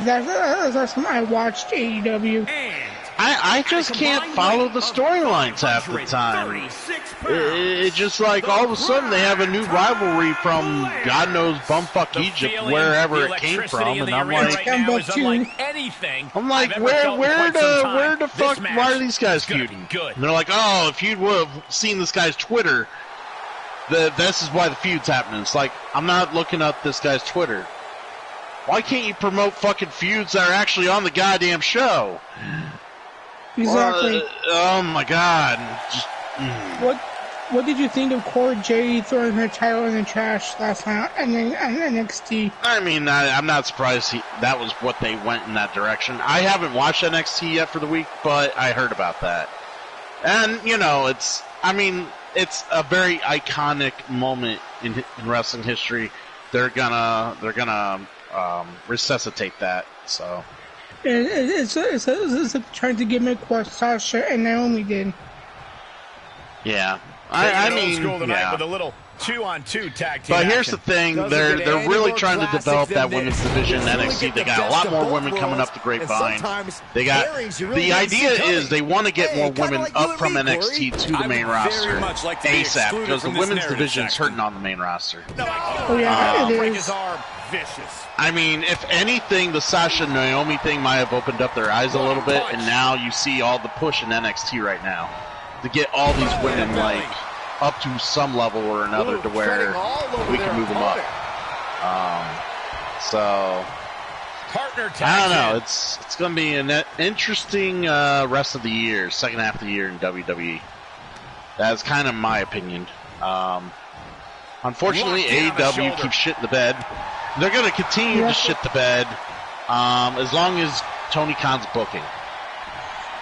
That's the last time I watched AEW. I just can't follow the storylines half the time. It's just like all of a sudden they have a new rivalry from God knows bumfuck Egypt, wherever it came from, and I'm like, where the fuck? Why are these guys feuding? And they're like, oh, if you would have seen this guy's Twitter, this is why the feud's happening. It's like, I'm not looking up this guy's Twitter. Why can't you promote fucking feuds that are actually on the goddamn show? Exactly. Oh my god. What did you think of Cora Jade throwing her title in the trash last night and then NXT? I mean, I'm not surprised that was what they went in that direction. I haven't watched NXT yet for the week, but I heard about that. And, you know, it's a very iconic moment in wrestling history. They're gonna resuscitate that, so. It's trying to gimmick what Sasha and Naomi did. Yeah, I mean, yeah. With a little 2-on-2 tag team. But here's the thing: they're really trying to develop that women's division in NXT. They got a lot more women coming up the grapevine. They got the idea is they want to get more women up from NXT to the main roster ASAP because the women's division is hurting on the main roster. Oh yeah, it is. Vicious. I mean, if anything, the Sasha and Naomi thing might have opened up their eyes a little bit, and now you see all the push in NXT right now to get all these women like up to some level or another to where we can move them up. So I don't know. It's going to be an interesting rest of the year, second half of the year in WWE. That's kind of my opinion. Unfortunately, AEW keeps shit in the bed. They're going to continue to shit the bed as long as Tony Khan's booking.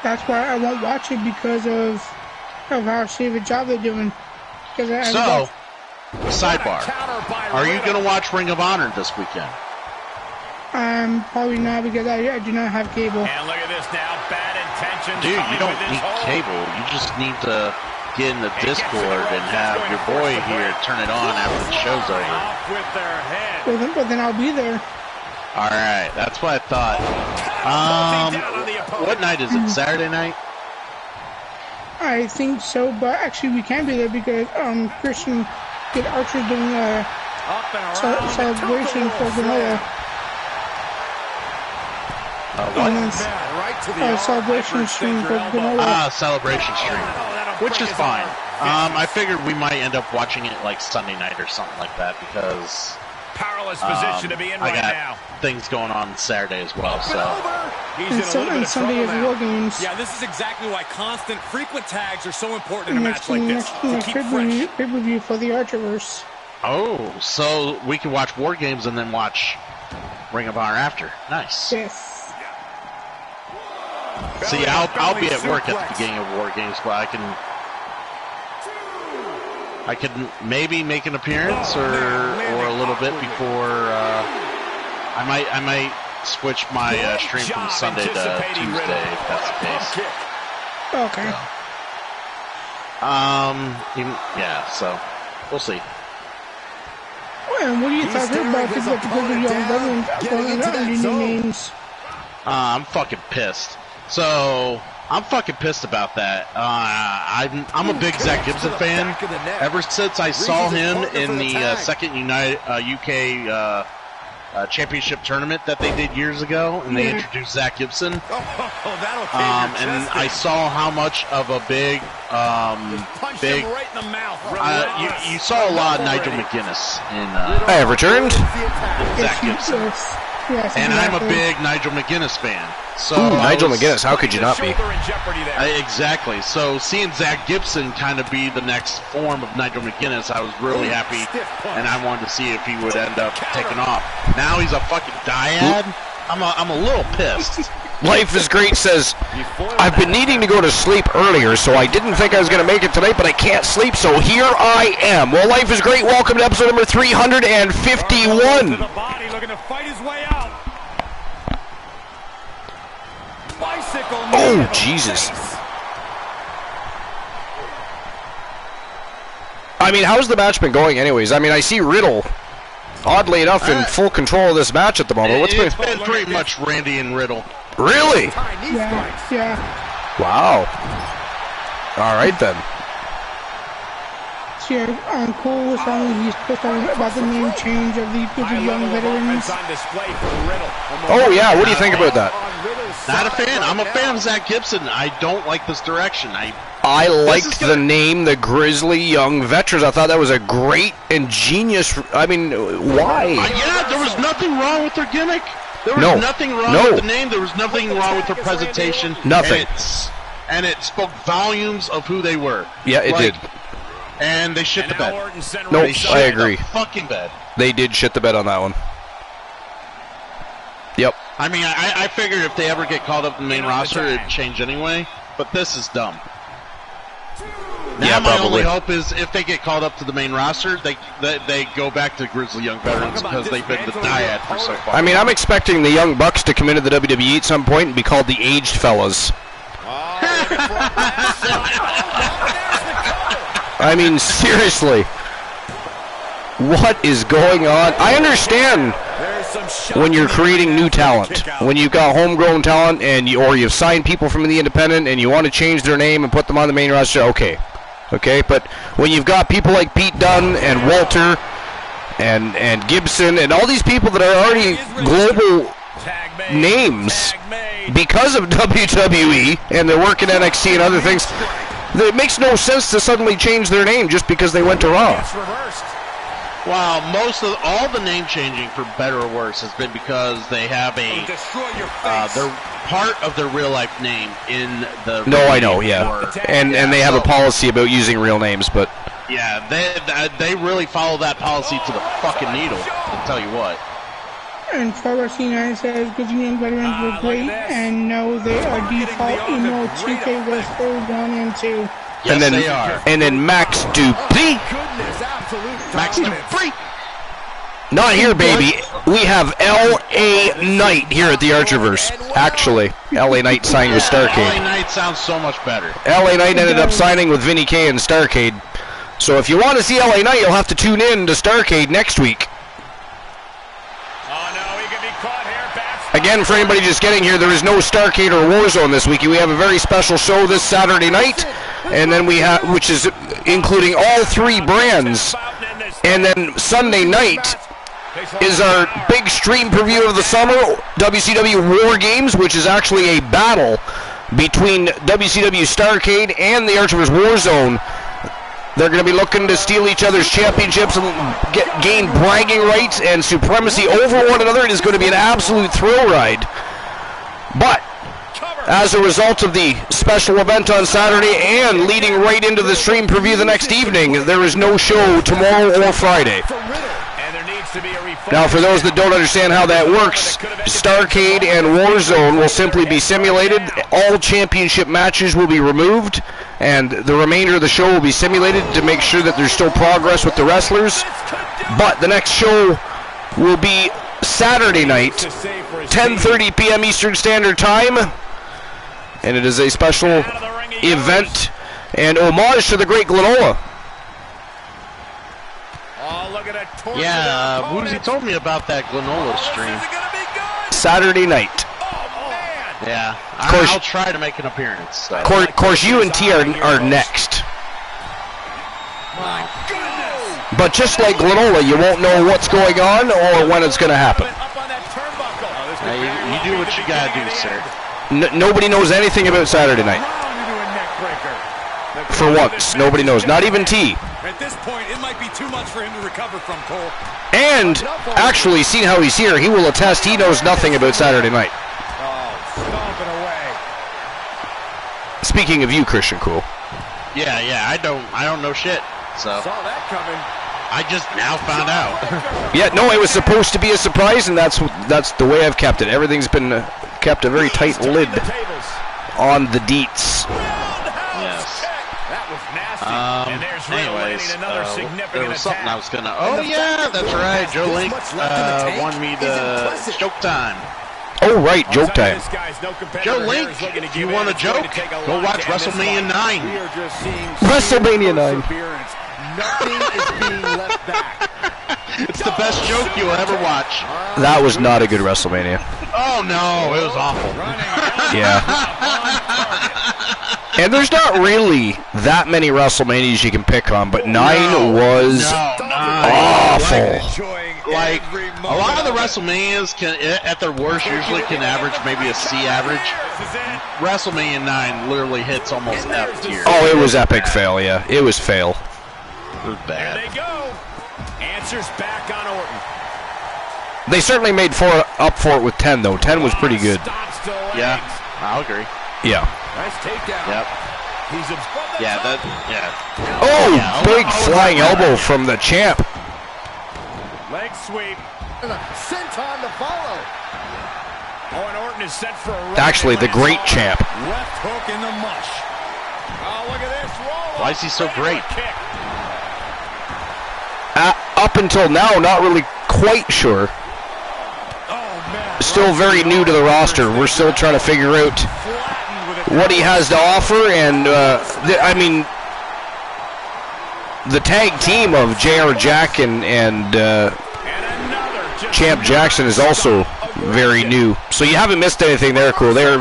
That's why I won't watch it because of how shitty of a job they're doing. So, sidebar. Are you going to watch Ring of Honor this weekend? Probably not because I do not have cable. And look at this now. Bad intentions. Dude, you don't need cable. You just need to get in the Discord and have your boy here turn it on after the show's over. Well, then I'll be there. Alright, that's what I thought. What night is it? Saturday night? I think so, but actually we can be there because Christian Kid Archer doing a celebration for Granola. Celebration stream for Granola. Celebration stream. Which is fine. I figured we might end up watching it like Sunday night or something like that because powerless position to be in I got things going on Saturday as well. So and Sunday is War Games. Yeah, this is exactly why constant, frequent tags are so important in a match like this. Next pay-per-view for the Archerverse. Oh, so we can watch War Games and then watch Ring of Honor after. Nice. Yes. See, I'll be at work at the beginning of War Games, but I can maybe make an appearance or a little bit before. I might switch my stream from Sunday to Tuesday if that's the case. Okay. Yeah. So we'll see. And what do you think about because of young veterans going under new names? I'm fucking pissed. So I'm fucking pissed about that. I'm a big Zach Gibson fan. Ever since I saw him in the second UK championship tournament that they did years ago, and they introduced Zach Gibson. And I saw how much of a big, right in the mouth. you saw a lot of Nigel McGuinness in. I have returned. Zach Gibson. Yes, and I'm a big Nigel McGuinness fan. So Nigel McGuinness, how could you not be? Exactly. So seeing Zach Gibson kind of be the next form of Nigel McGuinness, I was really happy, and I wanted to see if he would end up taking off. Now he's a fucking dyad. I'm a little pissed. Life is Great says, I've been needing to go to sleep earlier, so I didn't think I was going to make it tonight, but I can't sleep, so here I am. Well, Life is Great. Welcome to episode number 351. Looking to fight his way out. Oh, Jesus. I mean, how's the match been going anyways? I mean, I see Riddle, oddly enough, in full control of this match at the moment. It's been pretty much Randy and Riddle. Really? Yeah. Wow. All right, then. Yeah, I'm cool with something he's put on about the name change of the young veterans. Oh, yeah, what do you think about that? Not a fan. I'm a fan of Zach Gibson. I don't like this direction. I liked the name, the Grizzly Young Veterans. I thought that was a great and genius. I mean, why? Yeah, there was nothing wrong with their gimmick. There was nothing wrong with the name. There was nothing wrong with their presentation. Nothing. And it spoke volumes of who they were. Yeah, it did. And they shit the bed. Nope, I agree. The fucking bed. They did shit the bed on that one. Yep. I mean, I figured if they ever get called up in the main roster, it'd change anyway. But this is dumb. Now my only hope is if they get called up to the main roster, they go back to Grizzly Young Veterans because they've been the dyad for so far. I mean, I'm expecting the Young Bucks to come into the WWE at some point and be called the Aged Fellas. I mean, seriously. What is going on? I understand when you're creating new talent. When you've got homegrown talent or you've signed people from the independent and you want to change their name and put them on the main roster, okay. Okay, but when you've got people like Pete Dunne and Walter and Gibson and all these people that are already global names because of WWE and they're working NXT and other things, it makes no sense to suddenly change their name just because they went to Raw. Well, all the name changing, for better or worse, has been because they have they're part of their real life name in the. No, I know, yeah, and they have a policy about using real names, but. Yeah, they really follow that policy to the fucking needle. I'll tell you what. And Forest United says Grizzly Young Veterans were great, and no, they are default emo 2K Wrestler 1 and 2. Yes, and then, they are. And then Max Dupree. Max Dupree. Not here, baby. We have L.A. Knight here at the Archerverse. Actually, L.A. Knight signed with Starrcade. L.A. Knight sounds so much better. L.A. Knight ended up signing with Vinny K and Starrcade. So if you want to see L.A. Knight, you'll have to tune in to Starrcade next week. Again, for anybody just getting here, there is no Starrcade or Warzone this week. We have a very special show this Saturday night, and then we have, which is including all three brands. And then Sunday night is our big stream preview of the summer, WCW War Games, which is actually a battle between WCW Starrcade and the Archerverse Warzone. They're going to be looking to steal each other's championships and gain bragging rights and supremacy over one another. It is going to be an absolute thrill ride. But as a result of the special event on Saturday and leading right into the stream preview the next evening, there is no show tomorrow or Friday. Now, for those that don't understand how that works, Starrcade and Warzone will simply be simulated. All championship matches will be removed, and the remainder of the show will be simulated to make sure that there's still progress with the wrestlers. But the next show will be Saturday night, 10:30 p.m. Eastern Standard Time, and it is a special event and homage to the great Glenola. Yeah, Woozy told me about that Glenola stream. Saturday night. Yeah, I'll try to make an appearance. So. Of course, you and T are next. But just like Glenola, you won't know what's going on or when it's going to happen. on that turnbuckle. Oh, you do what you gotta do, sir. Nobody knows anything about Saturday night. For once, nobody knows. Not even T. At this point, it might be too much for him to recover from, Cole. And actually, seeing how he's here, he will attest he knows nothing about Saturday night. Oh, stomping away. Speaking of you, Christian Cool. Yeah, I don't know shit. So Saw that coming. I just now found out. Yeah, no, it was supposed to be a surprise, and that's the way I've kept it. Everything's been kept a very tight lid on the deets. Yes. That was nasty. And there's anyways, another significant there was something attack. I was gonna. Oh yeah, that's right. Joe Link wanted me to Showtime. Oh right, joke time. Joe Link, if you want a joke, go watch WrestleMania 9. WrestleMania 9. Nothing is being left back. It's the best joke you'll ever watch. That was not a good WrestleMania. Oh no, it was awful. Yeah. And there's not really that many WrestleManias you can pick on, but 9 was awful. Like, a lot of the WrestleManias at their worst usually can average maybe a C average. WrestleMania 9 literally hits almost F tier. Oh, it was epic fail, yeah. It was fail. It was bad. There they go. Answers back on Orton. They certainly made up for it with 10, though. 10 was pretty good. Yeah, I'll agree. Yeah. Nice takedown. Yep. Oh, big flying elbow from the champ. Leg sweep. And a senton to follow. Oh, and Orton is set for a run. Actually, the great champ. Left hook in the mush. Oh, look at this roll. Why is he so great? Up until now, not really quite sure. Still very new to the roster. We're still trying to figure out what he has to offer, and I mean, the tag team of JR Jack and Champ Jackson is also very new. So you haven't missed anything there, Cool. They're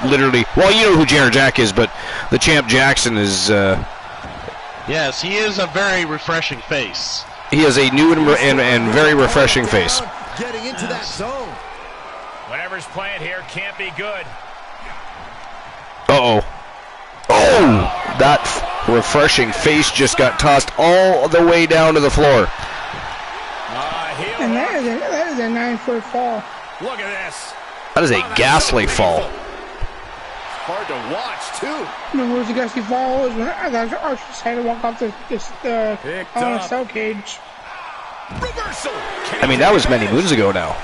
literally, well, you know who JR Jack is, but the Champ Jackson is. Yes, he is a very refreshing face. He is a new and very refreshing face. Getting into that zone. Whatever's playing here can't be good. Uh-oh. Oh! That refreshing face just got tossed all the way down to the floor. And that is a 9-foot fall. Look at this. That is a ghastly fall. Hard to watch, too. Remember what the ghastly fall was when Archer's had to walk off the cell cage. Reversal. I mean, that was many moons ago now.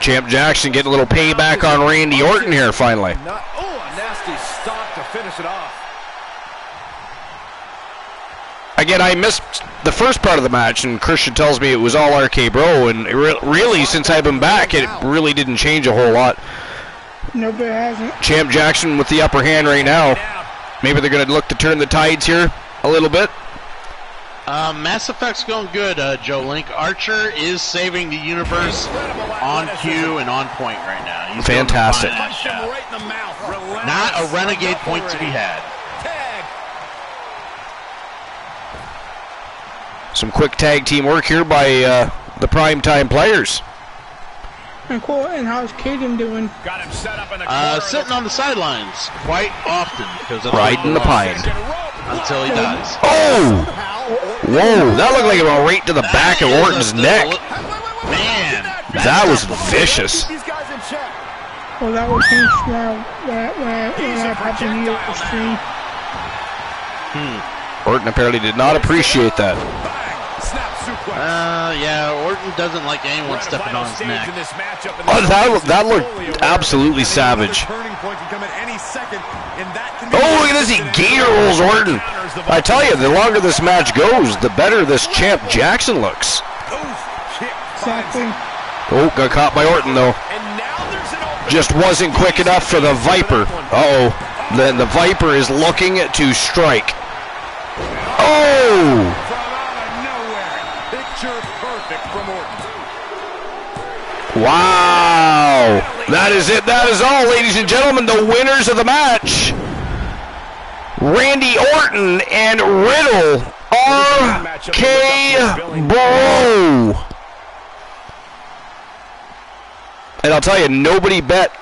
Champ Jackson getting a little payback on Randy Orton here finally. A nasty stop to finish it off. Again, I missed the first part of the match, and Christian tells me it was all RK Bro, and really, since I've been back, it really didn't change a whole lot. Nope, it hasn't. Champ Jackson with the upper hand right now. Maybe they're going to look to turn the tides here a little bit. Mass Effect's going good, Joe Link. Archer is saving the universe on cue and on point right now. He's fantastic. Not a renegade point to be had. Some quick tag team work here by the primetime players. And cool. And how's Caden doing? Got him set up in the sitting on the sidelines quite often because right in the pine until he dies. Oh! Whoa! That looked like it went right to the back of Orton's neck. Man, that was vicious. Well, that was huge when I popped in the stream. Orton apparently did not appreciate that. Yeah, Orton doesn't like anyone stepping on his neck. Oh, that looked absolutely savage. Oh, look at this, he gator rolls Orton. I tell you, the longer this match goes, the better this Champ Jackson looks. Exactly. Oh, got caught by Orton, though. Just wasn't quick enough for the Viper. Uh-oh. Then the Viper is looking to strike. Oh! Wow! That is it. That is all, ladies and gentlemen. The winners of the match. Randy Orton and Riddle. RK-Bro. And I'll tell you, nobody bet.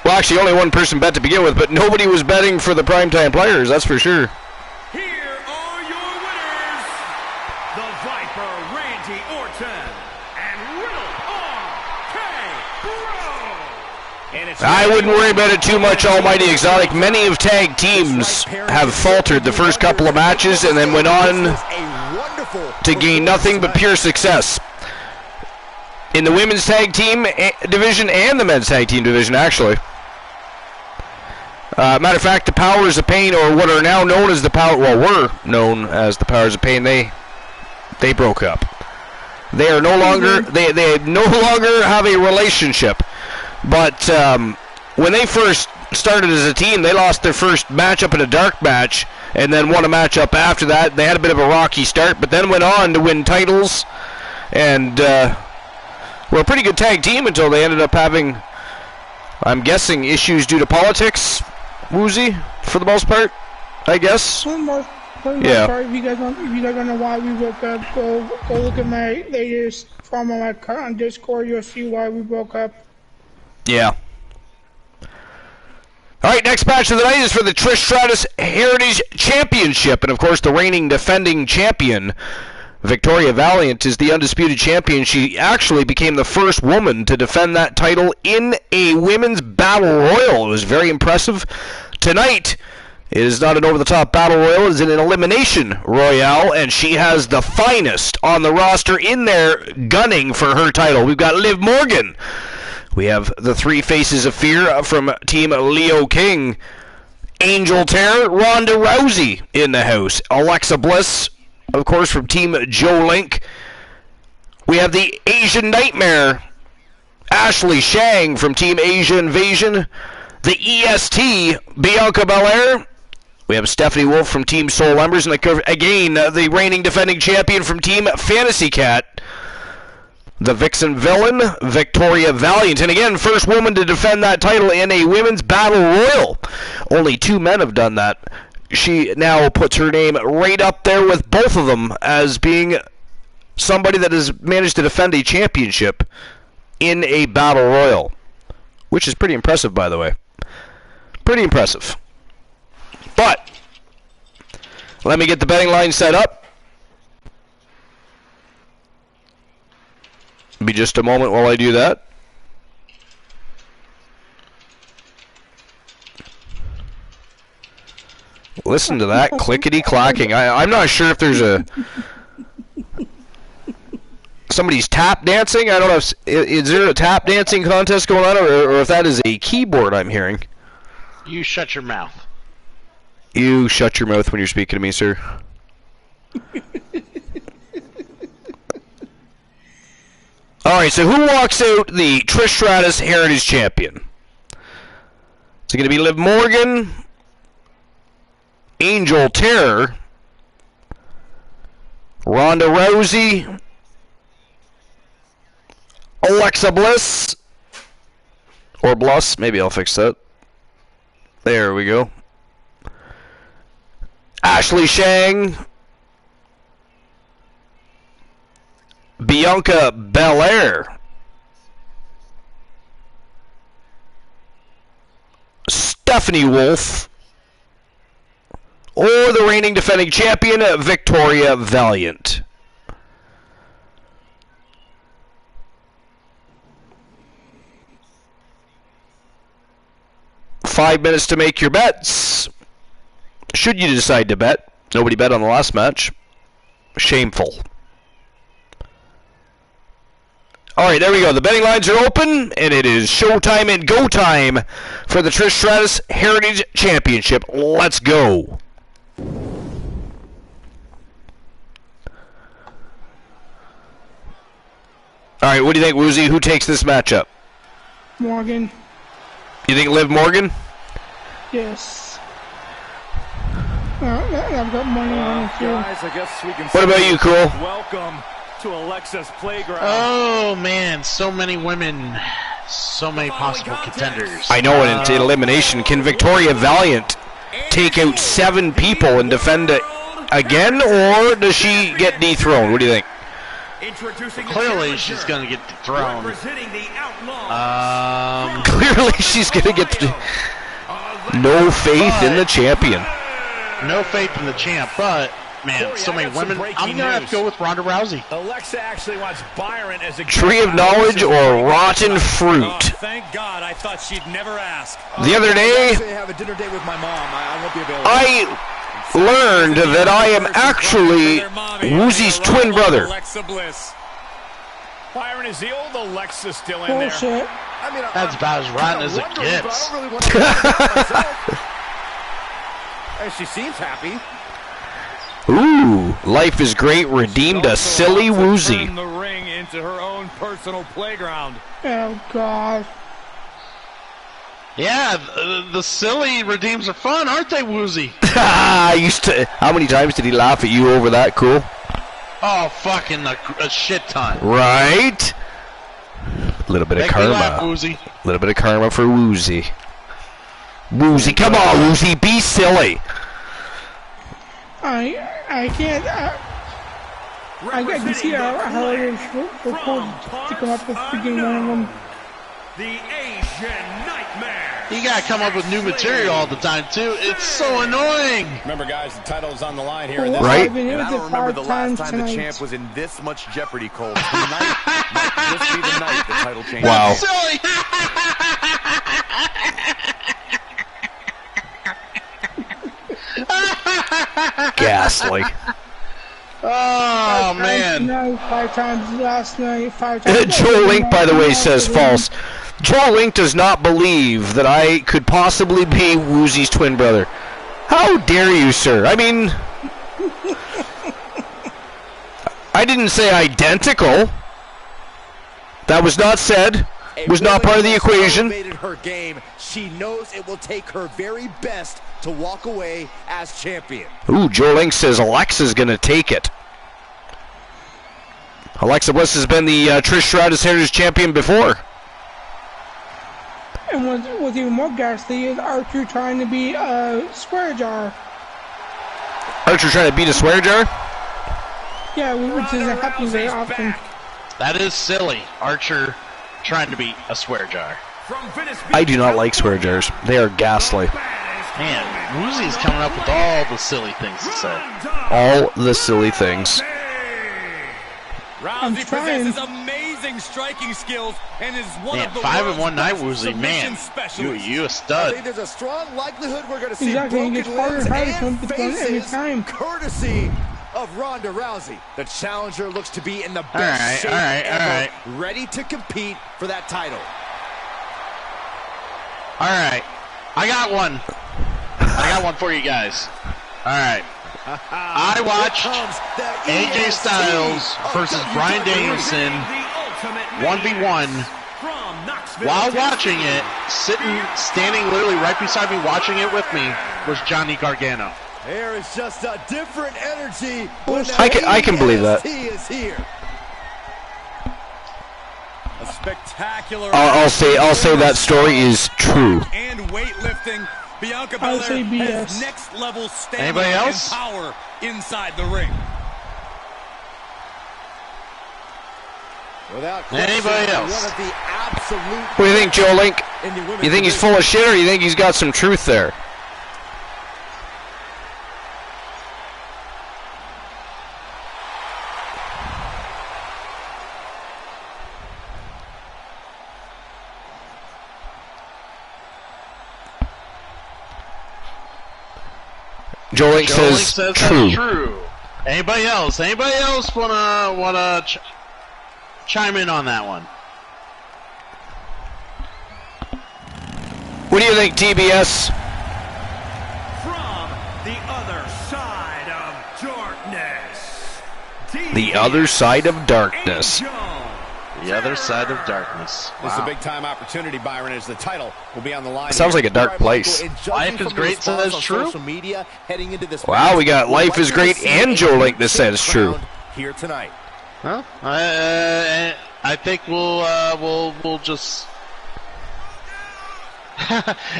Well, actually, only one person bet to begin with, but nobody was betting for the primetime players, that's for sure. Here are your winners, the Viper Randy Orton and Riddle RK-Bro. I wouldn't worry about it too much, Almighty Exotic. Many of tag teams have faltered the first couple of matches and then went on to gain nothing but pure success. In the women's tag team division and the men's tag team division, actually. Matter of fact, the Powers of Pain, or what are now known as the were known as the Powers of Pain, they broke up. They are no longer they no longer have a relationship. But when they first started as a team, they lost their first matchup in a dark match, and then won a matchup after that. They had a bit of a rocky start, but then went on to win titles, and were a pretty good tag team until they ended up having, I'm guessing, issues due to politics. Woozy, for the most part, I guess. For the most part, if you guys want to know why we broke up, go look at my latest from my account on Discord. You'll see why we broke up. Yeah. All right, next match of the night is for the Trish Stratus Heritage Championship, and of course, the reigning defending champion, Victoria Valiant, is the undisputed champion. She actually became the first woman to defend that title in a women's battle royal. It was very impressive. Tonight, it is not an over-the-top battle royal. It is an elimination royale, and she has the finest on the roster in there gunning for her title. We've got Liv Morgan. We have the three faces of fear from Team Leo King. Angel Terror, Ronda Rousey in the house. Alexa Bliss, of course, from Team Joe Link. We have the Asian Nightmare, Ashley Shang from Team Asia Invasion. The EST, Bianca Belair. We have Stephanie Wolf from Team Soul Embers. And again, the reigning defending champion from Team Fantasy Cat, the Vixen Villain, Victoria Valiant. And again, first woman to defend that title in a women's battle royal. Only two men have done that. She now puts her name right up there with both of them as being somebody that has managed to defend a championship in a battle royal, which is pretty impressive, by the way. Pretty impressive. But let me get the betting line set up. Be just a moment while I do that. Listen to that clickety-clacking. I'm not sure if there's somebody's tap dancing. I don't know if is there a tap dancing contest going on, or if that is a keyboard I'm hearing. You shut your mouth. You shut your mouth when you're speaking to me, sir. Alright, so who walks out the Trish Stratus Heritage Champion? Is it going to be Liv Morgan, Angel Terror, Ronda Rousey, Alexa Bliss, or Bliss? Maybe I'll fix that. There we go. Ashley Shang, Bianca Belair, Stephanie Wolf, or the reigning defending champion, Victoria Valiant. $5 minutes to make your bets. Should you decide to bet. Nobody bet on the last match. Shameful. Alright, there we go. The betting lines are open, and it is showtime and go time for the Trish Stratus Heritage Championship. Let's go. Alright, what do you think, Woozy? Who takes this matchup? Morgan. You think Liv Morgan? Yes. I've got money on it too. Guys, I guess we can what about you, Cool? Welcome to Alexa's playground. Oh man, so many women, so many possible contenders. I know, and it's elimination. Can Victoria Valiant take out 7 people and defend it again, or does she get dethroned? What do you think? Clearly, she's going to get dethroned. Clearly, she's going to get no faith in the champion. No faith in the champ, but man, so many women. I'm going to have to go with Ronda Rousey. Alexa actually wants Byron as a Tree of knowledge or rotten fruit? Oh, thank God, I thought she'd never ask. The other day, I learned that I am actually Woozy's twin brother. Byron, is the old Alexa still in Bullshit. there? That's about as rotten as it gets. And she seems happy. Ooh, life is great. Redeemed a silly Woozy. Turn the ring into her own personal playground. Oh, God. Yeah, the silly redeems are fun, aren't they, Woozy? I used to. How many times did he laugh at you over that? Cool. Oh, fucking a shit ton. Right? A little bit of Make me laugh, karma. Woozy. A little bit of karma for Woozy. Woozy, come on, Woozy, be silly. I can't. I can see how it was supposed to come up with freaking one of them. The Asian Nightmare. You gotta come up with new material all the time, too. It's so annoying. Remember, guys, the title is on the line here. In this Right? I've been And I able don't to remember the last 5 time the times champ tonight. was in this much jeopardy, Cole. Tonight might just be the night the title changes. Wow. Silly. Ghastly. Oh, man. Tonight, 5 times last night, 5 times. Joe Link, by the way, says false. Joe Link does not believe that I could possibly be Woozy's twin brother. How dare you, sir? I mean, I didn't say identical. That was not said. Was not part of the equation. Her game. She knows it will take her very best to walk away as champion. Ooh, Joe Link says Alexa's going to take it. Alexa Bliss has been the Trish Stratus Heritage Champion before. And what's even more ghastly is Archer trying to be a swear jar. Archer trying to beat a swear jar? Yeah, which isn't happening very often. That is silly. Archer trying to be a swear jar. I do not like swear jars. They are ghastly. Man, Woozy's coming up with all the silly things to say. All the silly things. I'm Rousey trying. possesses amazing striking skills and is one Man, of the 5 world's in one night, best Woozy. Man, submission specialists. you a I stud. think there's a strong likelihood we're going to see Exactly, it broken gets harder limbs and harder to and come up with one every faces time. courtesy of Ronda Rousey. The challenger looks to be in the best right, shape all right, ever, all ready to compete for that title. All right, I got one. I got one for you guys. All right. I watched AJ Styles versus Bryan Danielson 1v1. While watching it, standing literally right beside me watching it with me was Johnny Gargano. There is just a different energy when I can believe that. is here. A spectacular. I'll say that story is true. And weightlifting. Bianca I'll say Belair BS. has next level stamina Anybody else? and power inside the ring. Without question, Anybody else? one of the absolute What do you think, Joe Link? in the women's You think he's division. full of shit, or you think he's got some truth there? Joe Link says That's true. true. Anybody else? Anybody else wanna chime in on that one? What do you think, TBS? From the other side of darkness. The other side of darkness. The other side of darkness. This is a big-time opportunity, Byron, as the title will be on the line. Sounds like a dark All right, place. Michael, and judging Life is from the great response says on true. social media heading into this Wow, we got match, Life is we're Great likely to see and a Joe Link that says big true. crowd here tonight. Huh? I think we'll just.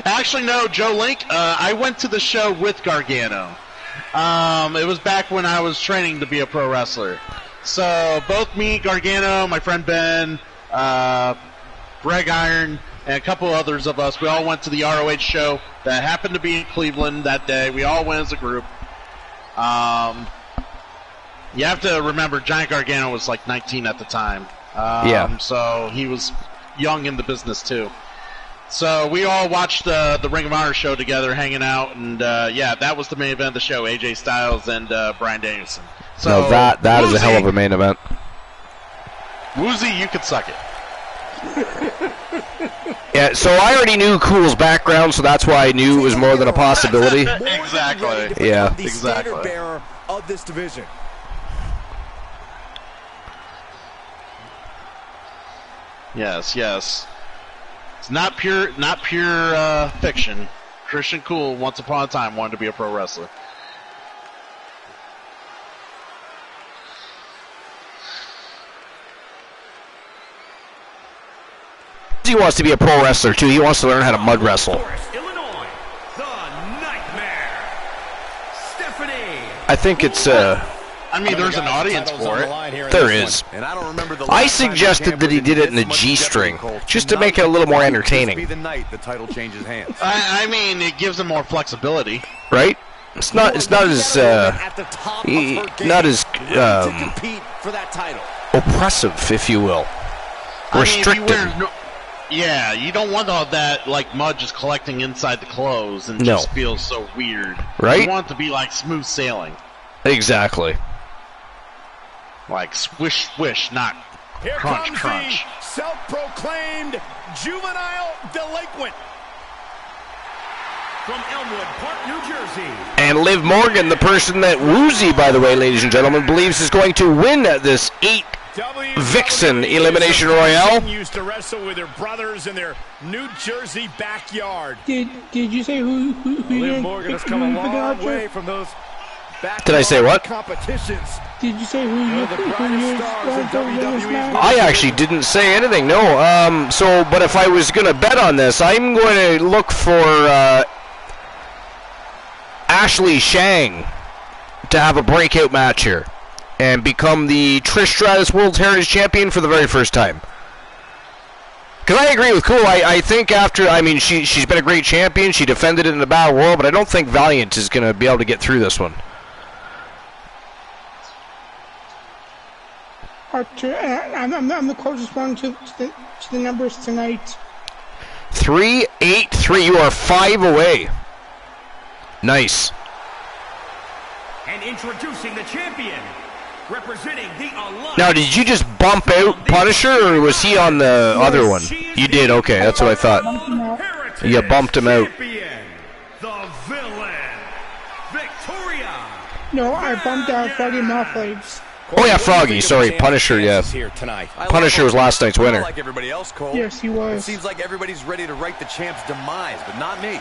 Actually, no, Joe Link. I went to the show with Gargano. It was back when I was training to be a pro wrestler. So both me, Gargano, my friend Ben, Greg Iron, and a couple others of us, we all went to the ROH show that happened to be in Cleveland that day. We all went as a group. You have to remember, Giant Gargano was like 19 at the time. So he was young in the business too. So we all watched the Ring of Honor show together, hanging out, and that was the main event of the show: AJ Styles and Bryan Danielson. So no, that is a hell of a main event. Woozy, you could suck it. Yeah, so I already knew Cool's background, so that's why I knew it was more than a possibility. Exactly. Yeah. The standard bearer of this division. Yes. It's not pure fiction. Christian Cool, once upon a time, wanted to be a pro wrestler. He wants to be a pro wrestler too. He wants to learn how to mud wrestle. Illinois, the Nightmare, Stephanie. I think it's I mean, there's an audience for it. There is. And I don't remember the I suggested that he did it in a G-string, just to make it a little more entertaining. Be the night the title changes hands. I mean, it gives him more flexibility, right? It's not as oppressive, if you will, restrictive. You don't want all that like mud just collecting inside the clothes and just feels so weird. Right? You want it to be like smooth sailing. Exactly. Like swish, swish, not Here crunch, comes crunch. The self-proclaimed juvenile delinquent. From Elmwood Park, New Jersey. And Liv Morgan, the person that Woozy, by the way, ladies and gentlemen, believes is going to win this 8 Vixen Elimination Royale. Used to wrestle with their brothers in their New Jersey backyard. Did you say who Liv Morgan has come a long way from those backyard Did I say what? competitions. Did you say who you I actually didn't say anything, no. But if I was going to bet on this, I'm going to look for Ashley Shang to have a breakout match here and become the Trish Stratus World Heritage Champion for the very first time. Because I agree with Cool. I think she's been a great champion. She defended it in the Battle Royal, but I don't think Valiant is going to be able to get through this one. Archer, I'm the closest one to the numbers tonight. 3-8-3. You are 5 away. Nice. And introducing the champion, representing the Alliance. Now, did you just bump out Punisher, or was he on the other one? You did. Okay, that's what I thought. You bumped him out. The villain, Victoria. No, I bumped out Froggy Malflaves. Oh yeah, Froggy. Sorry, Punisher. Yeah, Punisher was last night's winner. Like everybody else, Cole. Yes, he was. It seems like everybody's ready to write the champ's demise, but not me.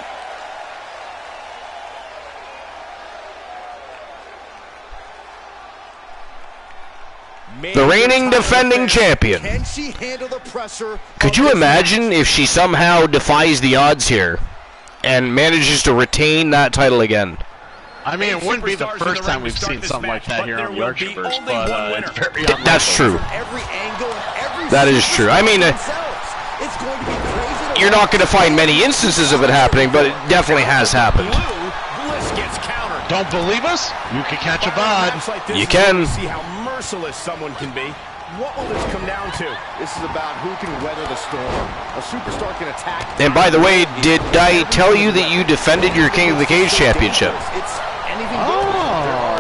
The reigning defending champion. Can she handle the pressure? Could you imagine if she somehow defies the odds here and manages to retain that title again? I mean, it wouldn't be the first time we've seen something like that here on the Archerverse, but it's very unlikely. That's true. That is true. I mean, you're not going to find many instances of it happening, but it definitely has happened. Don't believe us? You can catch a bod. You can. See how merciless someone can be. What will this come down to? This is about who can weather the storm. A superstar can attack. And by the way, did I tell you that you defended your King of the Cage championship?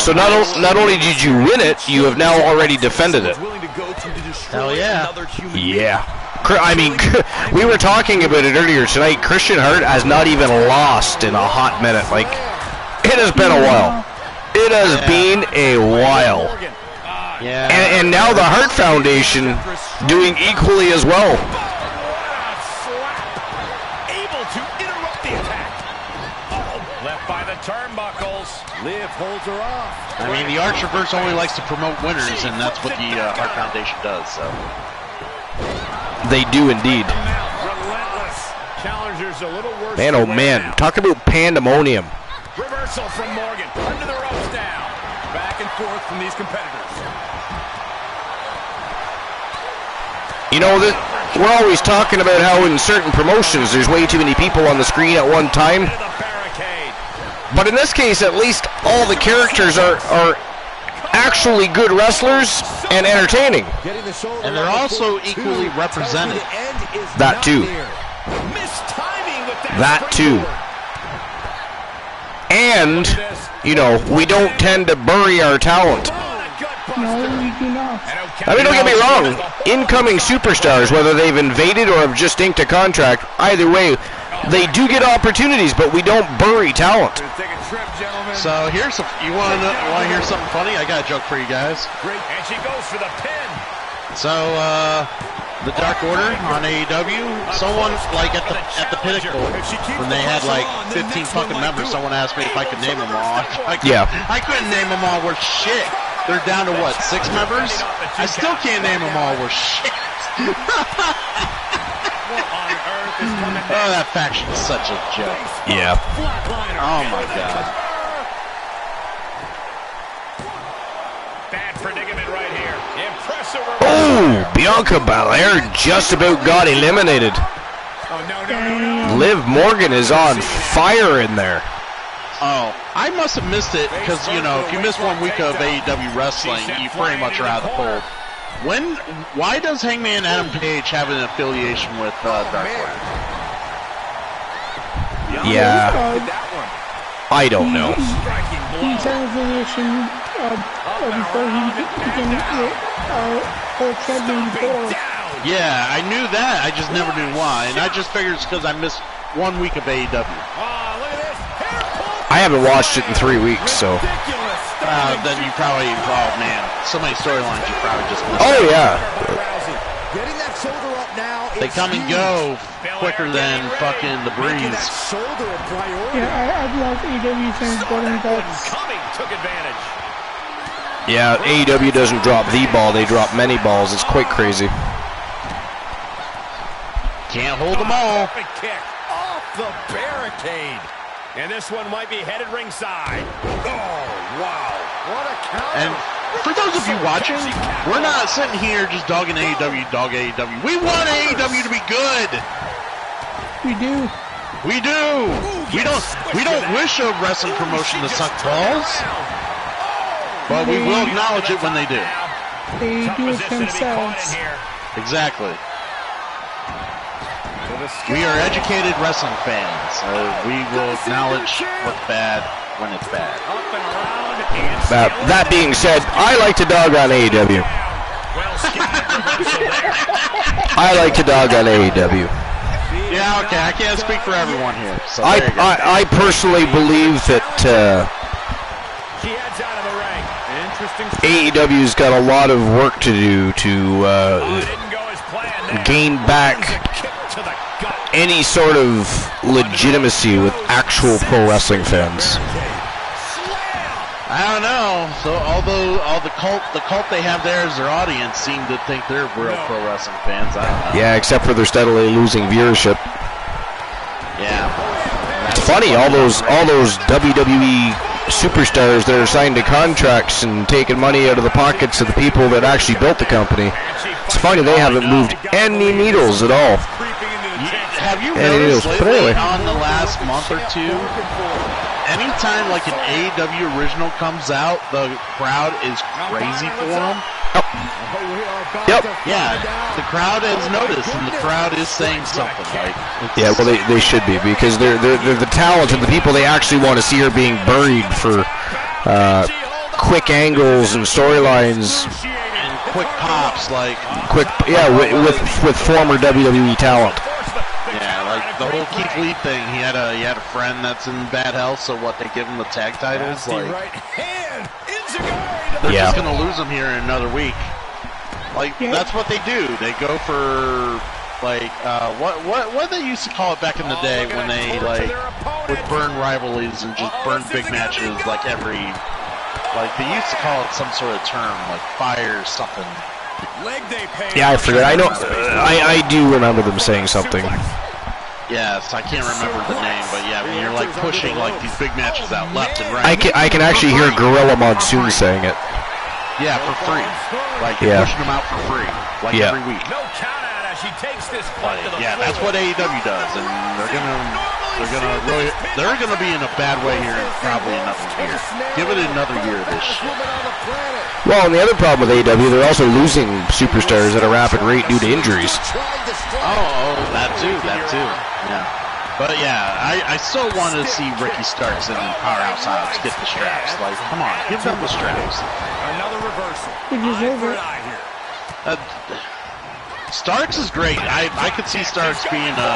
So not only did you win it, you have now already defended it. Hell yeah. Yeah. I mean, we were talking about it earlier tonight. Christian Hart has not even lost in a hot minute. Like, it has been a while. It has been a while. Yeah. And now the Hart Foundation doing equally as well. Able to interrupt the attack. Left by the turnbuckles. Liv holds her off. I mean, the Archerverse only likes to promote winners, and that's what the Hart Foundation does. So they do indeed. Relentless. Challenger's a little worse. Man, oh man, talk about pandemonium. Reversal from Morgan. Under the ropes down. Back and forth from these competitors. You know, we're always talking about how in certain promotions there's way too many people on the screen at one time. But in this case, at least all the characters are actually good wrestlers and entertaining. And they're also equally represented. That too. That too. And, you know, we don't tend to bury our talent. No, we do not. I mean, don't get me wrong. Incoming superstars, whether they've invaded or have just inked a contract, either way, they do get opportunities, but we don't bury talent. So here's you want to hear something funny? I got a joke for you guys. And she goes for the pin. So the Dark Order on AEW, someone like at the Pinnacle when they had like 15 fucking members, someone asked me if I could name them all. I couldn't name them all worth shit. They're down to what, 6 members? I still can't name them all worth shit. Oh, that faction is such a joke. Yeah. Oh my god. Bad predicament right here. Impressive. Oh, Bianca Belair just about got eliminated. Liv Morgan is on fire in there. Oh, I must have missed it because, you know, if you miss 1 week of AEW wrestling, you pretty much are out of the fold. Why does Hangman Adam Page have an affiliation with Dark Order? Yeah. I don't know. He's had an affiliation before he became world champion before. Yeah, I knew that. I just never knew why. And I just figured it's because I missed 1 week of AEW. I haven't watched it in 3 weeks, so. Then you probably, oh man, so many storylines you probably just missed. Oh, yeah. Getting that shoulder up now. They come and go quicker than fucking the breeze. Yeah, I've watched AEW since Golden Guts. Took advantage. Yeah, AEW doesn't drop the ball, they drop many balls. It's quite crazy. Can't hold them all. Kick off the barricade. And this one might be headed ringside. Oh, wow. What a counter. And for those of you watching, we're not sitting here just dogging AEW, dog AEW. We want AEW to be good. We do. We do. We don't wish a wrestling promotion to suck balls. But we will acknowledge it when they do. They do it themselves. Exactly. We are educated wrestling fans. We will acknowledge what's bad when it's bad. That being said, I like to dog on AEW. I like to dog on AEW. Yeah, okay, I can't speak for everyone here. So I personally believe that AEW's got a lot of work to do to gain back any sort of legitimacy with actual pro wrestling fans. I don't know. So although the cult they have there as their audience seem to think they're real pro wrestling fans. I don't know. Yeah, except for they're steadily losing viewership. Yeah. It's funny, all those WWE superstars that are signed to contracts and taking money out of the pockets of the people that actually built the company. It's funny they haven't moved any needles at all. Have you noticed lately on the last month or two, anytime like an AEW original comes out, the crowd is crazy for them? Yep. Yeah, the crowd has noticed, and the crowd is saying something. Like, yeah, well, they should be, because they're the talent and the people they actually want to see are being buried for quick angles and storylines. And quick pops, like with former WWE talent. Yeah, like the whole Keith Lee thing. He had a friend that's in bad health, so what, they give him the tag titles? Like, they're just gonna lose him here in another week. Like, that's what they do. They go for like what they used to call it back in the day when they like would burn rivalries and just burn big matches like every. Like, they used to call it some sort of term, like fire something. Yeah, I forget. I know. I do remember them saying something. Yes, I can't remember the name, but yeah, when you're like pushing like these big matches out left and right. I can actually hear Gorilla Monsoon saying it. Yeah, for free. Like you're pushing them out for free, like every week. No count out as she takes this fight to the yeah, floor. that's what AEW does, and they're gonna be in a bad way here in probably another year. Give it another year of this shit. Well, and the other problem with AEW, they're also losing superstars at a rapid rate due to injuries. Oh, that too. Yeah. But yeah, I still want to see Ricky Starks and Powerhouse Hobbs get the straps. Like, come on, give them the straps. Another reversal. Starks is great. I could see Starks being a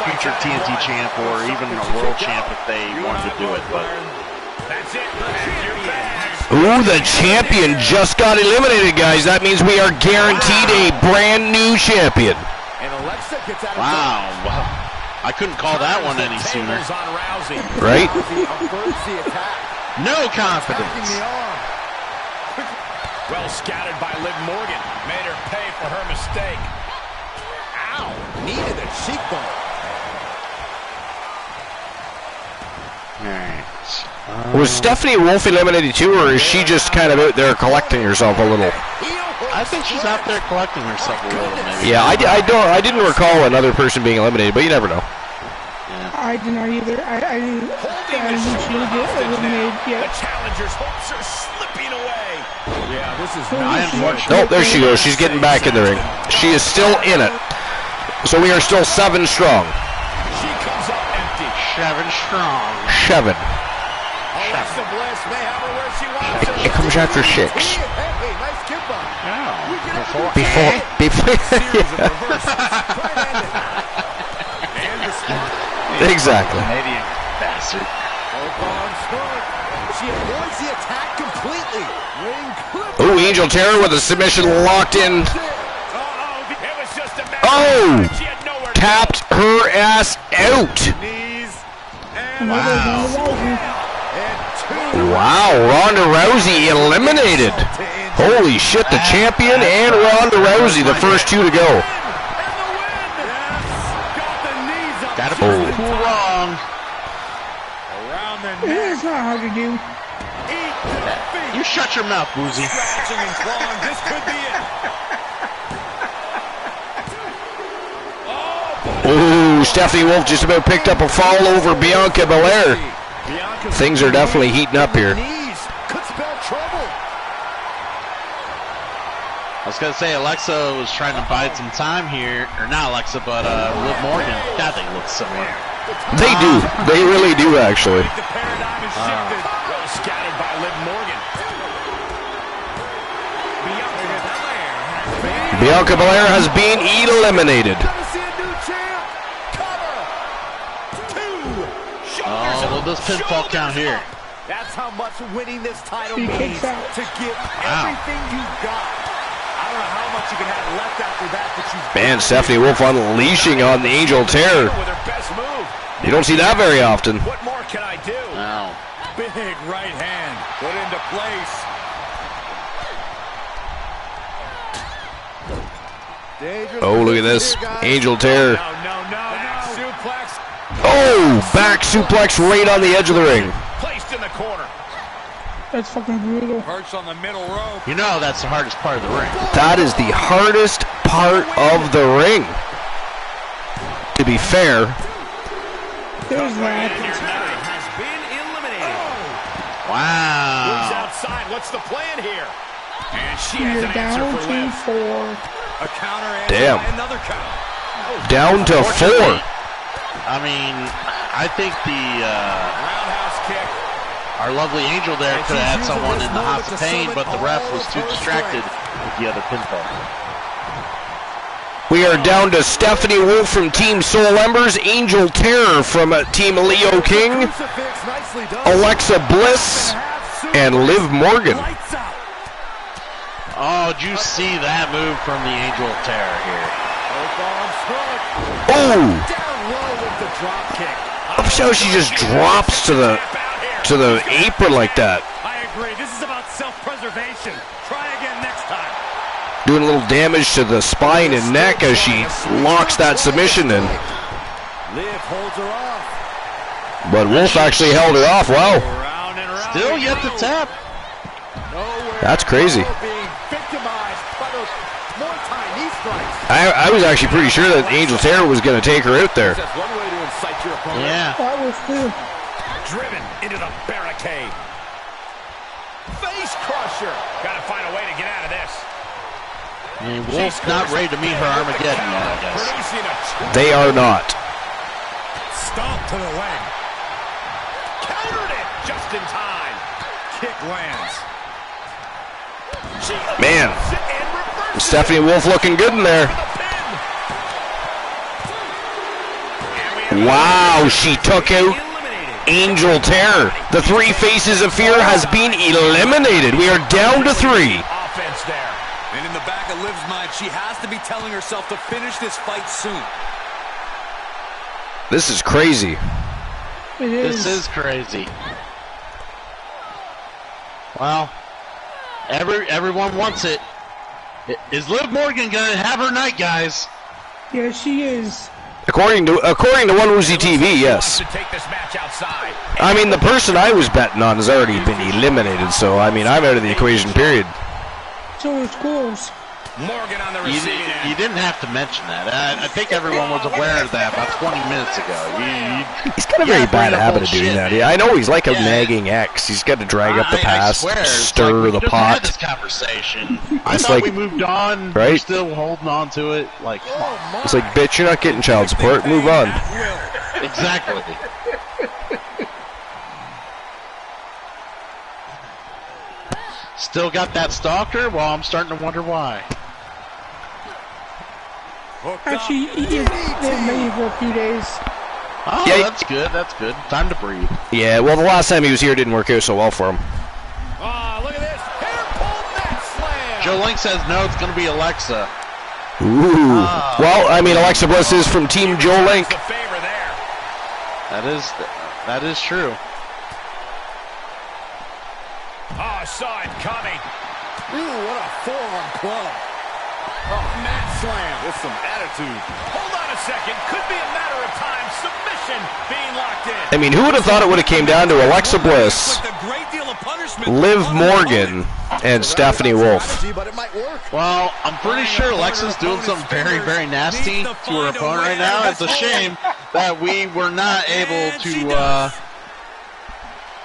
future TNT champ or even a world champ if they wanted to do it. But that's it. Ooh, the champion just got eliminated, guys. That means we are guaranteed a brand new champion. Wow. I couldn't call that one any sooner. Right? No confidence. Well scouted by Liv Morgan. Made her pay for her mistake. Ow. Knee to the cheekbone. Alright. Was Stephanie Wolf eliminated too, or is she just kind of out there collecting herself a little? I think she's out there collecting herself a little, maybe. Yeah, I didn't recall another person being eliminated, but you never know. Yeah. I did not either. I didn't see her get eliminated yet. The challenger's hopes are slipping away. Yeah, this is Oh, there she goes. She's getting back in the ring. She is still in it. So we are still 7 strong. She comes up empty. 7 strong. 7. Alexa Bliss may have her where she wants her. It comes after 6. Hey, nice kick by. Before. Exactly. Canadian bastard. She avoids the attack completely. Ooh, Angel Terror with a submission locked in. Oh! Tapped her ass out. Wow, Ronda Rousey eliminated. Holy shit, the champion and Ronda Rousey, the first 2 to go. Gotta be cool wrong. It's not hard to do. You shut your mouth, Boozy. This could be it. Ooh, Stephanie Wolf just about picked up a fall over Bianca Belair. Things are definitely heating up here. Could spell trouble. I was gonna say Alexa was trying to bide some time here, or not Alexa, but Liv Morgan. God, they look similar. They do. They really do, actually. The paradigm is shifted. Well scattered by Liv Morgan. Bianca Belair has been eliminated. Oh, well, this pinfall count here. That's how much winning this title He means. kicks out. To give everything you've got. I don't know how much you can have left after that, but you. Man, Stephanie Wolf unleashing on the Angel Terror. With her best move. You don't see that very often. What more can I do? Wow. Big right hand put into place. Oh, look at this. Angel Terror. No. Suplex. Oh, back suplex right on the edge of the ring. Placed in the corner. That's fucking brutal. Perched on the middle rope. You know that's the hardest part of the ring. That is the hardest part of the ring. To be fair. There's that. Has been eliminated. Wow. Moves outside. What's the plan here? And she has You're an answer down for to Liv. 4. A counter and Damn. another count. Down to 4. I mean, I think Roundhouse kick. our lovely Angel there could have had someone in the house of pain, but the ref was too distracted with the other pinfall. We are down to Stephanie Wolf from Team Soul Embers, Angel Terror from Team Leo King, Alexa Bliss, and Liv Morgan. Oh, did you see that move from the Angel of Terror here? Oh! Down low with the drop kick. Look how she just drops to the apron like that. I agree. This is about self-preservation. Try again next time. Doing a little damage to the spine and neck as she locks that submission in. holds her off. But Wolf actually held it off. Wow. Still yet to tap. That's crazy. Being victimized by those Muay-Thai knee strikes. I was actually pretty sure that Angel Terror was going to take her out there. That's one way to incite your opponent. Yeah. That was too. Driven into the barricade. Face crusher. Got to find a way to get out of this. I mean, Wolf's not ready to meet her Armageddon yet, I guess. They are not. Stomp to the leg. Countered it just in time. Kick lands. Man, Stephanie Wolf looking good in there. Wow, she took out Angel Terror. The three faces of fear has been eliminated. We are down to 3. Offense there. And in the back of Liv's mind, she has to be telling herself to finish this fight soon. This is crazy. It is. This is crazy. Well, everyone wants it. Is Liv Morgan gonna have her night, guys? Yes, she is. According to One Woozy TV, yes. I mean, the person I was betting on has already been eliminated, so I mean, I'm out of the equation, period. So it's close. Morgan on the receiving end. You didn't have to mention that. I think everyone was aware of that about 20 minutes ago. He's got a very bad habit of doing that. Yeah, I know he's like a nagging ex. He's got to drag up the past, stir the pot. Had this conversation. I It's thought like- we moved on. right? We're still holding on to it. Like, come on. It's like, bitch, you're not getting child support. Move on. Exactly. Still got that stalker? Well, I'm starting to wonder why. Actually, they've been here for a few days. Oh, Yeah, that's good. That's good. Time to breathe. Yeah, well, the last time he was here didn't work out so well for him. Oh, look at this. Hair pulled neck slam. Joe Link says no, it's going to be Alexa. Ooh. Well, I mean, Alexa Bliss is from Team Joe Link. The favor there. That is true. Oh, saw it coming. Ooh, what a forearm club. Oh, mat slam with some attitude. Hold on a second. Could be a matter of time. Submission being locked in. I mean, who would have thought it would have came down to Alexa Bliss, Liv Morgan, and Stephanie Wolf? But it might work. Well, I'm pretty sure Alexa's doing something very, very nasty to her opponent right now. It's a shame that we were not able to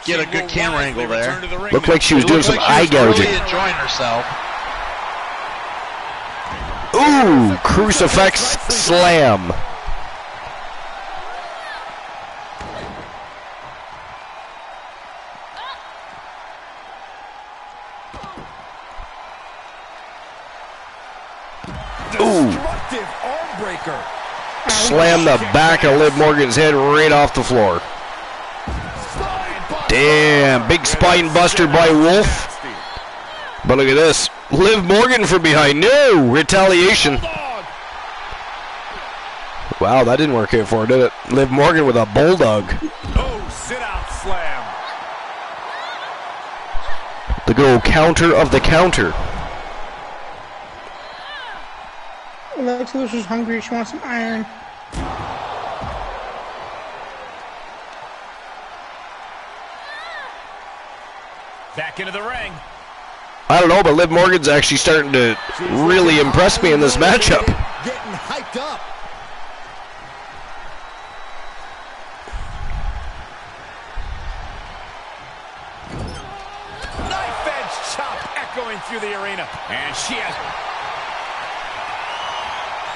get a good camera angle there. Looked like she was doing some eye gouging. Really enjoying herself. Ooh, crucifix slam. Ooh. Destructive arm breaker. Slam the back of Liv Morgan's head right off the floor. Damn, big spine buster by Wolf. But look at this. Liv Morgan from behind. No, retaliation. Wow, that didn't work out for her, did it? Liv Morgan with a bulldog. Oh, sit-out slam. The good old counter of the counter. Alexa Bliss is hungry. She wants some iron. Back into the ring. I don't know, but Liv Morgan's actually starting to really impress me in this matchup. Getting hyped up. Knife edge chop echoing through the arena. And she has...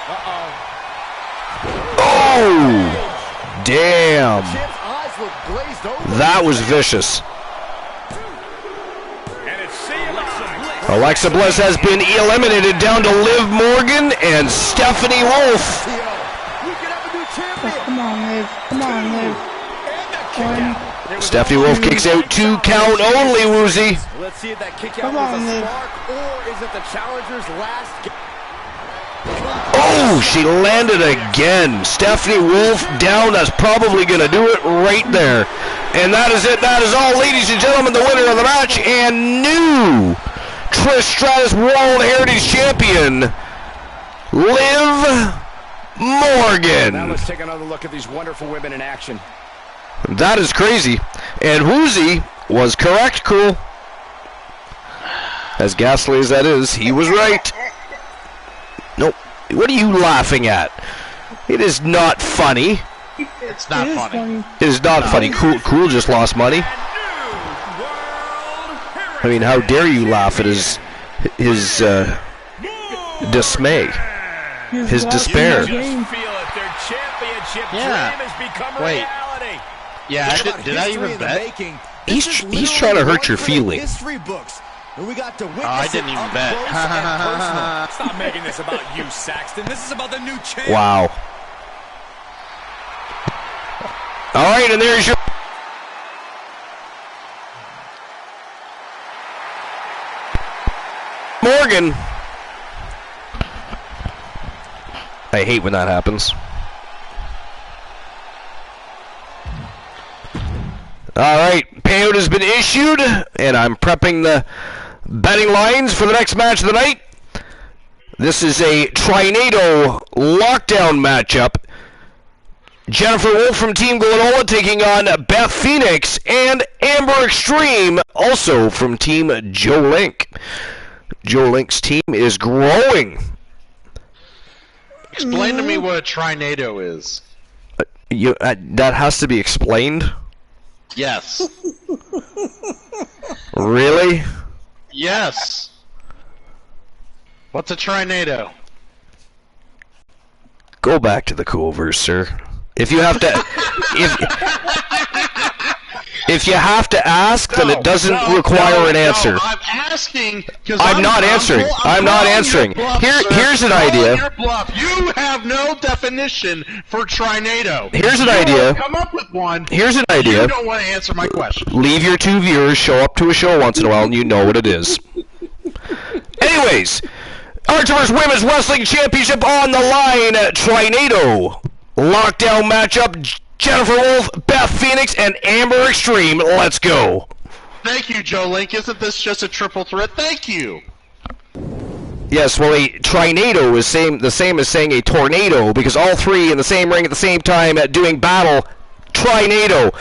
Oh! Damn. Chip's eyes look glazed over. That was vicious. And it's Alexa Bliss. Alexa Bliss has been eliminated down to Liv Morgan and Stephanie Wolf. We could have a new champion. Come on, Liv. Come on, Liv. Stephanie Wolf kicks out 2 count only, Woozy. Let's see if that kick out Come was on, a Liv. spark, or is it the challenger's last Oh, she landed again. Stephanie Wolf down. That's probably going to do it right there. And that is it. That is all, ladies and gentlemen, the winner of the match and new Trish Stratus World Heritage Champion, Liv Morgan. Now let's take another look at these wonderful women in action. That is crazy. And Woozy was correct, Cool. As ghastly as that is, he was right. Nope. What are you laughing at? It is not funny. It's not funny. It is not funny. Cool just lost money. I mean, how dare you laugh at his dismay, his despair. Just feel it. Their championship dream has become reality. Yeah, did I even bet? He's trying to hurt your feelings. We got to witness I didn't even bet. Stop making this about you, Saxton. This is about the new champ. Wow. All right, and there's your... Morgan. I hate when that happens. All right, payout has been issued, and I'm prepping the betting lines for the next match of the night. This is a Trinado lockdown matchup. Jennifer Wolf from Team Glenola taking on Beth Phoenix, and Amber Extreme, also from Team Joe Link. Joe Link's team is growing. Explain to me what a Trinado is. That has to be explained? Yes. Really? Yes. What's a Trinado? Go back to the Coolverse, sir. If you have to, if you have to ask, then it doesn't require an answer. I'm asking because I'm not answering. I'm not answering. Here's an idea. You have no definition for Trinado. Here's an idea. Come up with one. Here's an idea. You don't want to answer my question. Leave your 2 viewers, show up to a show once in a while, and you know what it is. Anyways, Archer's Women's Wrestling Championship on the line. Trinado lockdown matchup. Jennifer Wolf, Beth Phoenix, and Amber Extreme. Let's go. Thank you, Joe Link. Isn't this just a triple threat? Thank you. Yes, well, a Trinado is the same as saying a tornado, because all three in the same ring at the same time doing battle. Trinado.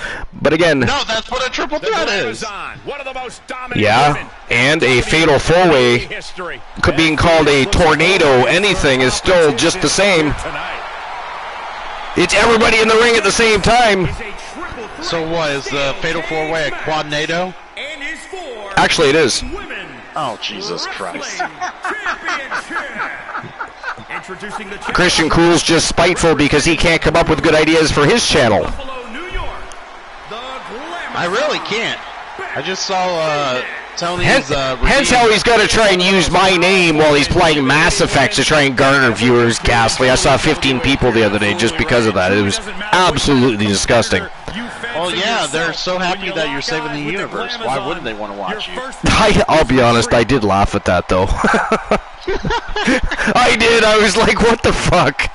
But again... No, that's what a triple threat is. One of the most dominant yeah, and a fatal four-way being called a tornado anything is still just the same. It's everybody in the ring at the same time. So what, is the fatal four-way a quadnado? Actually, it is. Oh, Jesus Christ. Christian Cool's just spiteful because he can't come up with good ideas for his channel. I really can't. I just saw Tony's... hence how he's got to try and use my name while he's playing Mass Effect to try and garner viewers. Ghastly. I saw 15 people the other day just because of that. It was absolutely disgusting. Well, yeah, they're so happy that you're saving the universe. Why wouldn't they want to watch you? I'll be honest, I did laugh at that, though. I did. I was like, what the fuck?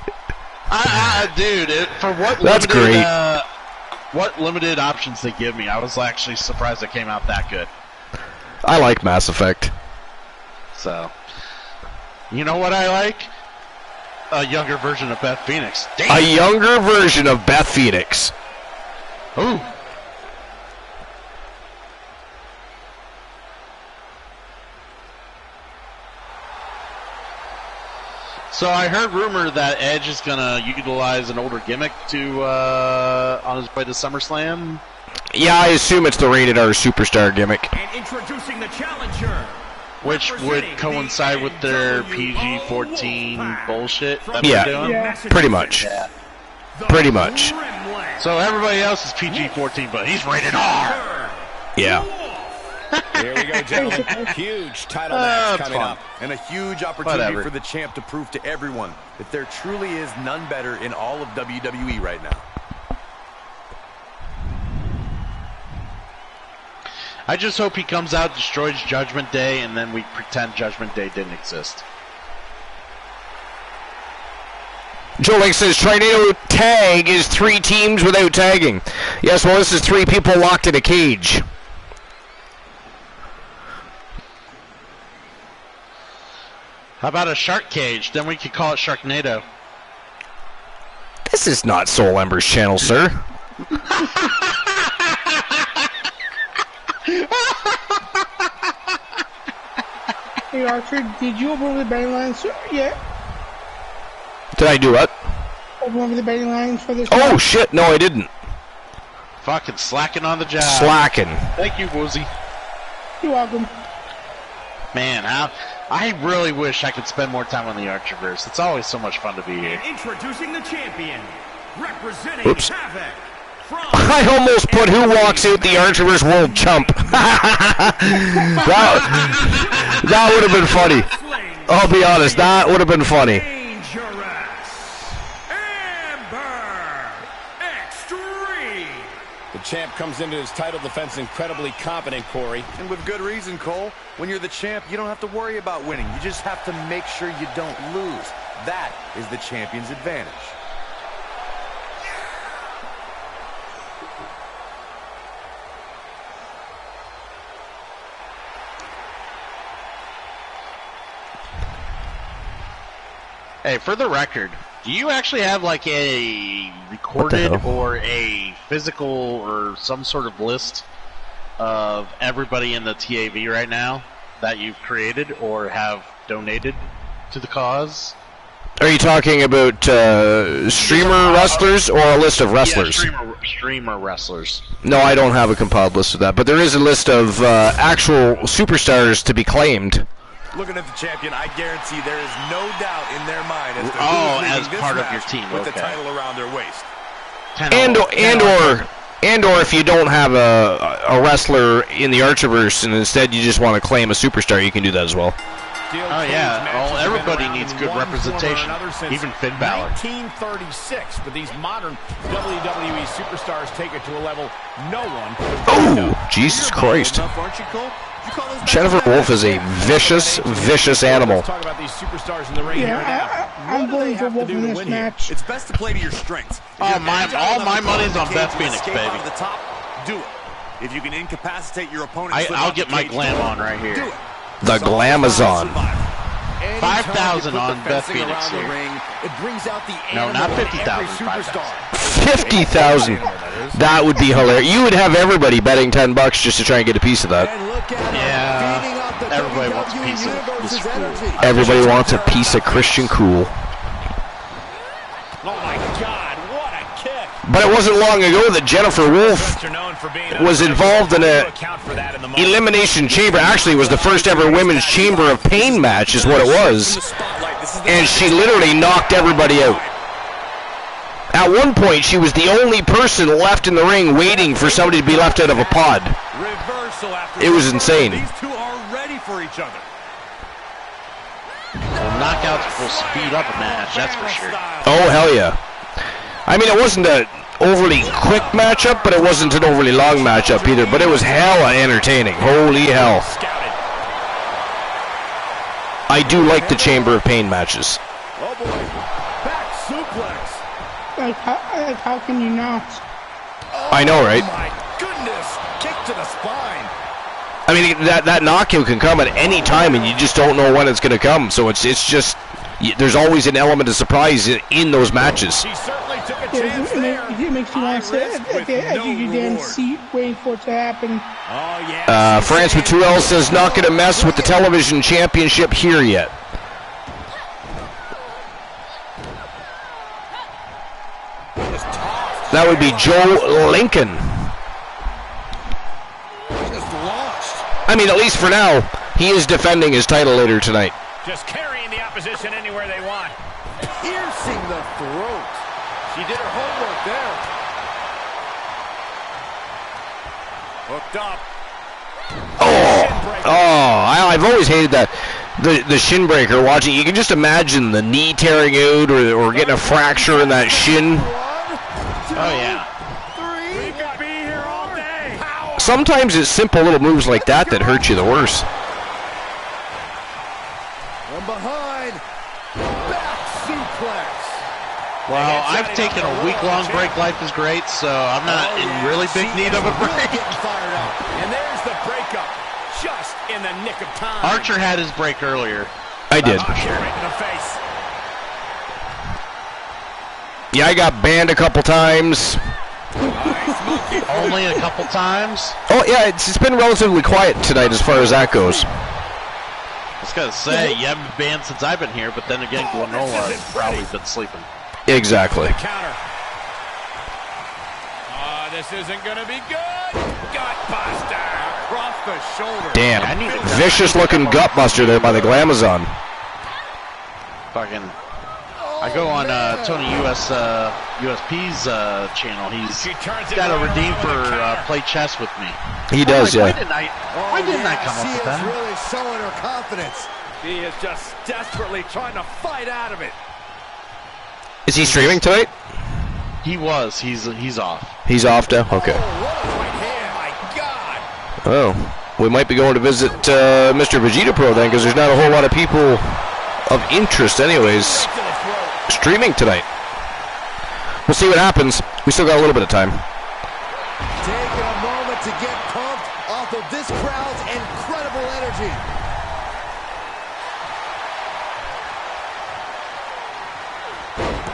Dude, for what That's limited, great. What limited options they give me, I was actually surprised it came out that good. I like Mass Effect. So, you know what I like? A younger version of Beth Phoenix. Damn. A younger version of Beth Phoenix. Ooh. So I heard rumor that Edge is gonna utilize an older gimmick to on his way to SummerSlam. Yeah, I assume it's the rated R superstar gimmick. And introducing the challenger, which would coincide with their PG-14 bullshit that Yeah. they're doing. Yeah. Pretty much. Yeah. Pretty much. So everybody else is PG-14, but he's rated R. Yeah. Here we go, gentlemen. Huge title match coming fun. up. And a huge opportunity Whatever. for the champ to prove to everyone that there truly is none better in all of WWE right now. I just hope he comes out, destroys Judgment Day, and then we pretend Judgment Day didn't exist. Joe Link says Trinado tag is 3 teams without tagging. Yes, well, this is 3 people locked in a cage. How about a shark cage? Then we could call it Sharknado. This is not Soul Ember's channel, sir. Hey Archer, did you open over the betting lines yet? Did I do what? Open over the betting lines for this Oh match? shit, no I didn't. Fucking slacking on the job. Slacking. Thank you, Woozy. You're welcome. Man, I really wish I could spend more time on the Archerverse. It's always so much fun to be here. Introducing the champion, representing Oops. Havoc. From I almost put who walks out the Archerverse World Chump. that would have been funny. I'll be honest, that would have been funny. The champ comes into his title defense incredibly confident, Corey. And with good reason, Cole. When you're the champ, you don't have to worry about winning. You just have to make sure you don't lose. That is the champion's advantage. Hey, for the record, do you actually have like a recorded or a physical or some sort of list of everybody in the TAV right now that you've created or have donated to the cause? Are you talking about streamer wrestlers or a list of wrestlers? Yeah, streamer wrestlers. No, I don't have a compiled list of that, but there is a list of actual superstars to be claimed. Looking at the champion, I guarantee there is no doubt in their mind as to as who's part this of your match team, with the okay. title around their waist. And or if you don't have a wrestler in the Archerverse and instead you just want to claim a superstar, you can do that as well. Oh yeah, well, everybody needs good representation, even Finn Balor. 1936, but these modern WWE superstars take it to a level no one. Oh, Jesus Christ. Aren't you, Cole? You call this Jennifer Wolf is a vicious, vicious animal. Let's talk about these superstars in the ring here Yeah, now. I'm going for Wolf in this match. It's best to play to your strengths. Oh, all my money's on Beth Phoenix, baby. Out of the top, do it. If you can incapacitate your opponent, I'll get my glam on right here. Do it. The Glamazon. 5,000 on Beth Phoenix here. It brings out the No, not 50,000. 50,000. That would be hilarious. You would have everybody betting $10 just to try and get a piece of that. Yeah, everybody wants a piece of this fool. Everybody wants a piece of Christian Cool. Oh my God, what a kick! But it wasn't long ago that Jennifer Wolf was involved in a elimination chamber. Actually, it was the first ever women's chamber of pain match is what it was. And she literally knocked everybody out. At one point, she was the only person left in the ring waiting for somebody to be left out of a pod. It was insane. These two are ready for each other. Well, knockouts will speed up a match, that's for sure. Oh, hell yeah. I mean, it wasn't an overly quick matchup, but it wasn't an overly long matchup either. But it was hella entertaining. Holy hell. I do like the Chamber of Pain matches. Oh boy, back suplex. Like, how can you not? I know, right? Oh my goodness, kick to the spine. I mean, that knockout can come at any time, and you just don't know when it's going to come. So it's just, there's always an element of surprise in those matches. He certainly took a chance there. It makes you want to sit at your damn seat waiting for it to happen. Oh yeah. France with 2 L's says, not going to mess with the television championship here yet. That would be Joe Lincoln. I mean, at least for now, he is defending his title later tonight. Just carrying the opposition anywhere they want. Piercing the throat. She did her homework there. Hooked up. I've always hated that. The shin breaker, watching, you can just imagine the knee tearing out or getting a fracture in that shin. Oh, yeah. We could be here all day. Sometimes it's simple little moves like that that hurt you the worst. From behind. Back suplex. Well, I've taken a week-long break. Life is great, so I'm not in really big need of a break. Fired up. And there's the breakup. Just in the nick of time. Archer had his break earlier. I did. Right in the face. Yeah, I got banned a couple times. Only a couple times? Oh, yeah, it's been relatively quiet tonight as far as that goes. I was going to say, you haven't been banned since I've been here, but then again, Glenola has probably been sleeping. Exactly. Counter. This isn't going to be good. Gutbuster across the shoulder. Damn. Vicious looking gutbuster there by the Glamazon. Fucking. I go on Tony USP's channel. He's got a redeem for play chess with me. He does, yeah. Why didn't I come up with that? She is really showing her confidence. She is just desperately trying to fight out of it. Is he streaming tonight? He was. He's off. He's off now? Okay. Oh, we might be going to visit Mr. Vegeta Pro then, because there's not a whole lot of people of interest anyways streaming tonight. We'll see what happens. We still got a little bit of time. Taking a moment to get pumped off of this crowd's incredible energy.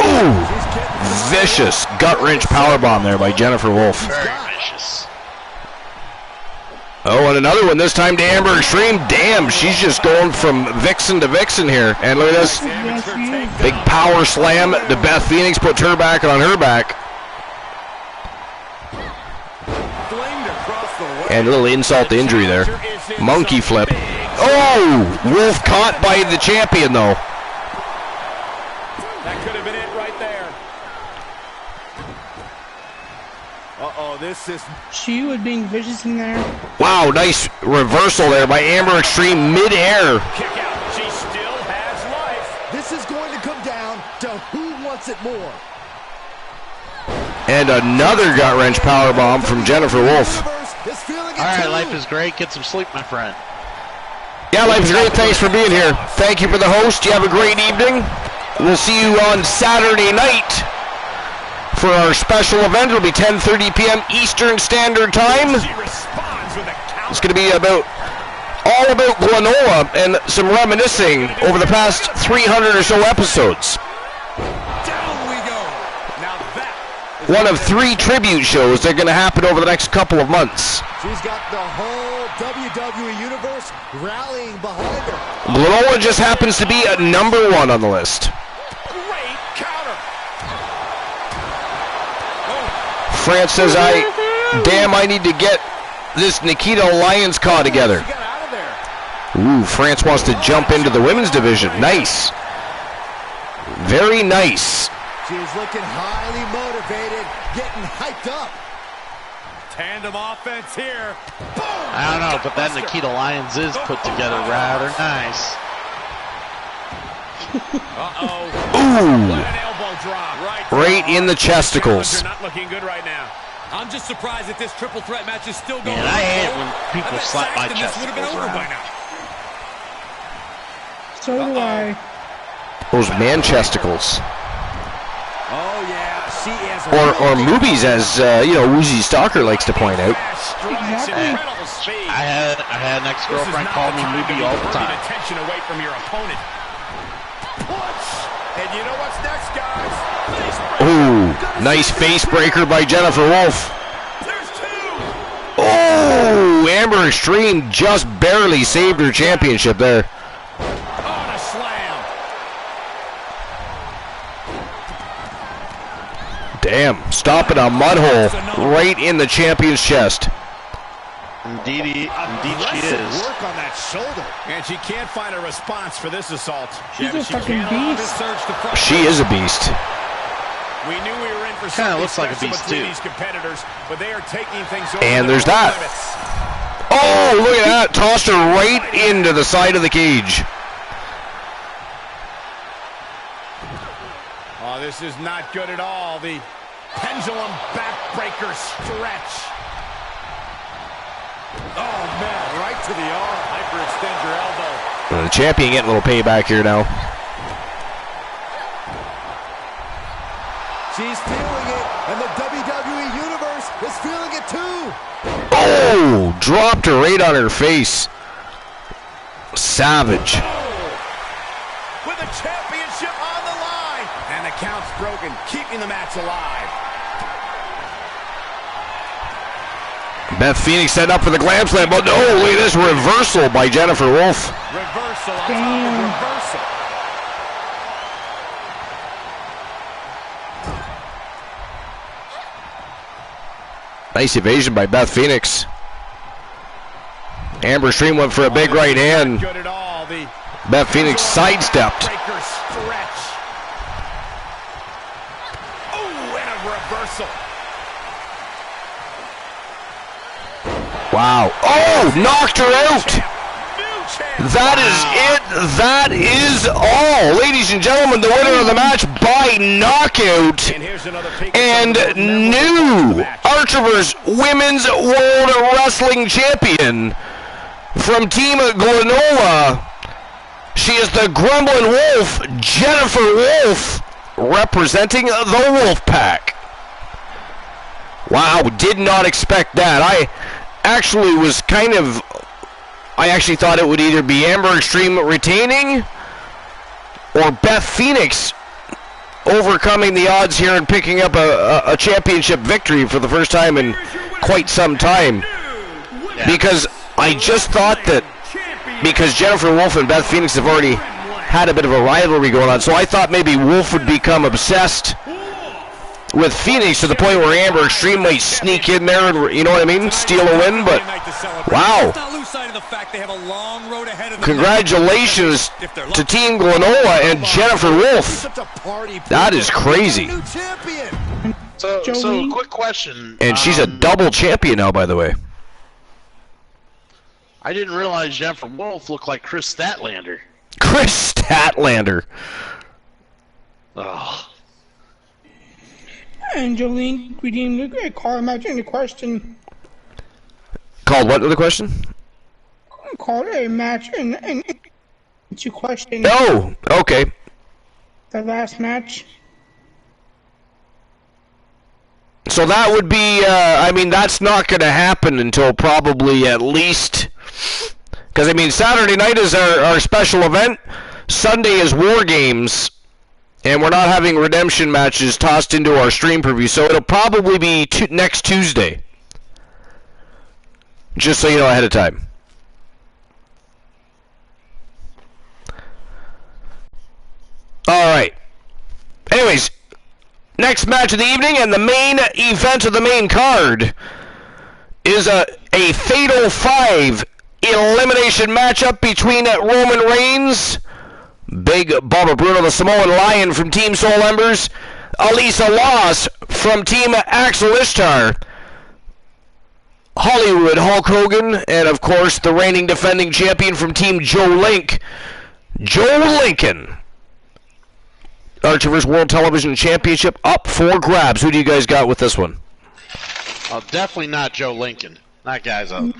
Ooh! Vicious gut-wrench powerbomb there by Jennifer Wolf. Very vicious. Oh, and another one, this time to Amber Extreme. Damn, she's just going from Vixen to Vixen here. And look at this. Big power slam to Beth Phoenix, puts her back on her back. And a little insult to injury there. Monkey flip. Oh! Wolf caught by the champion, though. That could have been it right there. Uh-oh, this is... She was being vicious in there. Wow, nice reversal there by Amber Extreme mid-air. Kick out. She still has life. This is going to come down to who wants it more. And another gut-wrench powerbomb from Jennifer Wolf. All right, life is great. Get some sleep, my friend. Yeah, life is great. Thanks for being here. Thank you for the host. You have a great evening. We'll see you on Saturday night for our special event. It'll be 10:30 p.m. Eastern Standard Time. It's going to be all about Glenola and some reminiscing over the past 300 or so episodes. One of 3 tribute shows that are going to happen over the next couple of months. She's got the whole WWE Universe rallying behind her. Glenola just happens to be at number 1 on the list. Great counter. France says, I need to get this Nikita Alliance call together. She got out of there. Ooh, France wants to jump into the women's division. Nice. Very nice. She's looking highly motivated, getting hyped up. Tandem offense here. Boom! I don't know, but that Nikita Lyons is put together rather nice. Uh-oh. Ooh. What an elbow drop. Right in the chesticles. They're not looking good right now. I'm just surprised that this triple threat match is still going Man, on. I hate when people slap my This would have been chesticles over by around. now. So do I. Those man chesticles. Oh, yeah. She is Or movies, as, Woozy Stalker likes to point out. Incredible speed. I had an ex-girlfriend call me Movie all the time. Attention away from your opponent. Punch. And you know what's next, guys? Ooh, nice face breaker by Jennifer Wolf. There's 2. Oh, Amber Extreme just barely saved her championship there. On a slam. Damn, stopping a mud hole right in the champion's chest. Indeed she is. Work on that shoulder. And she can't find a response for this assault. She's a fucking beast. She is a beast. We knew we were in for Kinda something looks like a special beast, between too. these competitors, but they are taking things over And their there's own that. limits. Oh, look at that. Tossed her right into the side of the cage. Oh, this is not good at all. The pendulum backbreaker stretch. Oh, man, right to the arm. Hyperextend your elbow. The champion getting a little payback here now. She's feeling it, and the WWE Universe is feeling it too. Oh, dropped her right on her face. Savage. With a championship on the line. And the count's broken, keeping the match alive. Beth Phoenix setting up for the glam slam, but no, look at this reversal by Jennifer Wolf. Reversal on top of reversal. Nice evasion by Beth Phoenix. Amber Stream went for a big right hand. Good at all. The Beth Phoenix sidestepped. breaker stretch. Oh, and a reversal. Wow. Oh, knocked her out. That is it. That is all. Ladies and gentlemen, the winner of the match by knockout and new Archerverse Women's World Wrestling Champion from Team Glenola. She is the Gremlin Wolf, Jennifer Wolf, representing the Wolf Pack. Wow, did not expect that. I actually thought it would either be Amber Extreme retaining or Beth Phoenix overcoming the odds here and picking up a championship victory for the first time in quite some time. Because I just thought that because Jennifer Wolf and Beth Phoenix have already had a bit of a rivalry going on, so I thought maybe Wolf would become obsessed with Phoenix to the point where Amber Extreme might sneak in there and, you know what I mean, steal a win, but wow. Congratulations to Team Glenola and Jennifer Wolf. That is crazy. So quick question. And she's a double champion now, by the way. I didn't realize Jennifer Wolf looked like Chris Statlander. Chris Statlander. Oh. And Jolene redeemed a call match into question. Called what other question? Called a match into question. Oh, okay. The last match. So that would be, I mean, that's not going to happen until probably at least, because I mean, Saturday night is our special event. Sunday is War Games. And we're not having redemption matches tossed into our stream preview, so it'll probably be next Tuesday. Just so you know ahead of time. Alright. Anyways, next match of the evening and the main event of the main card is a Fatal 5 elimination matchup between Roman Reigns, Big Baba Bruno, the Samoan Lion from Team Soul Embers, Alisa Loss from Team Axel Ishtar, Hollywood Hulk Hogan, and of course the reigning defending champion from Team Joe Link, Joe Lincoln. Archerverse World Television Championship up for grabs. Who do you guys got with this one? Oh, definitely not Joe Lincoln. That guy's a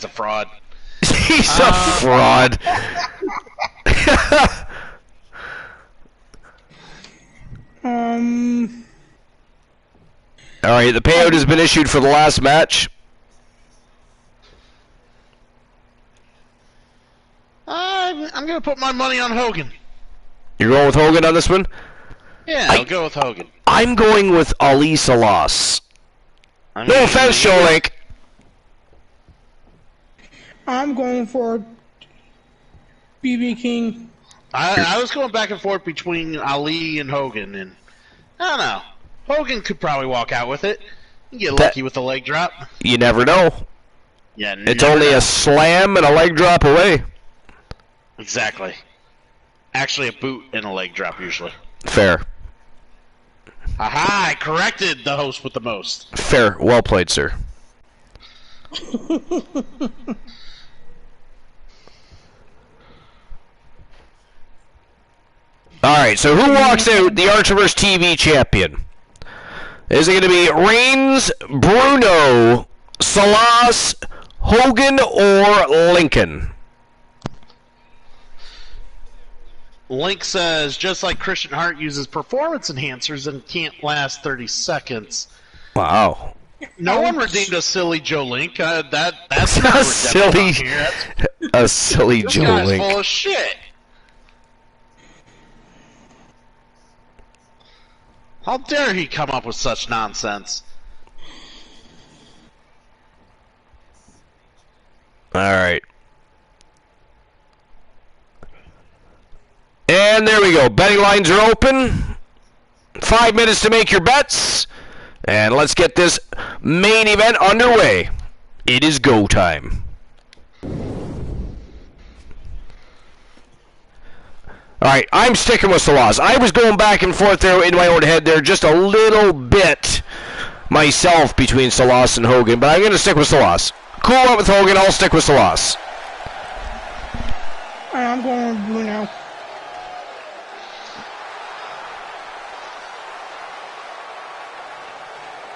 fraud. He's a fraud. Alright, the payout has been issued for the last match. I'm going to put my money on Hogan. You're going with Hogan on this one? Yeah, I'll go with Hogan. I'm going with Alisa Loss. No offense, Joe Link. I'm going for BB King. I was going back and forth between Ali and Hogan, and I don't know. Hogan could probably walk out with it. You get lucky with the leg drop. You never know. Yeah, it's only a slam and a leg drop away. Exactly. Actually, a boot and a leg drop usually. Fair. Aha! I corrected the host with the most. Fair. Well played, sir. Alright, so who walks out the Archerverse TV champion? Is it going to be Reigns, Bruno, Salas, Hogan, or Lincoln? Link says, just like Christian Hart uses performance enhancers and can't last 30 seconds. Wow. No one redeemed a silly Joe Link. That's a silly, a silly this Joe guy's Link. Full of shit. How dare he come up with such nonsense? All right. And there we go. Betting lines are open. 5 minutes to make your bets. And let's get this main event underway. It is go time. Alright, I'm sticking with Salas. I was going back and forth there in my own head there just a little bit myself between Salas and Hogan, but I'm going to stick with Salas. Cool up with Hogan, I'll stick with Salas. I'm going with Bruno.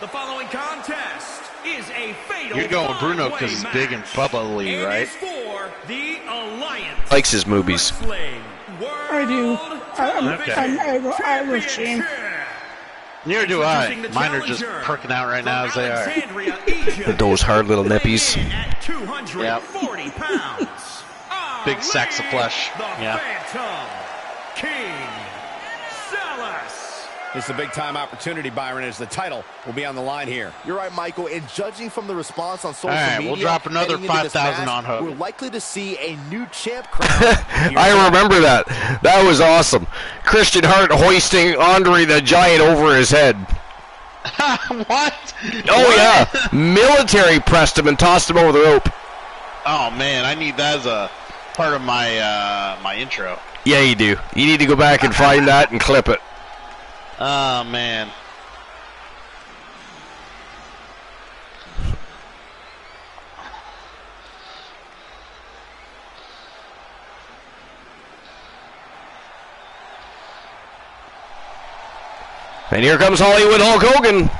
The following contest is a fatal You're going Bruno because he's big and bubbly, right? For the Alliance. Likes his movies. I do. I'm ashamed. Neither do I. Mine are just perking out right now as they are. Those hard little nippies. Yep. Big sacks of flesh. Yeah. It's a big-time opportunity, Byron, as the title will be on the line here. You're right, Michael. And judging from the response on social media, we'll drop another 5,000 on Hogan. We're likely to see a new champ crown. I remember that. That was awesome. Christian Hart hoisting Andre the Giant over his head. What? Oh, yeah. Military pressed him and tossed him over the rope. Oh, man. I need that as a part of my my intro. Yeah, you do. You need to go back and find that and clip it. Oh, man. And here comes Hollywood Hulk Hogan.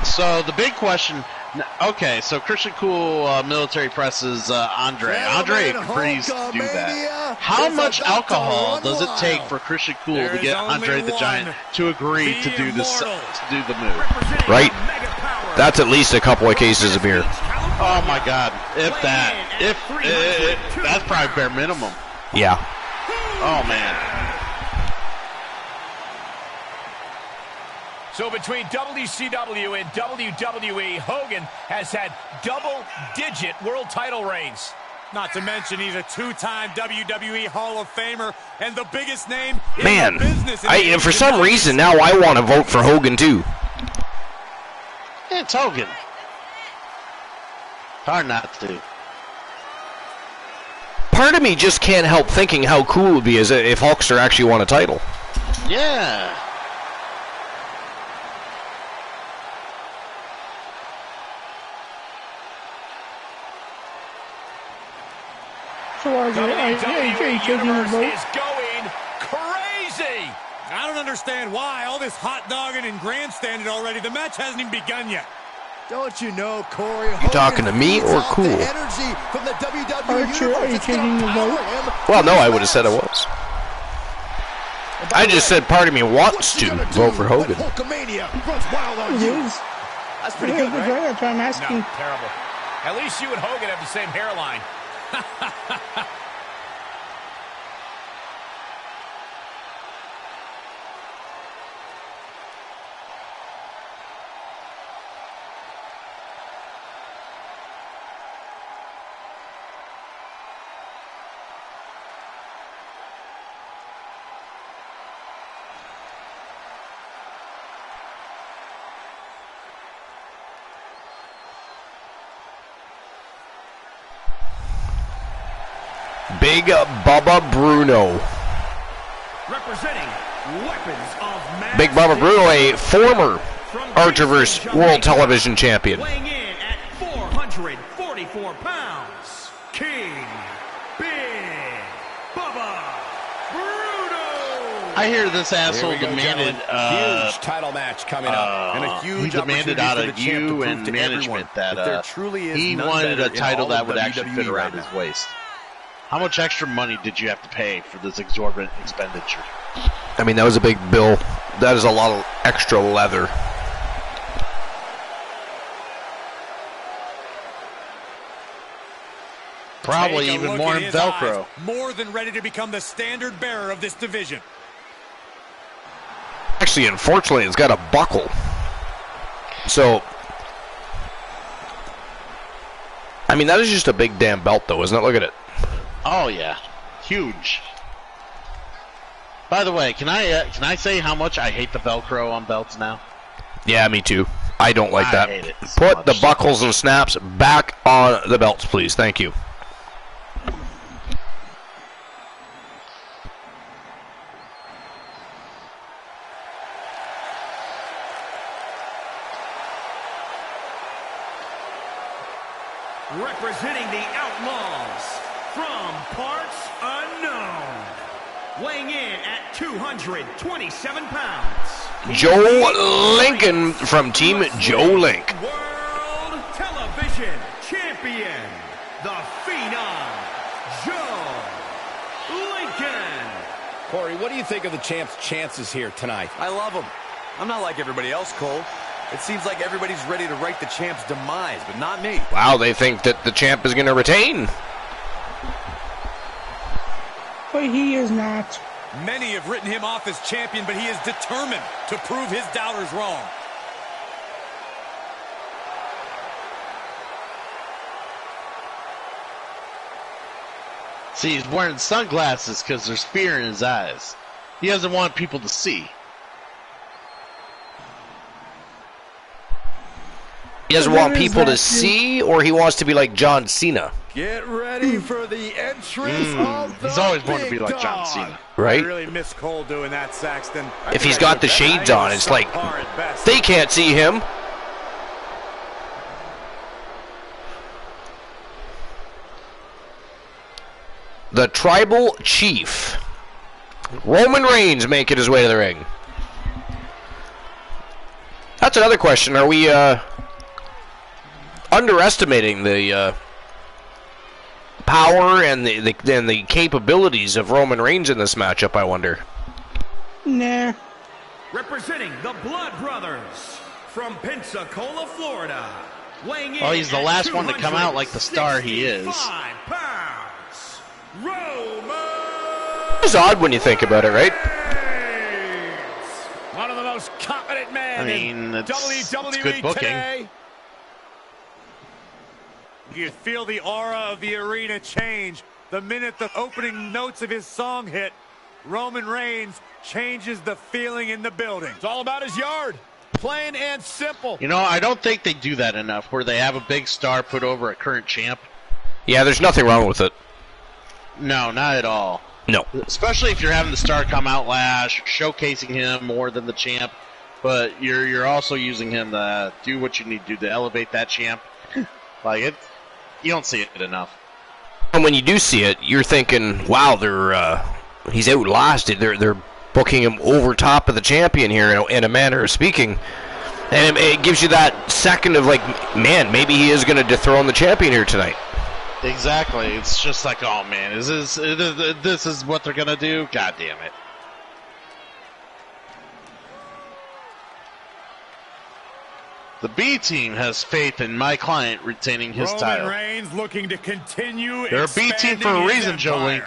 So the big question, okay, so Christian Cool military presses Andre. Andre agrees to do that. How much alcohol does it take for Christian Cool to get Andre the Giant to agree to do this, to do the move? Right? That's at least a couple of cases of beer. Oh my God! If that's probably bare minimum. Yeah. Oh man. So between WCW and WWE, Hogan has had double-digit world title reigns. Not to mention he's a two-time WWE Hall of Famer and the biggest name in Man, the business. For some reason now I want to vote for Hogan too. It's Hogan. Hard not to. Part of me just can't help thinking how cool it would be if Hulkster actually won a title. Yeah. So are you taking a vote? Is going crazy. I don't understand why. All this hot dogging and grandstanding already. The match hasn't even begun yet. Don't you know, Corey? You talking to me or Cool? Energy from the WWE Are you taking a vote? Well, no, I would have said I was. I just said part of me wants to vote for Hogan. Hulkamania runs wild on It you. is. That's pretty good, right? That's why I'm asking. No, terrible. At least you and Hogan have the same hairline. Big Bubba Bruno. Representing Weapons of Mass Big Bubba Bruno, a former Archerverse World Television Champion. Weighing in at 444 pounds, King Big Bubba Bruno. I hear this asshole demanded huge title match coming up, and a huge he demanded out of you and management that he wanted a title that would actually fit around his waist. How much extra money did you have to pay for this exorbitant expenditure? I mean, that was a big bill. That is a lot of extra leather. Probably even more in Velcro. More than ready to become the standard bearer of this division. Actually, unfortunately, it's got a buckle. So, I mean, that is just a big damn belt, though, isn't it? Look at it. Oh yeah, huge. By the way, can I say how much I hate the Velcro on belts now? Yeah, me too. I don't like that. Hate it Put the buckles and snaps back on the belts, please. Thank you. Representing the Outlaws from parts unknown, weighing in at 227 pounds, Joe Lincoln from Team Joe Link. World Television Champion, the Phenom, Joe Lincoln. Corey, what do you think of the champ's chances here tonight? I love him. I'm not like everybody else, Cole. It seems like everybody's ready to write the champ's demise, but not me. Wow, they think that the champ is going to retain. But he is not. Many have written him off as champion, but he is determined to prove his doubters wrong. See, he's wearing sunglasses because there's fear in his eyes. He doesn't want people to see. He doesn't want people to see, or he wants to be like John Cena. Get ready for the entrance of the He's always wanted to be like big John dog. Cena. Right? I really miss Cole doing that, Saxton. If he's got the shades on, it's like they can't see him. The Tribal Chief, Roman Reigns, making his way to the ring. That's another question. Are we underestimating the power and the capabilities of Roman Reigns in this matchup, I wonder? Nah. Representing the Blood Brothers from Pensacola, Florida, weighing in he's the at last one to come out like the star he is. 265 pounds, Roman. It's odd when you think about it, right? Reigns, one of the most confident men I mean, in it's WWE good booking. today. You feel the aura of the arena change the minute the opening notes of his song hit. Roman Reigns changes the feeling in the building. It's all about his yard. Plain and simple. You know, I don't think they do that enough, where they have a big star put over a current champ. Yeah, there's nothing wrong with it. No, not at all. No. Especially if you're having the star come out last, showcasing him more than the champ, but you're also using him to do what you need to do to elevate that champ. Like it, you don't see it enough. And when you do see it, you're thinking, "Wow, he's outlasted. They're booking him over top of the champion here, in a manner of speaking." And it gives you that second of like, man, maybe he is going to dethrone the champion here tonight. Exactly. It's just like, oh man, this is what they're gonna do? God damn it. The B team has faith in my client retaining his title. Roman Reigns looking to continue. They're a B team for a reason, Joe Link.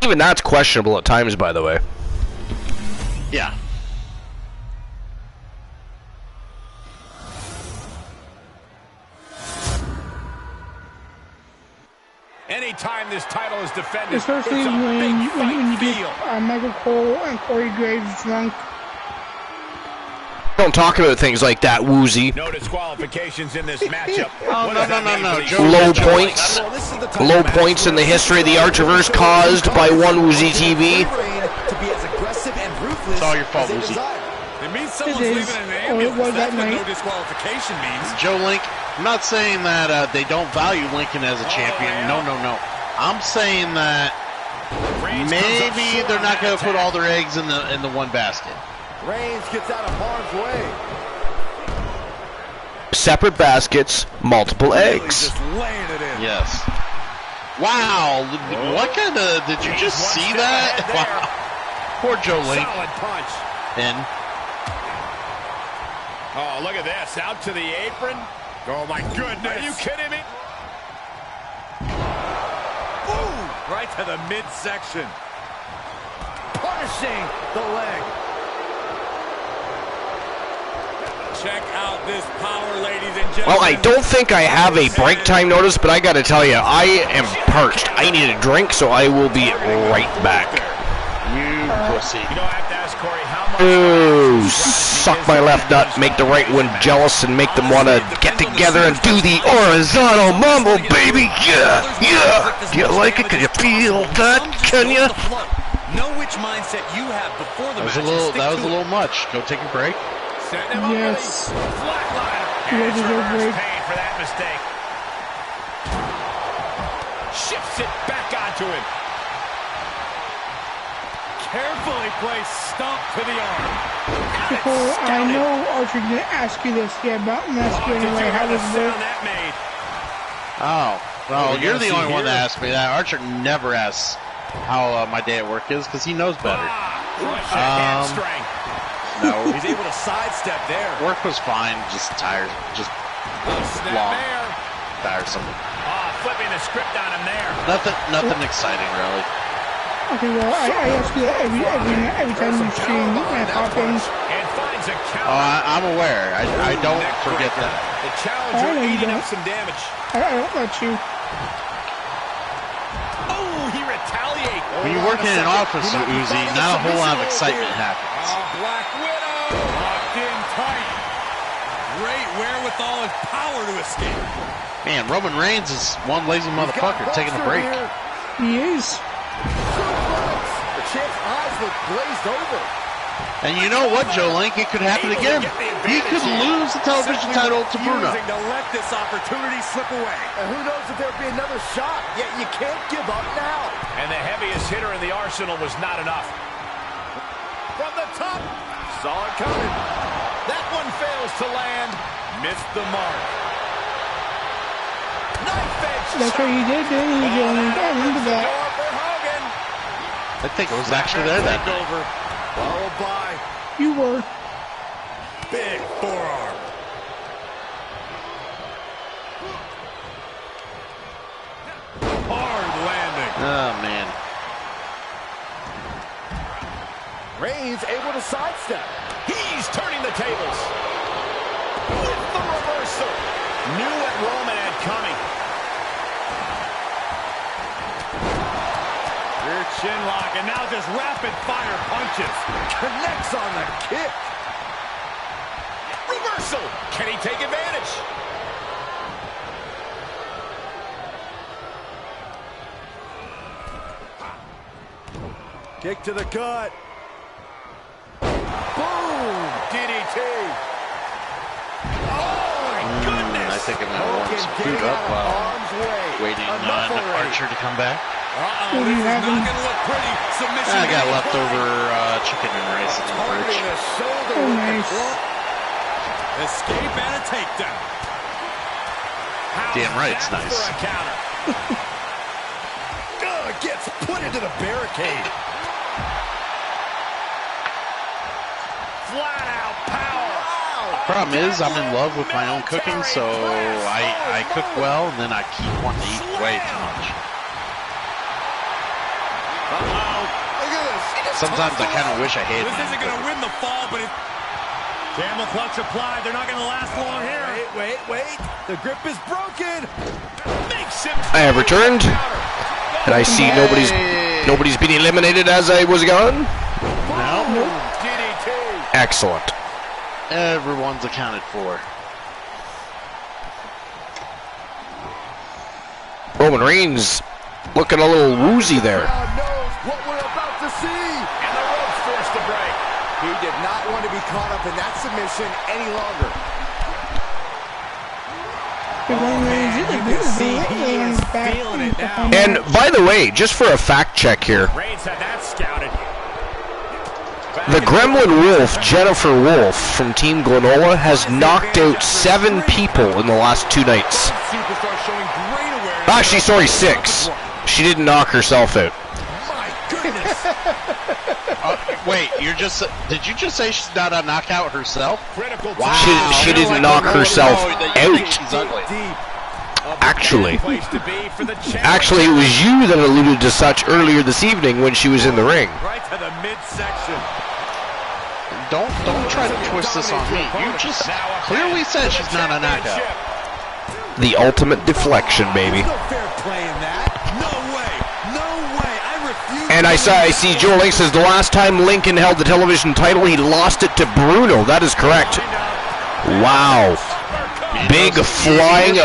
Even that's questionable at times, by the way. Yeah. Anytime this title is defended, Especially it's a when big you fight get feel. Michael Cole and Corey Graves drunk. Don't talk about things like that, Woozy. No disqualifications in this matchup. Oh, no. Low points in the history of the Archerverse caused by one Woozy TV. It's all your fault, Woozy. It means someone's It leaving is. an Or it ambulance. was That's that what no night. disqualification means. Joe Link, I'm not saying that they don't value Lincoln as a champion. No. I'm saying that Reigns maybe they're not going to put all their eggs in the one basket. Reigns gets out of harm's way. Separate baskets, multiple eggs. Just laying it in. Yes. Wow. What kind of... Did you just see that? Wow. Poor Joe Link. Solid punch. And Oh, look at this. Out to the apron. Oh, my goodness. Are you kidding me? Ooh, right to the midsection. Punishing the leg. Check out this power, ladies and gentlemen. Well, I don't think I have a break time notice, but I gotta tell you, I am parched. I need a drink, so I will be right back. You pussy. You don't have to ask Corey how much. Ooh, suck my left nut, make the right one jealous, and make them want to get together and do the horizontal mumble, baby. Yeah, yeah. Do you like it? Can you feel that? Can you? Know which mindset you have before the match. That was a little much. Go take a break. Yes. Flatliner. Pain for that mistake. Shifts it back onto him. Carefully placed stomp to the arm. Before I know Archer didn't ask you this yet about masculine, like how does it work? Oh, well, you're the only one that asked me that. Archer never asks how my day at work is because he knows better. No. He's able to sidestep there. Work was fine, just tired, just long, tiresome. Flipping the script on him there. Nothing exciting really. Okay, well, I ask you that every time you stream and hop in. And finds a counter. Oh, I'm aware. I don't forget that. The challenger eating up some damage. I don't let you. Oh, he retaliates. When you work in an office, Uzi, not a whole lot of excitement happens. Black Widow. Locked in tight. Great wherewithal and power to escape. Man, Roman Reigns is one lazy motherfucker taking a break. He is. The champ's eyes look glazed over. And you know what, Joe Link? It could happen again. He could lose the television title to Bruno. To let this opportunity slip away. And who knows if there'll be another shot. Yet you can't give up now. And the heaviest hitter in the arsenal was not enough. From the top. Saw it coming. That one fails to land. Missed the mark. Knife edge. That's what he did, didn't he, Johnny? I remember that. I think it was actually there that night. Over. Followed by You were. big forearm. Hard landing. Oh, man. Reigns able to sidestep. He's turning the tables. With the reversal. Knew what Roman had coming. Rear chin lock, and now just rapid fire punches. Connects on the kick. Reversal. Can he take advantage? Kick to the gut. Boom! DDT. Oh, my goodness. I think I'm going to warm some food up while waiting on Archer to come back. What do you have? Not gonna look pretty. Submission. I got leftover chicken and rice in the fridge. Oh, nice. Escape and a takedown. Damn right, it's nice. For a counter. Gets put into the barricade. Flat out power. Problem is, I'm in love with my own cooking, so I cook well, and then I keep wanting to eat way too much. Look at this. Sometimes I kind of wish I hated This my isn't own going to cooking. win the fall, but it... Camel clutch applied. They're not going to last long here. Wait. The grip is broken. Makes him. I have returned, and I see nobody's been eliminated as I was gone. No. DDT. Excellent. Everyone's accounted for. Roman Reigns looking a little woozy there. Crowd knows what we're about to see. And the rope's forced to break. He did not want to be caught up in that submission any longer. And by the way, just for a fact check here, Reigns had that scouted. the Gremlin Wolf, Jennifer Wolf from Team Glenola, has knocked out 7 people in the last 2 nights. Superstar showing great awareness. Actually, sorry, 6. She didn't knock herself out. My goodness. Wait, did you just say she's not a knockout herself? Critical. Wow. She didn't knock herself out. She's ugly. Actually, it was you that alluded to such earlier this evening when she was in the ring. Right to the midsection. Don't try to twist this on me. You just clearly said she's not a knockout. The ultimate deflection, baby. No fair play in that. No way. No way. I refuse. And I see Joe Link says the last time Lincoln held the television title, he lost it to Bruno. That is correct. Wow. Big flying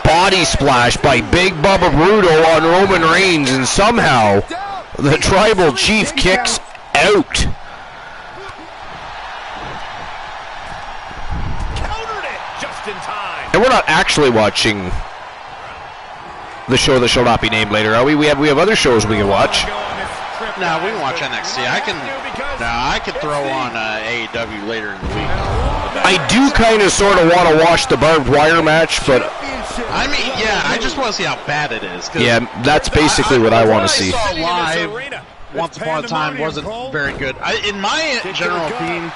body splash by Big Bubba Bruno on Roman Reigns, and somehow the Tribal Chief kicks out. Countered it just in time. And we're not actually watching the show that shall not be named later, are we? We have other shows we can watch. No, we can watch NXT. I can throw on AEW later in the week. I do kind of sort of want to watch the barbed wire match, but I mean, yeah, I just want to see how bad it is. Yeah, that's basically what I want to see. What I saw live once upon a time wasn't very good. In my general opinion,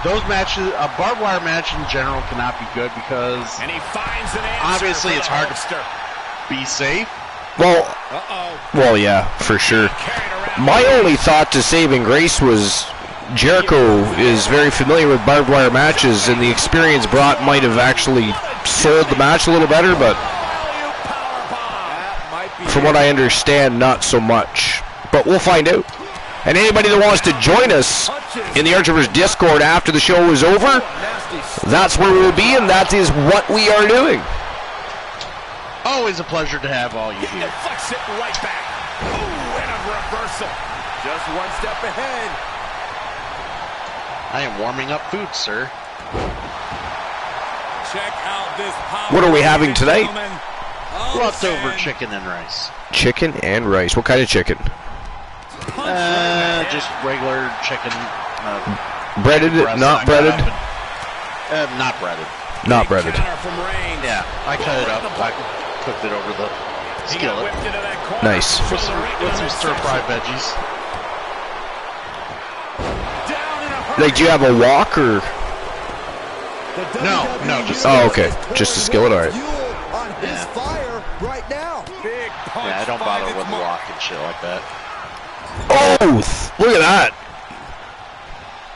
those matches, a barbed wire match in general cannot be good because obviously it's hard to be safe. Well, yeah, for sure. My only thought to saving grace was Jericho is very familiar with barbed wire matches, and the experience brought might have actually sold the match a little better, but from what I understand, not so much. But we'll find out. And anybody that wants to join us in the Archivers Discord after the show is over, that's where we'll be, and that is what we are doing. Always a pleasure to have all you here. Deflects it right back. Ooh, and a reversal. Just one step ahead. I am warming up food, sir. Check out this power. What are we having tonight? Leftover chicken and rice. Chicken and rice. What kind of chicken? Just regular chicken. Breaded? Not breaded? Not breaded. Not breaded. Yeah, I cut it up. I cooked it over the skillet. Nice. With some stir-fried veggies. Like, do you have a wok or? No, just. Oh, okay. Just a skillet, alright. Yeah, I don't bother with the wok and shit like that. Oh, look at that.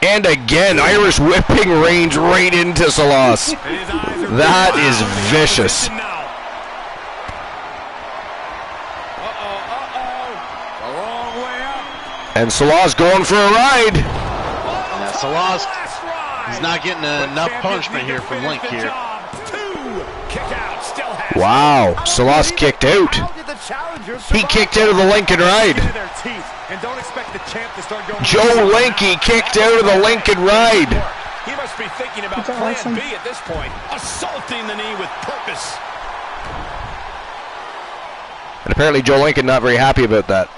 And again, Irish whipping range right into Salas. That is vicious. And Salas going for a ride. Yeah, Salas, he's not getting enough punishment here from Link here. Wow, Salas kicked out. He kicked out of the Lincoln ride. Joe Linky kicked out of the Lincoln ride. He must be thinking about plan B at this point. Assaulting the knee with purpose. And apparently Joe Lincoln not very happy about that.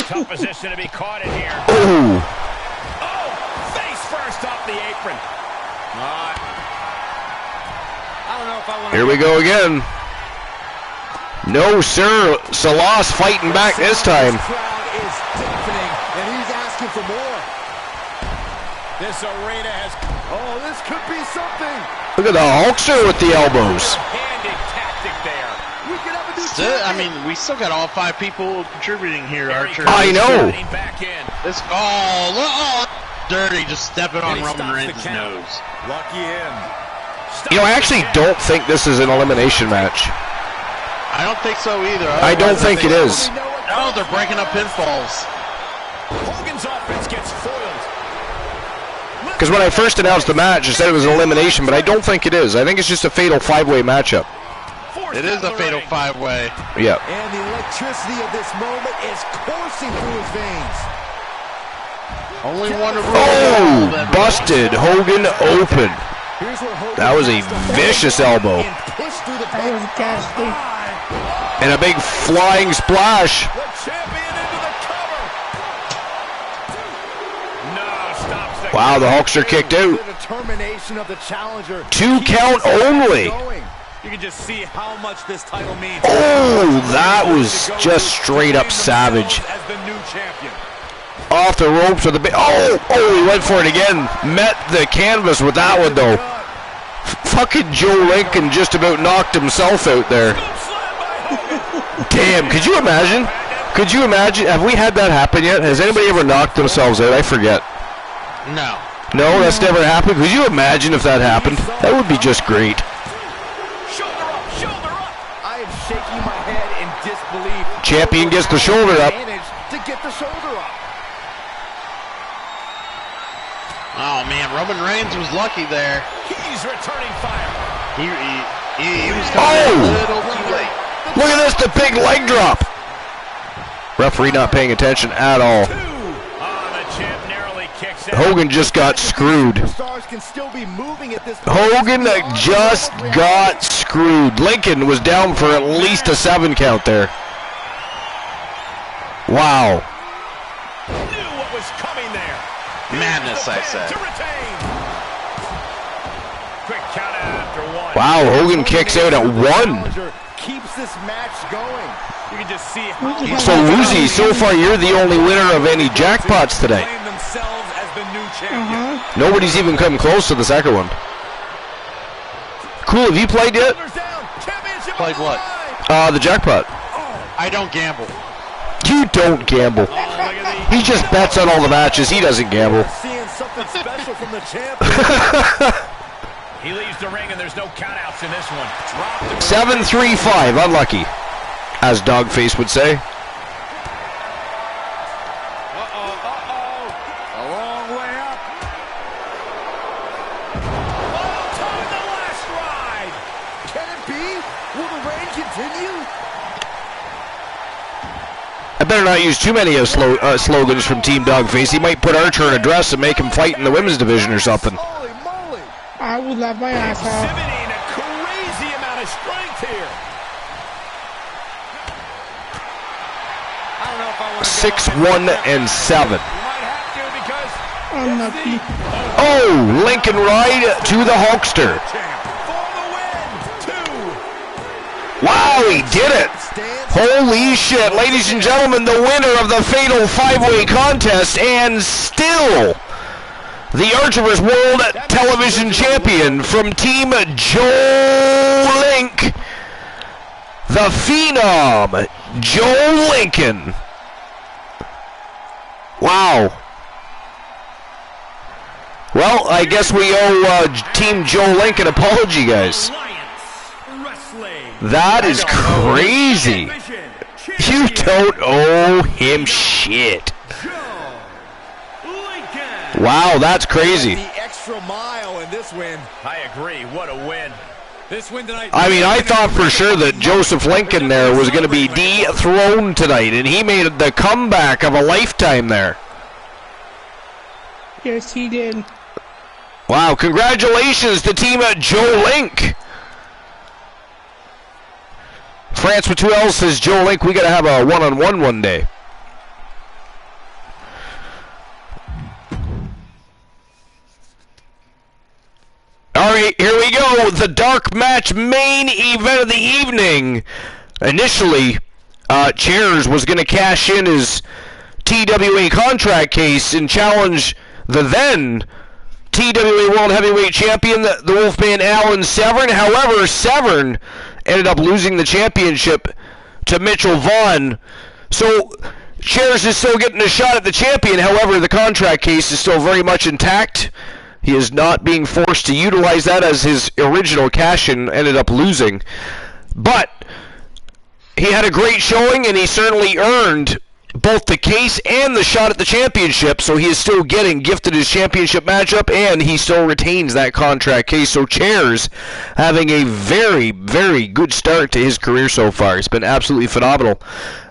Tough position to be caught in here. Ooh. Oh, face first off the apron. I don't know if I want to. Here we go again. No, sir. Salas fighting back this time. This crowd is deafening, and he's asking for more. This arena has. Oh, this could be something. Look at the Hulkster with the elbows. Handed tactic there. We could have a new I mean, we still got all 5 people contributing here, Archer. I know. Back in. This dirty, just stepping on Roman Reigns' nose. Lucky him. You know, I actually don't think this is an elimination match. I don't think so either. I don't think it is. No, they're breaking up pinfalls. Hogan's offense gets foiled. Because when I first announced the match, I said it was an elimination, but I don't think it is. I think it's just a fatal 5-way matchup. It is a fatal 5-way. Yeah. And the electricity of this moment is coursing through his veins. Only one to rule. Oh, busted Hogan open. That was a vicious elbow. That was ghastly. And a big flying splash. The champion into the cover. No, stops the Wow, the Hulkster kicked out. The determination of the challenger. 2 count only. You can just see how much this title means. Oh, that was just straight up savage. Off the ropes with a big. Oh, he went for it again. Met the canvas with that one, though. Fucking Joe Lincoln just about knocked himself out there. Damn, could you imagine? Could you imagine? Have we had that happen yet? Has anybody ever knocked themselves out? I forget. No. No, that's never happened? Could you imagine if that happened? That would be just great. Shoulder up, shoulder up. I am shaking my head in disbelief. Champion gets the shoulder up. To get the shoulder up. Oh, man, Roman Reigns was lucky there. He's returning fire. He was coming a little too late. Look at this, the big leg drop. Referee not paying attention at all. Hogan just got screwed. Hogan just got screwed. Lincoln was down for at least a 7 count there. Wow. Knew what was coming there. Madness, I said. Quick count after 1. Wow, Hogan kicks out at 1. Keeps this match going. You can just see how So, Woozy, so far you're the only winner of any jackpots today. Nobody's even come close to the second one. Cool, have you played yet? Played what? The jackpot. I don't gamble. You don't gamble. He just bets on all the matches. He doesn't gamble. Seeing something special from the champ. he leaves the ring and there's no countouts in this one. 7-3-5, unlucky, as Dogface would say. A long way up. Time the last ride. Can it be? Will the reign continue? I better not use too many slogans from Team Dogface. He might put Archer in a dress and make him fight in the women's division or something. Holy moly. I would laugh my ass off. Exhibiting a crazy amount of strength here. I don't know if I want to 6-1-7. You might have to because Unlucky. Oh, Lincoln Ride to the Hulkster. for the win. 2. Wow, he did it. Holy shit, ladies and gentlemen, the winner of the fatal 5-way contest and still the Archerverse World Television Champion from Team Joe Link, the Phenom, Joe Lincoln. Wow. Well, I guess we owe Team Joe Link an apology, guys. That is crazy. You don't owe him shit. Wow, that's crazy. the extra mile in this win? I agree. What a win. This win tonight. I mean, I thought for sure that Joseph Lincoln there was going to be dethroned tonight, and he made the comeback of a lifetime there. Yes, he did. Wow, congratulations to Team Joe Link. France with 2 L's says, Joe Link, we got to have a one-on-one one day. All right, here we go. The dark match main event of the evening. Initially, Chairs was going to cash in his TWA contract case and challenge the then TWA World Heavyweight Champion, the Wolfman Alan Severn. However, Severn ended up losing the championship to Mitchell Vaughn. So, Chairs is still getting a shot at the champion. However, the contract case is still very much intact. He is not being forced to utilize that as his original cash-in ended up losing. But he had a great showing, and he certainly earned both the case and the shot at the championship, so he is still gifted his championship matchup, and he still retains that contract case. So Chairs having a very, very good start to his career so far. It's been absolutely phenomenal.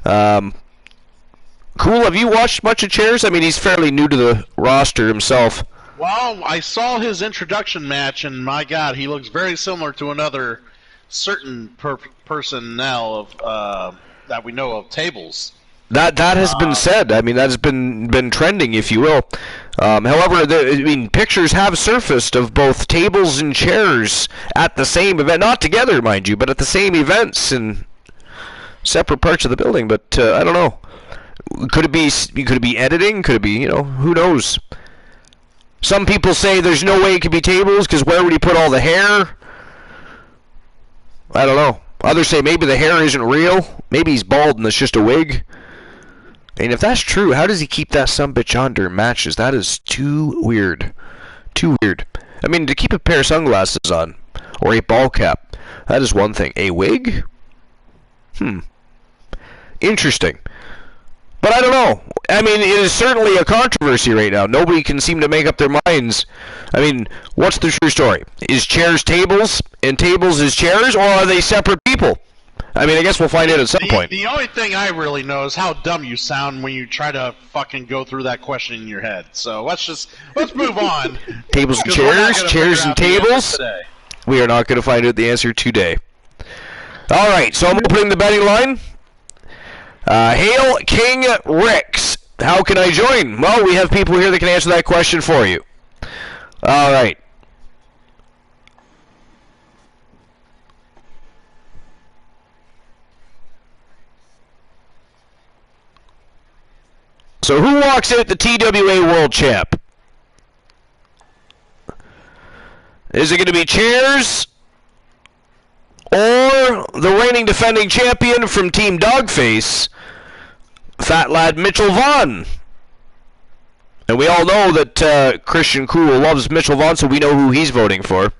Cool, have you watched much of Chairs? I mean, he's fairly new to the roster himself. Well, I saw his introduction match, and my God, he looks very similar to another certain personnel of that we know of, Tables. That has been said. I mean, that has been trending, if you will. However, pictures have surfaced of both Tables and Chairs at the same event, not together, mind you, but at the same events in separate parts of the building. But I don't know. Could it be editing? Could it be, who knows? Some people say there's no way it could be tables because where would he put all the hair? I don't know. Others say maybe the hair isn't real. Maybe he's bald and it's just a wig. And if that's true, how does he keep that sumbitch on during matches? That is too weird. Too weird. I mean, to keep a pair of sunglasses on, or a ball cap, that is one thing. A wig? Interesting. But I don't know. I mean, it is certainly a controversy right now. Nobody can seem to make up their minds. I mean, what's the true story? Is chairs tables, and tables is chairs, or are they separate people? I mean, I guess we'll find out at some point. The only thing I really know is how dumb you sound when you try to fucking go through that question in your head. So let's move on. Tables and chairs, chairs and tables. We are not going to find out the answer today. All right, so I'm opening the betting line. Hail King Ricks. How can I join? Well, we have people here that can answer that question for you. All right. So who walks out the TWA World Champ? Is it going to be chairs or the reigning defending champion from Team Dogface, Fat Lad Mitchell Vaughn? And we all know that Christian Cool loves Mitchell Vaughn, so we know who he's voting for.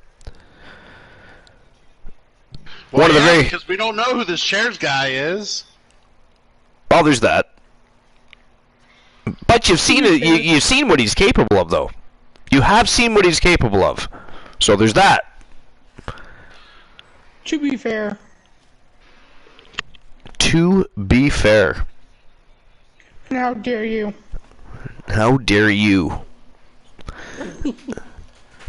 Well, because we don't know who this chairs guy is. Well, there's that. But you've seen it. You've seen what he's capable of, though. You have seen what he's capable of. So there's that. To be fair. To be fair. And how dare you? How dare you?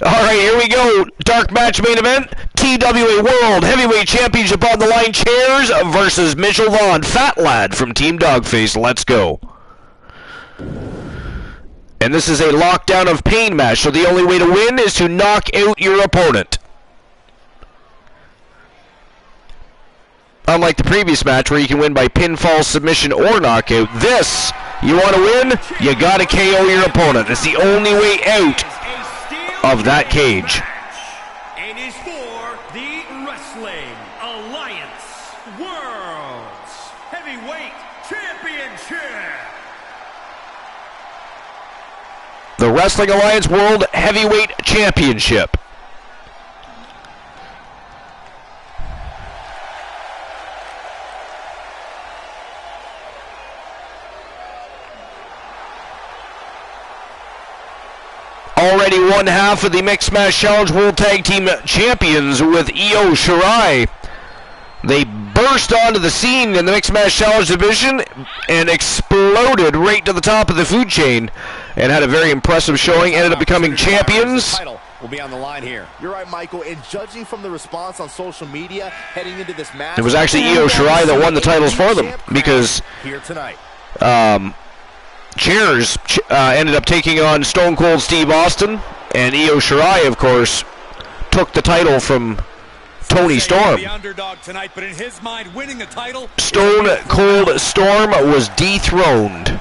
Alright, here we go. Dark match main event. TWA World Heavyweight Championship on the line. Chairs versus Mitchell Vaughn. Fat Lad from Team Dogface. Let's go. And this is a lockdown of pain match, so the only way to win is to knock out your opponent. Unlike the previous match where you can win by pinfall, submission, or knockout, this, you want to win, you gotta KO your opponent. It's the only way out of that cage. It is for the Wrestling Alliance World's Heavyweight Championship. The Wrestling Alliance World Heavyweight Championship. Already one half of the Mixed Match Challenge World Tag Team Champions with Io Shirai. They burst onto the scene in the Mixed Match Challenge division and exploded right to the top of the food chain and had a very impressive showing. Ended up becoming champions. Will be on the line here. You're right, Michael. And judging from the response on social media heading into this match, it was actually Io Shirai that won the titles for them because here tonight. Chairs ended up taking on Stone Cold Steve Austin, and Io Shirai, of course, took the title from Tony Storm. The underdog tonight, but in his mind, winning the title. Stone Cold Storm was dethroned.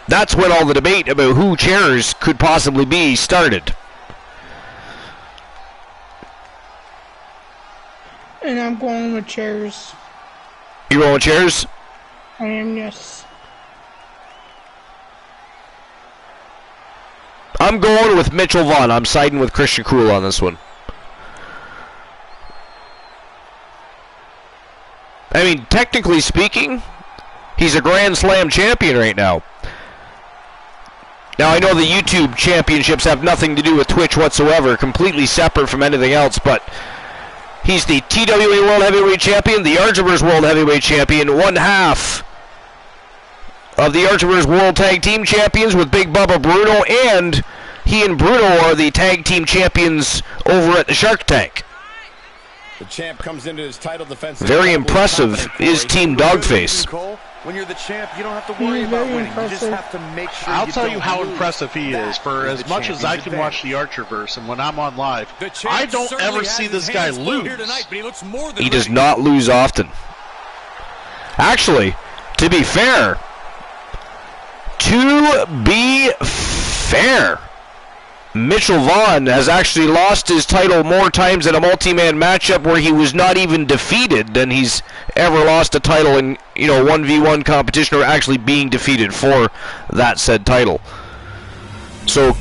That's when all the debate about who Chairs could possibly be started. And I'm going with Chairs. You going with Chairs? I am, yes. I'm going with Mitchell Vaughn. I'm siding with Christian Cool on this one. I mean, technically speaking, he's a Grand Slam champion right now. Now, I know the YouTube championships have nothing to do with Twitch whatsoever, completely separate from anything else, but he's the TWA World Heavyweight Champion, the Archivers World Heavyweight Champion, one half of the Archivers World Tag Team Champions with Big Bubba Bruno, and he and Bruno are the Tag Team Champions over at the Shark Tank. The champ comes into his title defense. Very impressive is Team Dogface. When you're the champ, you don't have to worry about winning. You just have to make sure I'll tell you how impressive he is. For as much as I can watch the Archerverse, and when I'm on live, I don't ever see this guy lose. He does not lose often. Actually, to be fair, Mitchell Vaughn has actually lost his title more times in a multi-man matchup where he was not even defeated than he's ever lost a title in, 1v1 competition or actually being defeated for that said title. So,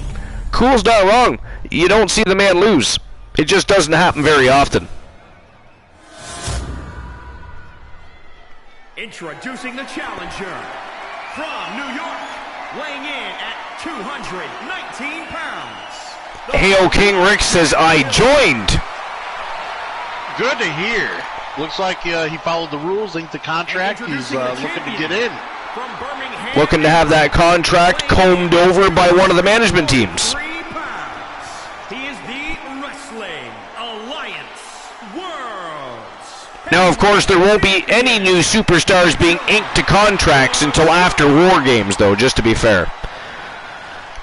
Cool's not wrong. You don't see the man lose. It just doesn't happen very often. Introducing the challenger from New York, weighing in at 219 pounds. Hail King Rick says, I joined. Good to hear. Looks like he followed the rules, inked the contract. He's looking to get in. Looking to have that contract combed over by one of the management teams. He is the Wrestling Alliance Worlds. Now, of course, there won't be any new superstars being inked to contracts until after War Games, though, just to be fair.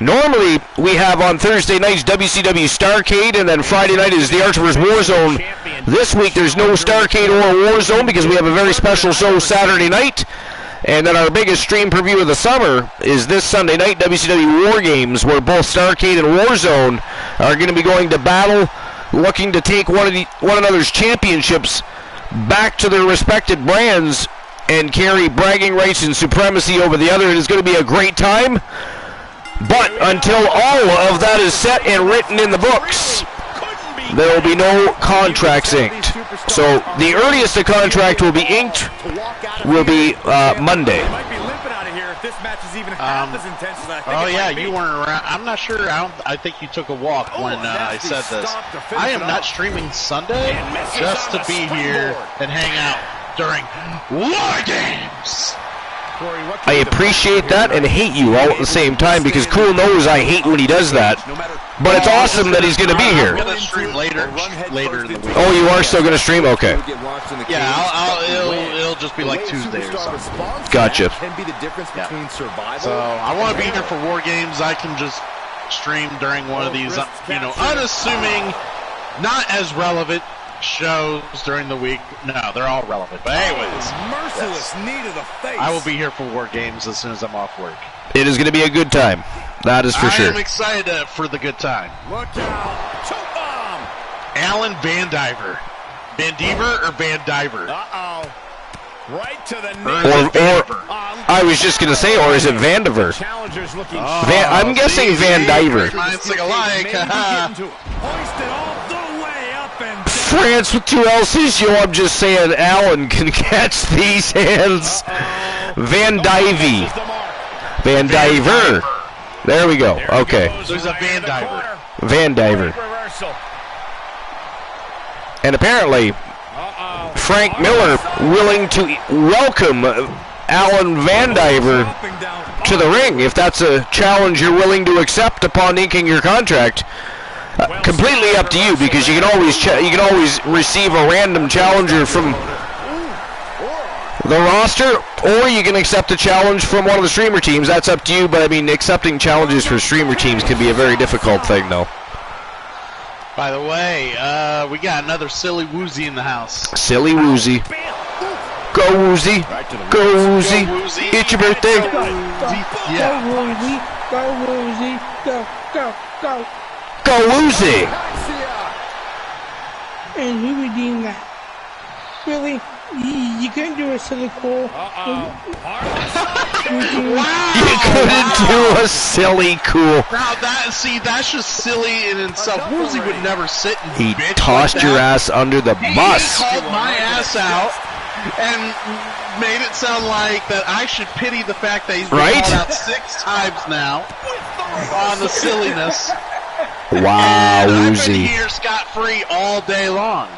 Normally, we have on Thursday nights WCW Starrcade, and then Friday night is the Archerverse Warzone. This week, there's no Starrcade or Warzone because we have a very special show Saturday night. And then our biggest stream preview of the summer is this Sunday night, WCW War Games, where both Starrcade and Warzone are going to be going to battle, looking to take one another's championships back to their respected brands and carry bragging rights and supremacy over the other. It is going to be a great time. But until all of that is set and written in the books, there will be no contracts inked. So the earliest the contract will be inked will be Monday. Oh yeah, you weren't around. I'm not sure. I think you took a walk when I said this. I am not streaming Sunday just to be here and hang out during War Games. I appreciate that and hate you all at the same time because Cool knows I hate when he does that. But it's awesome that he's going to be here. I'm going to stream later in the week. Oh, you are still going to stream? Okay. Yeah, it'll just be like Tuesday or something. Gotcha. Yeah. So I want to be here for War Games. I can just stream during one of these, unassuming, not as relevant shows during the week. No, they're all relevant. But anyways, merciless knee to the face. I will be here for War Games as soon as I'm off work. It is going to be a good time. That is for sure. I'm excited for the good time. Look out. Choke bomb. Alan Van Diver. Van Diver or Van Diver? Uh-oh. Right to the or I was just going to say, or is it Vandiver? I'm guessing Van Diver. France with two L's. I'm just saying Alan can catch these hands. Van Divey. Van Diver. There we go. Okay. There's a Van Diver. Van Diver. And apparently, Frank Miller willing to welcome Alan Van Diver to the ring if that's a challenge you're willing to accept upon inking your contract. Completely up to you because you can always receive a random challenger from the roster, or you can accept a challenge from one of the streamer teams. That's up to you, but I mean, accepting challenges for streamer teams can be a very difficult thing, though. By the way, we got another Silly Woozy in the house. Silly Woozy. Go Woozy. Go Woozy. It's your birthday. Go Woozy. Go Woozy. Go. Go Woozy. And who redeemed that? Really? You couldn't do a silly cool. You couldn't do a silly cool. Now that's just silly in itself. Woozy would never sit and he bitch tossed like your ass under the bus. He called my ass out and made it sound like that I should pity the fact that he's been called out 6 times now on the silliness. Wow, and Woozy. I've been here scot-free all day long.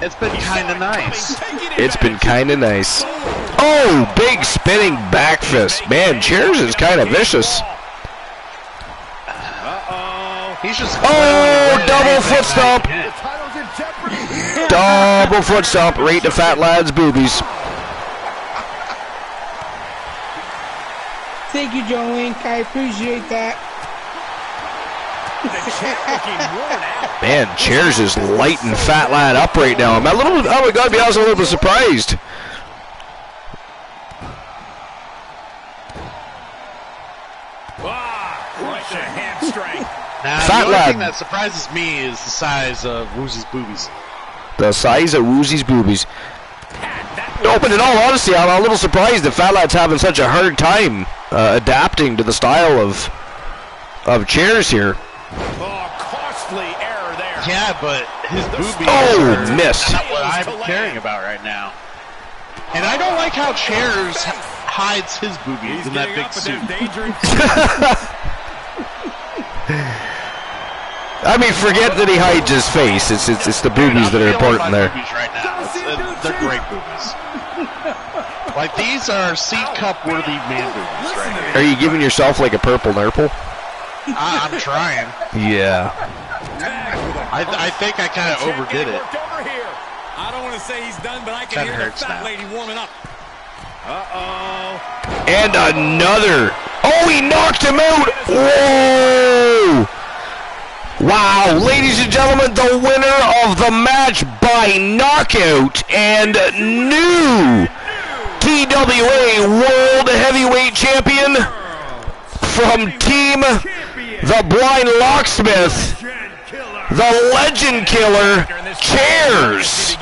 It's been kind of nice. It's been kind of nice. Oh, big spinning back fist. Man, Cheers is kind of vicious. He's just double foot stomp. Double foot stomp right to Fat Lad's boobies. Thank you, Joe Link. I appreciate that. Man, Chairs is lighting Fat Lad up right now. I'm a little, oh my God, be honest, I'm a little bit surprised. Right to hamstring. Now, Fat the only Lad. thing that surprises me is the size of Woozy's boobies. The size of Woozy's boobies. No, but in all honesty, I'm a little surprised that Fat Lad's having such a hard time adapting to the style of Chairs here. Oh, costly error there. Yeah, but his boobies Oh, are missed. not what I'm caring about right now. And I don't like how Chairs hides his boobies in that big suit. I mean, forget that he hides his face. It's the boobies that are important there. Boobies right now. They're great boobies. Like, these are C cup worthy man boobies right here. Are you giving yourself like a purple nurple? I'm trying. Yeah. I think I kind of overdid it. I don't want to say he's done, but I can hear the fat lady warming up. And another. Oh, he knocked him out. Whoa. Wow, ladies and gentlemen, the winner of the match by knockout and new TWA World Heavyweight Champion from Team The Blind Locksmith, the Legend Killer, Chairs.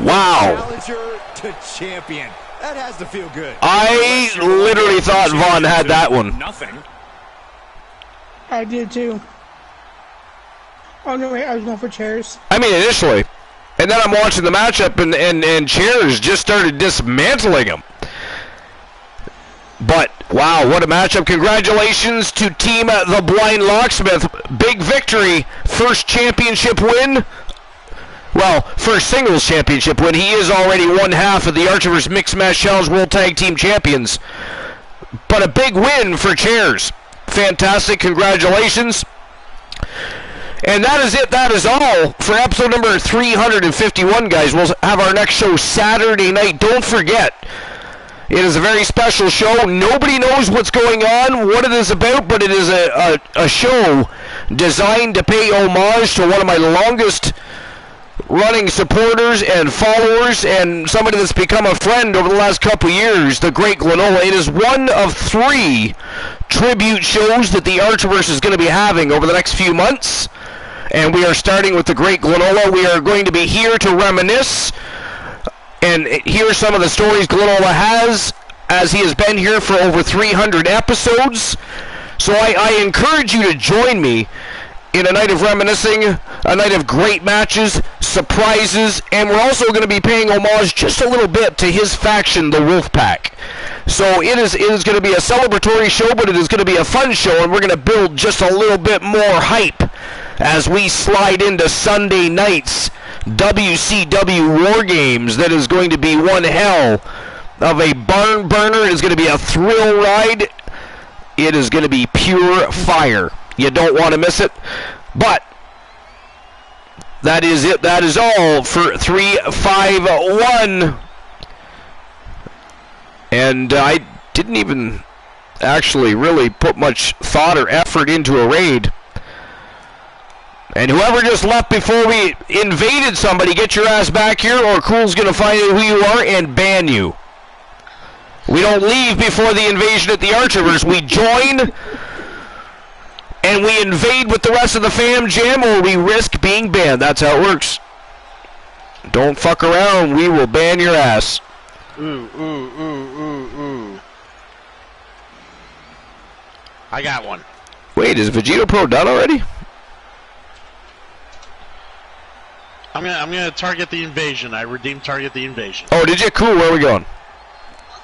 Wow. Challenger to champion. That has to feel good. I literally thought Vaughn had that one. Nothing. I did too. Oh no, wait, I was going for Chairs. I mean, initially. And then I'm watching the matchup, and Chairs just started dismantling him. But, wow, what a matchup. Congratulations to Team The Blind Locksmith. Big victory. First championship win. Well, first singles championship win. He is already one half of the Archiverse Mixed Match Challenge World Tag Team Champions. But a big win for Chairs. Fantastic. Congratulations. And that is it. That is all for episode number 351, guys. We'll have our next show Saturday night. Don't forget, it is a very special show. Nobody knows what's going on, what it is about, but it is a show designed to pay homage to one of my longest running supporters and followers and somebody that's become a friend over the last couple years, the great Glenola. It is one of 3 tribute shows that the Archiverse is going to be having over the next few months. And we are starting with the great Glenola. We are going to be here to reminisce and hear some of the stories Glenola has, as he has been here for over 300 episodes. So I encourage you to join me in a night of reminiscing, a night of great matches, surprises, and we're also going to be paying homage just a little bit to his faction, the Wolfpack. So it is going to be a celebratory show, but it is going to be a fun show, and we're going to build just a little bit more hype as we slide into Sunday night's WCW War Games. That is going to be one hell of a barn burner. It is going to be a thrill ride. It is going to be pure fire. You don't want to miss it. But that is it. That is all for 351. And I didn't even actually really put much thought or effort into a raid. And whoever just left before we invaded somebody, get your ass back here, or Cool's going to find out who you are and ban you. We don't leave before the invasion at the Archiverse. We join and we invade with the rest of the fam jam, or we risk being banned. That's how it works. Don't fuck around. We will ban your ass. Ooh. I got one. Wait, is Vegito Pro done already? I'm gonna target the invasion. I redeemed target the invasion. Oh, did you? Cool. Where are we going?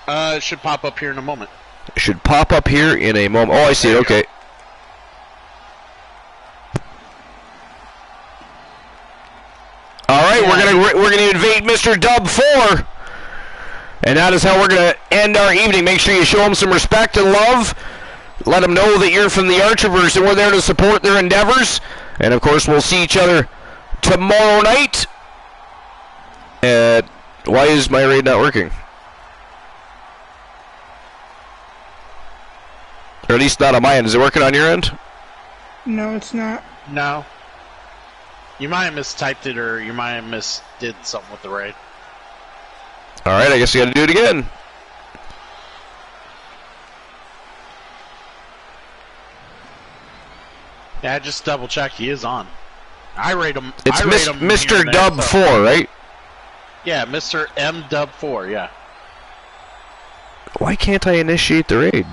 It should pop up here in a moment. It should pop up here in a moment. Oh, I see it. Okay. All right, yeah. we're gonna invade Mr. Dub 4, and that is how we're gonna end our evening. Make sure you show him some respect and love. Let them know that you're from the Archiverse and we're there to support their endeavors. And of course, we'll see each other tomorrow night. Why is my raid not working? Or at least not on my end. Is it working on your end? No, it's not. No. You might have mistyped it, or you might have did something with the raid. Alright, I guess you gotta do it again. Yeah, just double check. He is on. I rate him. It's I rate him Mr. Dub 4, right? Yeah, Mr. M Dub 4, yeah. Why can't I initiate the raid?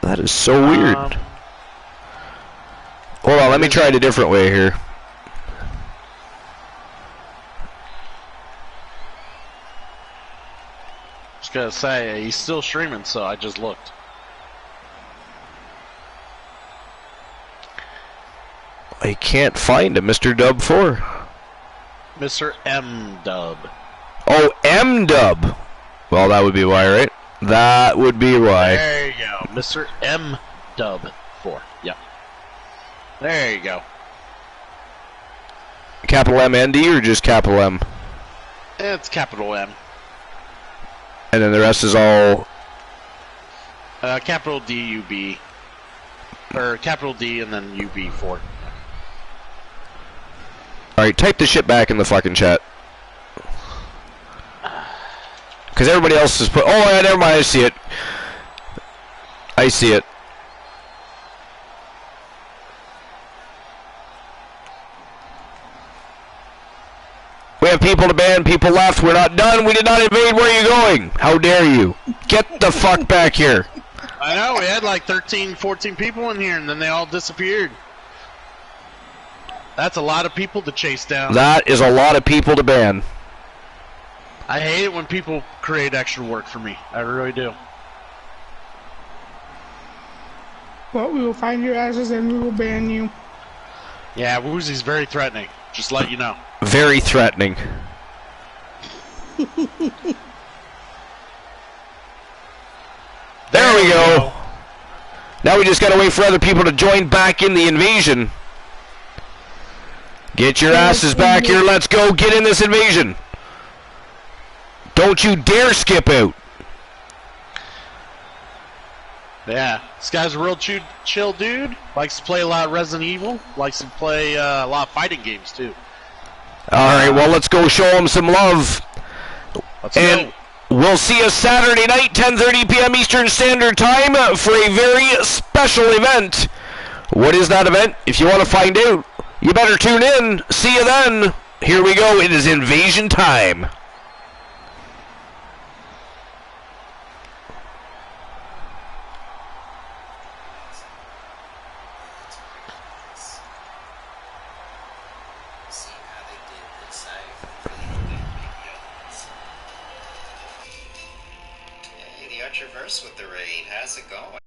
That is so weird. Hold on, let me try it a different way here. Just gotta say, he's still streaming, so I just looked. I can't find him, Mr. Dub 4. Mr. M Dub. Oh, M Dub. Well, that would be why, right? That would be why. There you go. Mr. M Dub 4. Yep. There you go. Capital M N D or just capital M? It's capital M. And then the rest is all... capital D U B. Or capital D and then UB 4. Alright, type the shit back in the fucking chat. Because everybody else is put... Oh, yeah, never mind, I see it. I see it. We have people to ban, people left. We're not done. We did not invade. Where are you going? How dare you? Get the fuck back here. I know, we had like 13, 14 people in here, and then they all disappeared. That's a lot of people to chase down. That is a lot of people to ban. I hate it when people create extra work for me. I really do. Well, we will find your asses and we will ban you. Yeah, Woozy's very threatening. Just let you know. Very threatening. There we go. Now we just gotta wait for other people to join back in the invasion. Get your asses back here. Let's go. Get in this invasion. Don't you dare skip out. Yeah, this guy's a real chill dude. Likes to play a lot of Resident Evil. Likes to play a lot of fighting games, too. Alright, well, let's go show him some love. Let's and go. We'll see you Saturday night, 10:30 p.m. Eastern Standard Time, for a very special event. What is that event? If you want to find out, you better tune in. See you then. Here we go. It is invasion time. Hey, the Archerverse with the raid. How's it going?